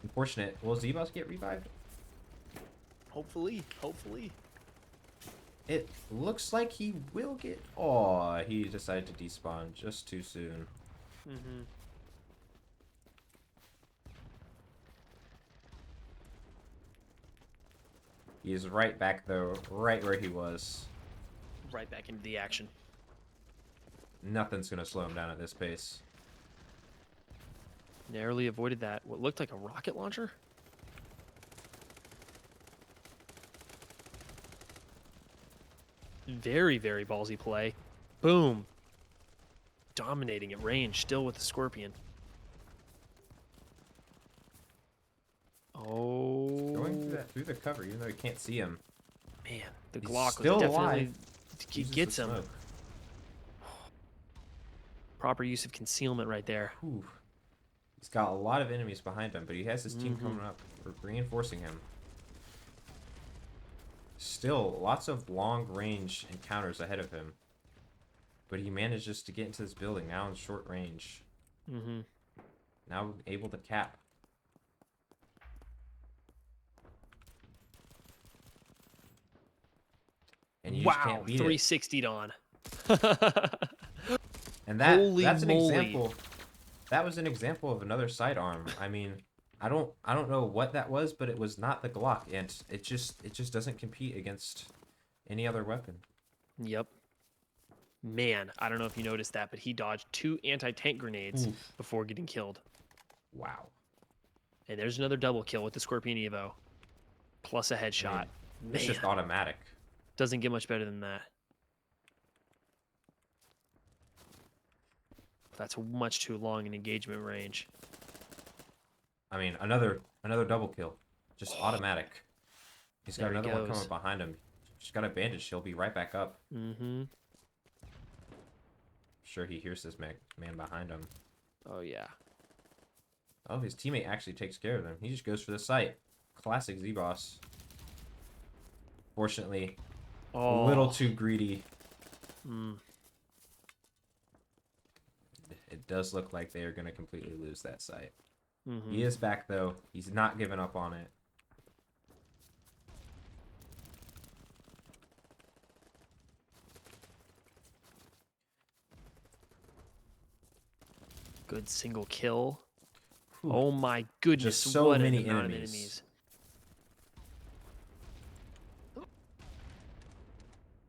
Unfortunate. Will zbawse get revived? Hopefully. Hopefully. It looks like he will get... Oh, he decided to despawn just too soon. Mm-hmm. He is right back, though, right where he was. Right back into the action. Nothing's going to slow him down at this pace. Narrowly avoided that. What looked like a rocket launcher? Very, very ballsy play. Boom. Dominating at range, still with the Scorpion. Oh. Going through the cover, even though he can't see him. Man, the He's Glock still was definitely... alive. He Uses gets the him. smoke. Proper use of concealment right there. Whew. He's got a lot of enemies behind him, but he has his team coming up, reinforcing him. Still, lots of long-range encounters ahead of him. But he manages to get into this building, now in short range. Mm-hmm. Now able to cap. And you just Wow, can't beat 360'd on. And Holy that's an moly. example. That was an example of another sidearm. I mean, I don't know what that was, but it was not the Glock, and it just doesn't compete against any other weapon. Yep. Man, I don't know if you noticed that, but he dodged 2 anti-tank grenades before getting killed. Wow. And there's another double kill with the Scorpion Evo. Plus a headshot. It's just automatic. Doesn't get much better than that. That's much too long in engagement range. I mean, another double kill. Just automatic. He's got There he another one goes. coming behind him. Just got a bandage. He'll be right back up. Mm-hmm. Sure, he hears this man behind him. Oh, yeah. Oh, his teammate actually takes care of him. He just goes for the sight. Classic zbawse. Fortunately, a little too greedy. It does look like they are going to completely lose that sight. He is back, though. He's not giving up on it. Good single kill. Whew. Oh my goodness, Just so what many an amount of enemies.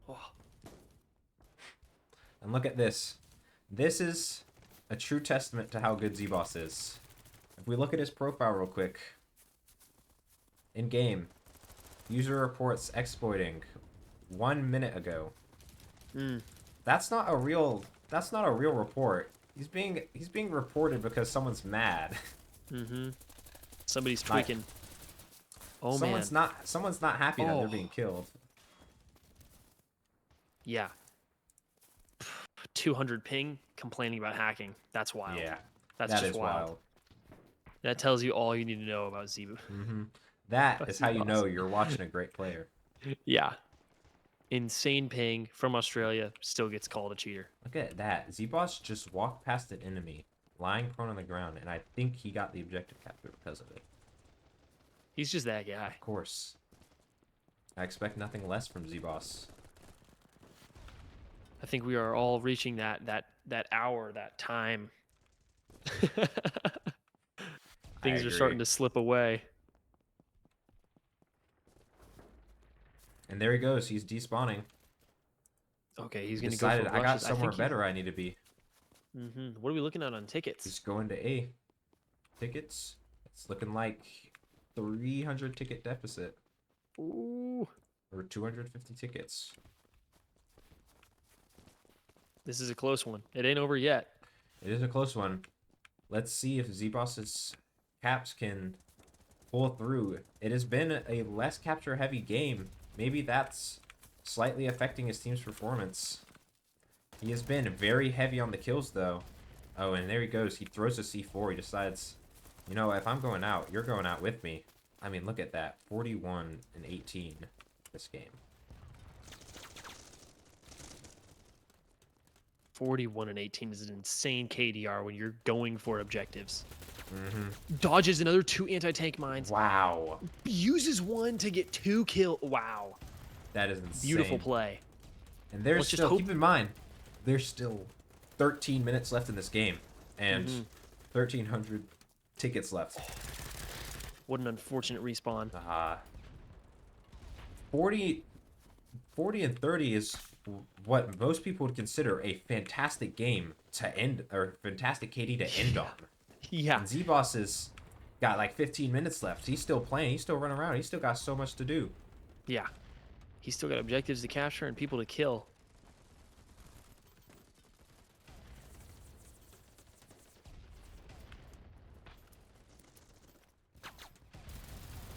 Oh. And look at this. This is a true testament to how good zbawse is. If we look at his profile real quick. In game, user reports exploiting 1 minute ago. That's not a real report. He's being reported because someone's mad. Somebody's tweaking. Oh someone's man. Someone's not happy that they're being killed. Yeah. 200 ping complaining about hacking. That's wild. Yeah. That's just wild. That tells you all you need to know about Zebu. That is how you know you're watching a great player. Yeah. Insane ping from Australia, still gets called a cheater. Look at that. zbawse just walked past an enemy, lying prone on the ground, and I think he got the objective capture because of it. He's just that guy. Of course. I expect nothing less from zbawse. I think we are all reaching that hour, that time. I Things are agree. starting to slip away. And there he goes. He's despawning. Okay, He he's gonna go for decided I got rushes. I somewhere think he's. better I need to be. What are we looking at on He's tickets? going to A. Tickets. It's looking like 300 ticket deficit. Ooh, Or 250 tickets. this is a close one. It ain't over yet. It is a close one. Let's see if zbawse's caps can pull through. It has been a less capture heavy game. Maybe that's slightly affecting his team's performance. He has been very heavy on the kills though. Oh, and there he goes. He throws a C4. He decides, you know, if I'm going out, you're going out with me. I mean, look at that. 41 and 18 this game. 41 and 18 is an insane KDR when you're going for objectives. Mm-hmm. Dodges another 2 anti-tank mines. Wow. Uses 1 to get 2 kill. Wow. That is insane. Beautiful play. And there's Let's just still, hope- keep in mind, there's still 13 minutes left in this game. And 1,300 tickets left. What an unfortunate respawn. 40 and 30 is what most people would consider a fantastic game to end, or fantastic KD to end on. Yeah. And zbawse has got like 15 minutes left. He's still playing. He's still running around. He's still got so much to do. Yeah. He's still got objectives to capture and people to kill.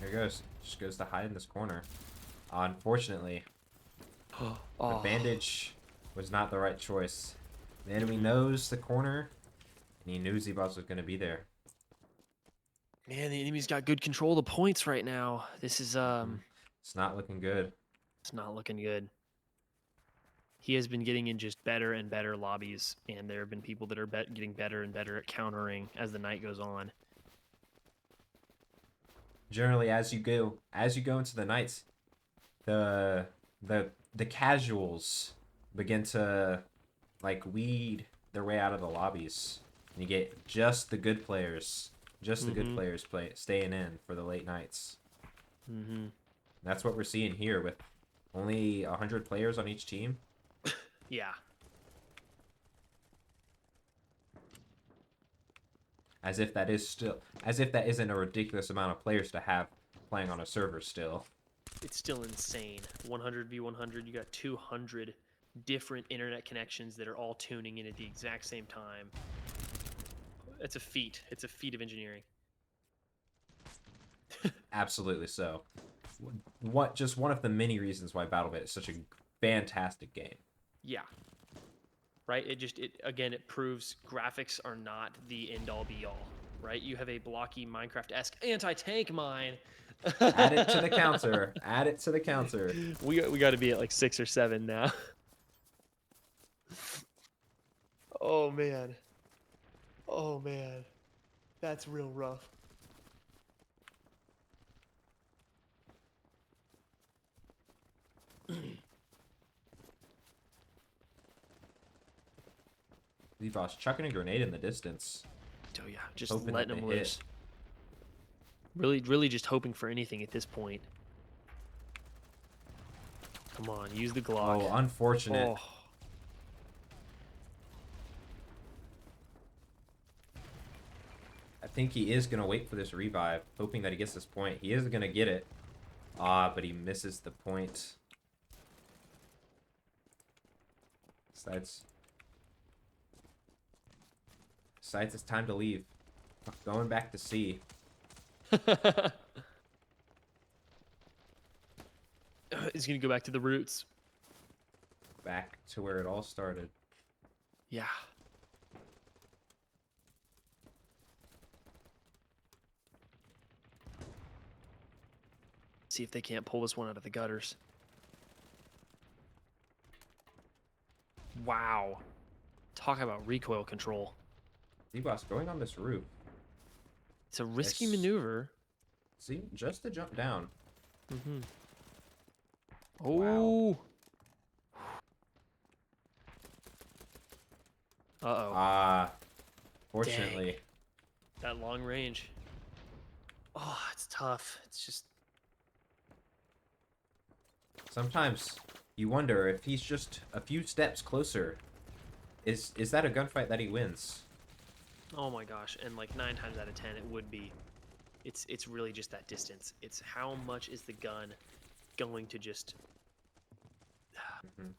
There he goes. Just goes to hide in this corner. Unfortunately, the bandage was not the right choice. The enemy knows the corner, and he knew zbawse was going to be there. Man, the enemy's got good control of the points right now. This is It's not looking good. it's not looking good. He has been getting in just better and better lobbies, and there have been people that are getting better and better at countering as the night goes on. Generally, as you go into the nights, the casuals begin to like weed their way out of the lobbies, and you get just the good players, staying in for the late nights. That's what we're seeing here with only 100 players on each team. Yeah. As if that isn't a ridiculous amount of players to have playing on a server still. It's still insane. 100v100, you got 200 different internet connections that are all tuning in at the exact same time. It's a feat. It's a feat of engineering. Absolutely so. Just one of the many reasons why BattleBit is such a fantastic game. Yeah. Right? It proves graphics are not the end-all be-all. Right? You have a blocky Minecraft-esque anti-tank mine. Add it to the counter. Add it to the counter. We got to be at like 6 or 7 now. Oh man. Oh man. That's real rough. zbawse chucking a grenade in the distance. Oh yeah, just Hoping letting that them they loose. Really just hoping for anything at this point. Come on, use the Glock. Oh, unfortunate. Oh. I think he is going to wait for this revive, hoping that he gets this point. He is going to get it. But he misses the point. Decides it's time to leave. Going back to C. He's gonna go back to the roots. Back to where it all started. Yeah. See if they can't pull this one out of the gutters. Wow. Talk about recoil control. zbawse going on this roof. It's a risky Yes. maneuver. See, just to jump down. Wow. Oh. Uh-oh. Ah, Dang. fortunately. That long range. Oh, it's tough. It's just... Sometimes you wonder if he's just a few steps closer. Is that a gunfight that he wins? Oh my gosh. And like 9 times out of 10, it would be. It's really just that distance. It's how much is the gun going to just... Mhm.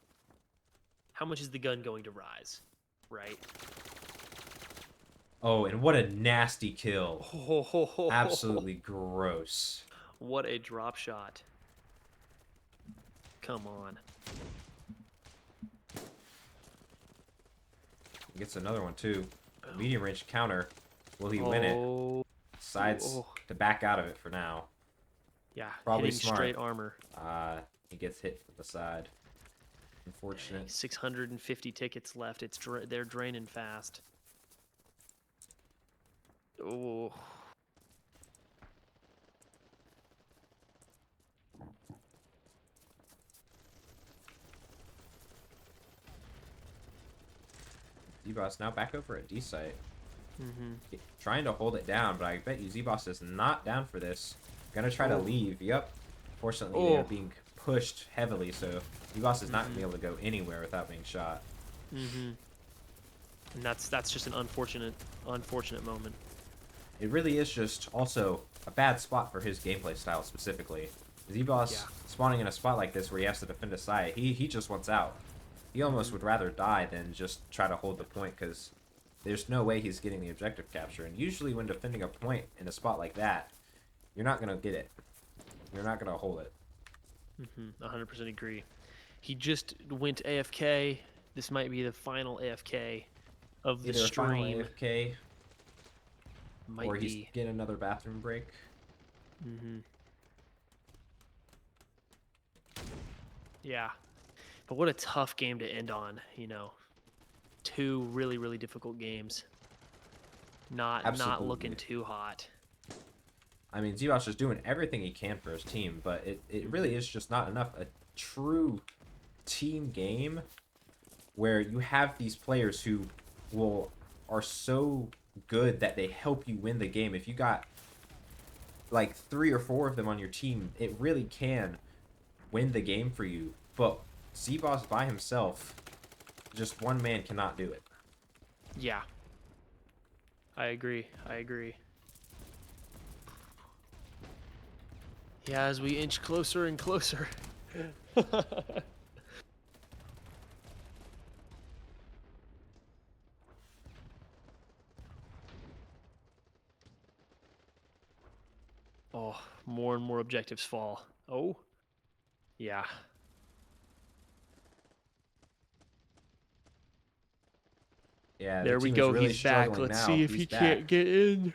How much is the gun going to rise, right? Oh, and what a nasty kill. Oh, Absolutely gross. what a drop shot. Come on. He gets another one, too. Medium range counter. Will he win it? Oh, Decides to back out of it for now. yeah, Probably hitting smart. straight armor. He gets hit from the side. Unfortunate. Dang, 650 tickets left. They're draining fast. Oh. zbawse now back over at D site. Mm-hmm. Trying to hold it down, but I bet you zbawse is not down for this. Gonna try to leave. Yep. Fortunately, they are being pushed heavily, so zbawse is not gonna be able to go anywhere without being shot. Mm-hmm. And that's just an unfortunate moment. It really is just also a bad spot for his gameplay style specifically. zbawse spawning in a spot like this where he has to defend a site, he just wants out. He almost would rather die than just try to hold the point, because there's no way he's getting the objective capture. And usually when defending a point in a spot like that, you're not going to get it. You're not going to hold it. 100% agree. He just went AFK. This might be the final AFK of the Either a final stream. AFK, Might or be. he's getting another bathroom break. Yeah. But what a tough game to end on, you know. 2 really, really difficult games. Not looking too hot. I mean, zbawse is doing everything he can for his team, but it really is just not enough. A true team game where you have these players who are so good that they help you win the game. If you got like 3 or 4 of them on your team, it really can win the game for you. But zbawse by himself, just one man cannot do it. Yeah. I agree. Yeah, as we inch closer and closer. Oh, more and more objectives fall. Oh, yeah. Yeah, There their we team is go. really He's back. struggling Let's now. see if He's he back. can't get in.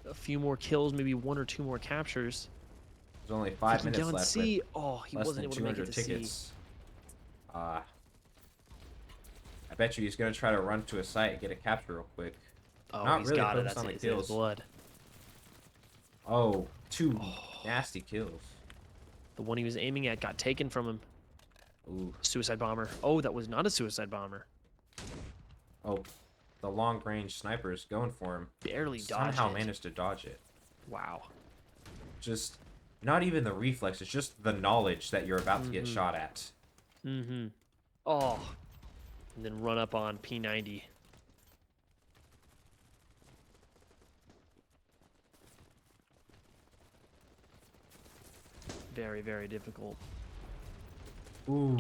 A few more kills, maybe 1 or 2 more captures. There's only 5 If he can minutes get on left. C. Oh, he Less wasn't than able to make it 200 to C. tickets. I bet you he's gonna try to run to a site and get a capture real quick. Oh, Not he's really got it. focused That's on the it. It's in his kills. blood. Oh, 2 nasty kills. The one he was aiming at got taken from him. Ooh. Suicide bomber. Oh, that was not a suicide bomber. Oh, the long range sniper is going for him. Barely dodged Somehow it. managed to dodge it. Wow. Just not even the reflex. It's just the knowledge that you're about to get shot at. Oh. And then run up on P90. Very, very difficult. Ooh.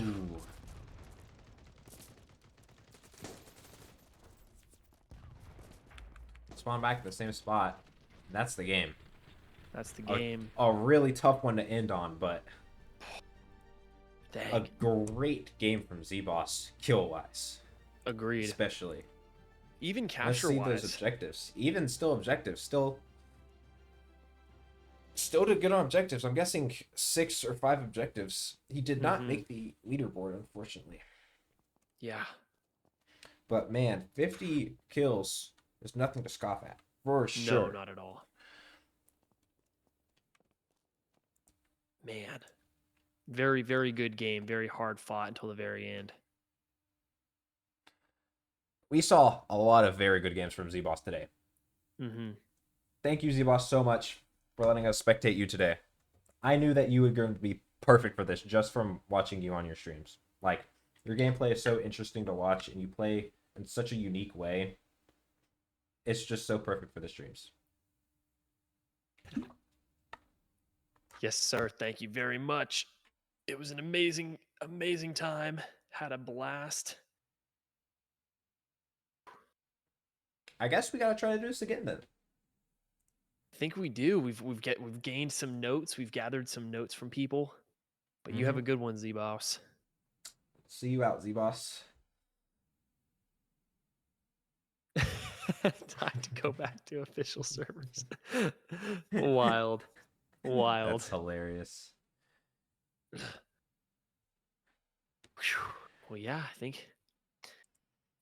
Spawn back to the same spot. That's the game. That's the game. A really tough one to end on, but Dang. a great game from zbawse, kill-wise. Agreed. Especially. Even Let's capture-wise. see those objectives. Even still objectives. Still did good on objectives. I'm guessing 6 or 5 objectives. He did not make the leaderboard, unfortunately. Yeah. But man, 50 kills is nothing to scoff at. For sure. No, not at all. Man, very, very good game. Very hard fought until the very end. We saw a lot of very good games from zbawse today. Mm-hmm. Thank you, zbawse, so much for letting us spectate you today. I knew that you were going to be perfect for this just from watching you on your streams. Like, your gameplay is so interesting to watch, and you play in such a unique way. It's just so perfect for the streams. Yes, sir. Thank you very much. It was an amazing, amazing time. Had a blast. I guess we gotta try to do this again then. I think we do. We've gained some notes. We've gathered some notes from people. But you have a good one, zbawse. See you out, zbawse. Time to go back to official servers. Wild. Wild. That's hilarious. Well, yeah, I think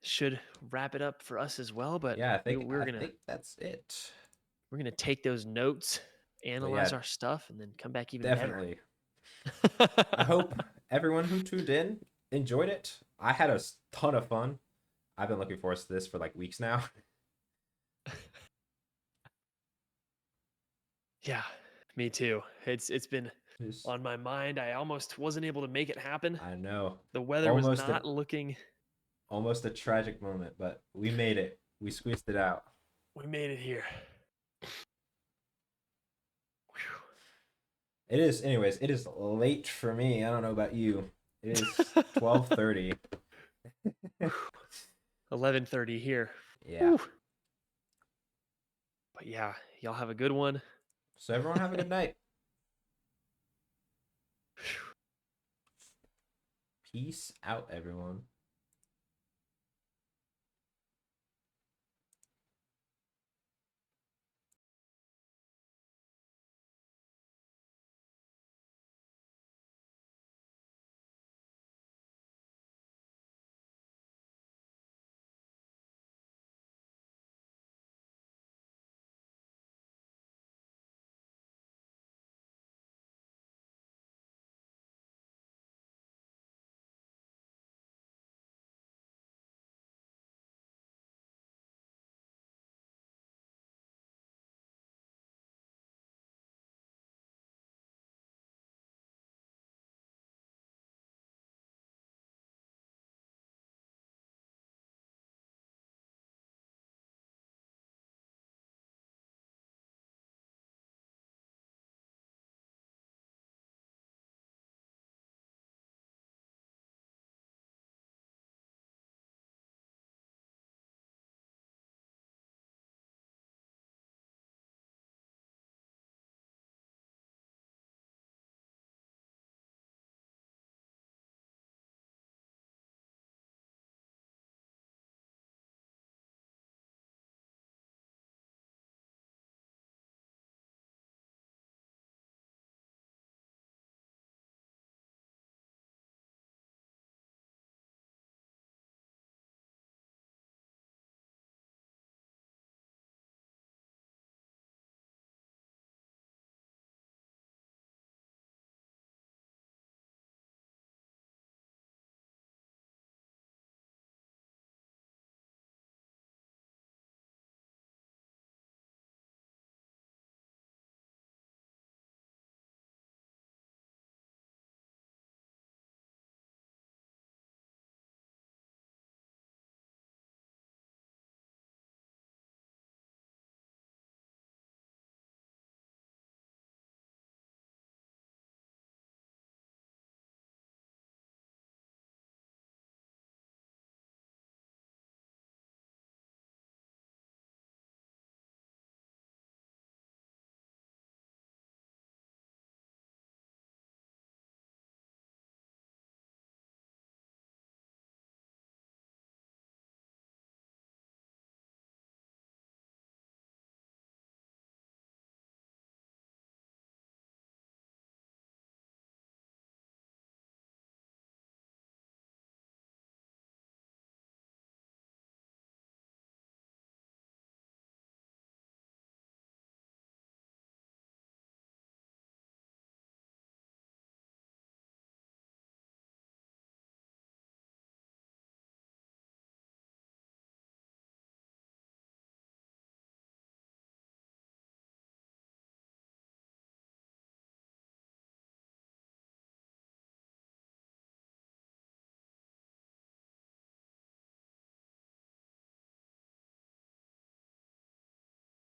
should wrap it up for us as well. But Yeah, I think that's it. We're gonna take those notes, analyze our stuff, and then come back even definitely. better. I hope everyone who tuned in enjoyed it. I had a ton of fun. I've been looking forward to this for like weeks now. Yeah, me too. It's been on my mind. I almost wasn't able to make it happen. I know. The weather was not looking. Almost a tragic moment, but we made it. We squeezed it out. We made it here. It is, anyways, it is late for me. I don't know about you. It is 12:30. 11:30 here. Yeah. Whew. But yeah, y'all have a good one. So everyone have a good night. Peace out, everyone.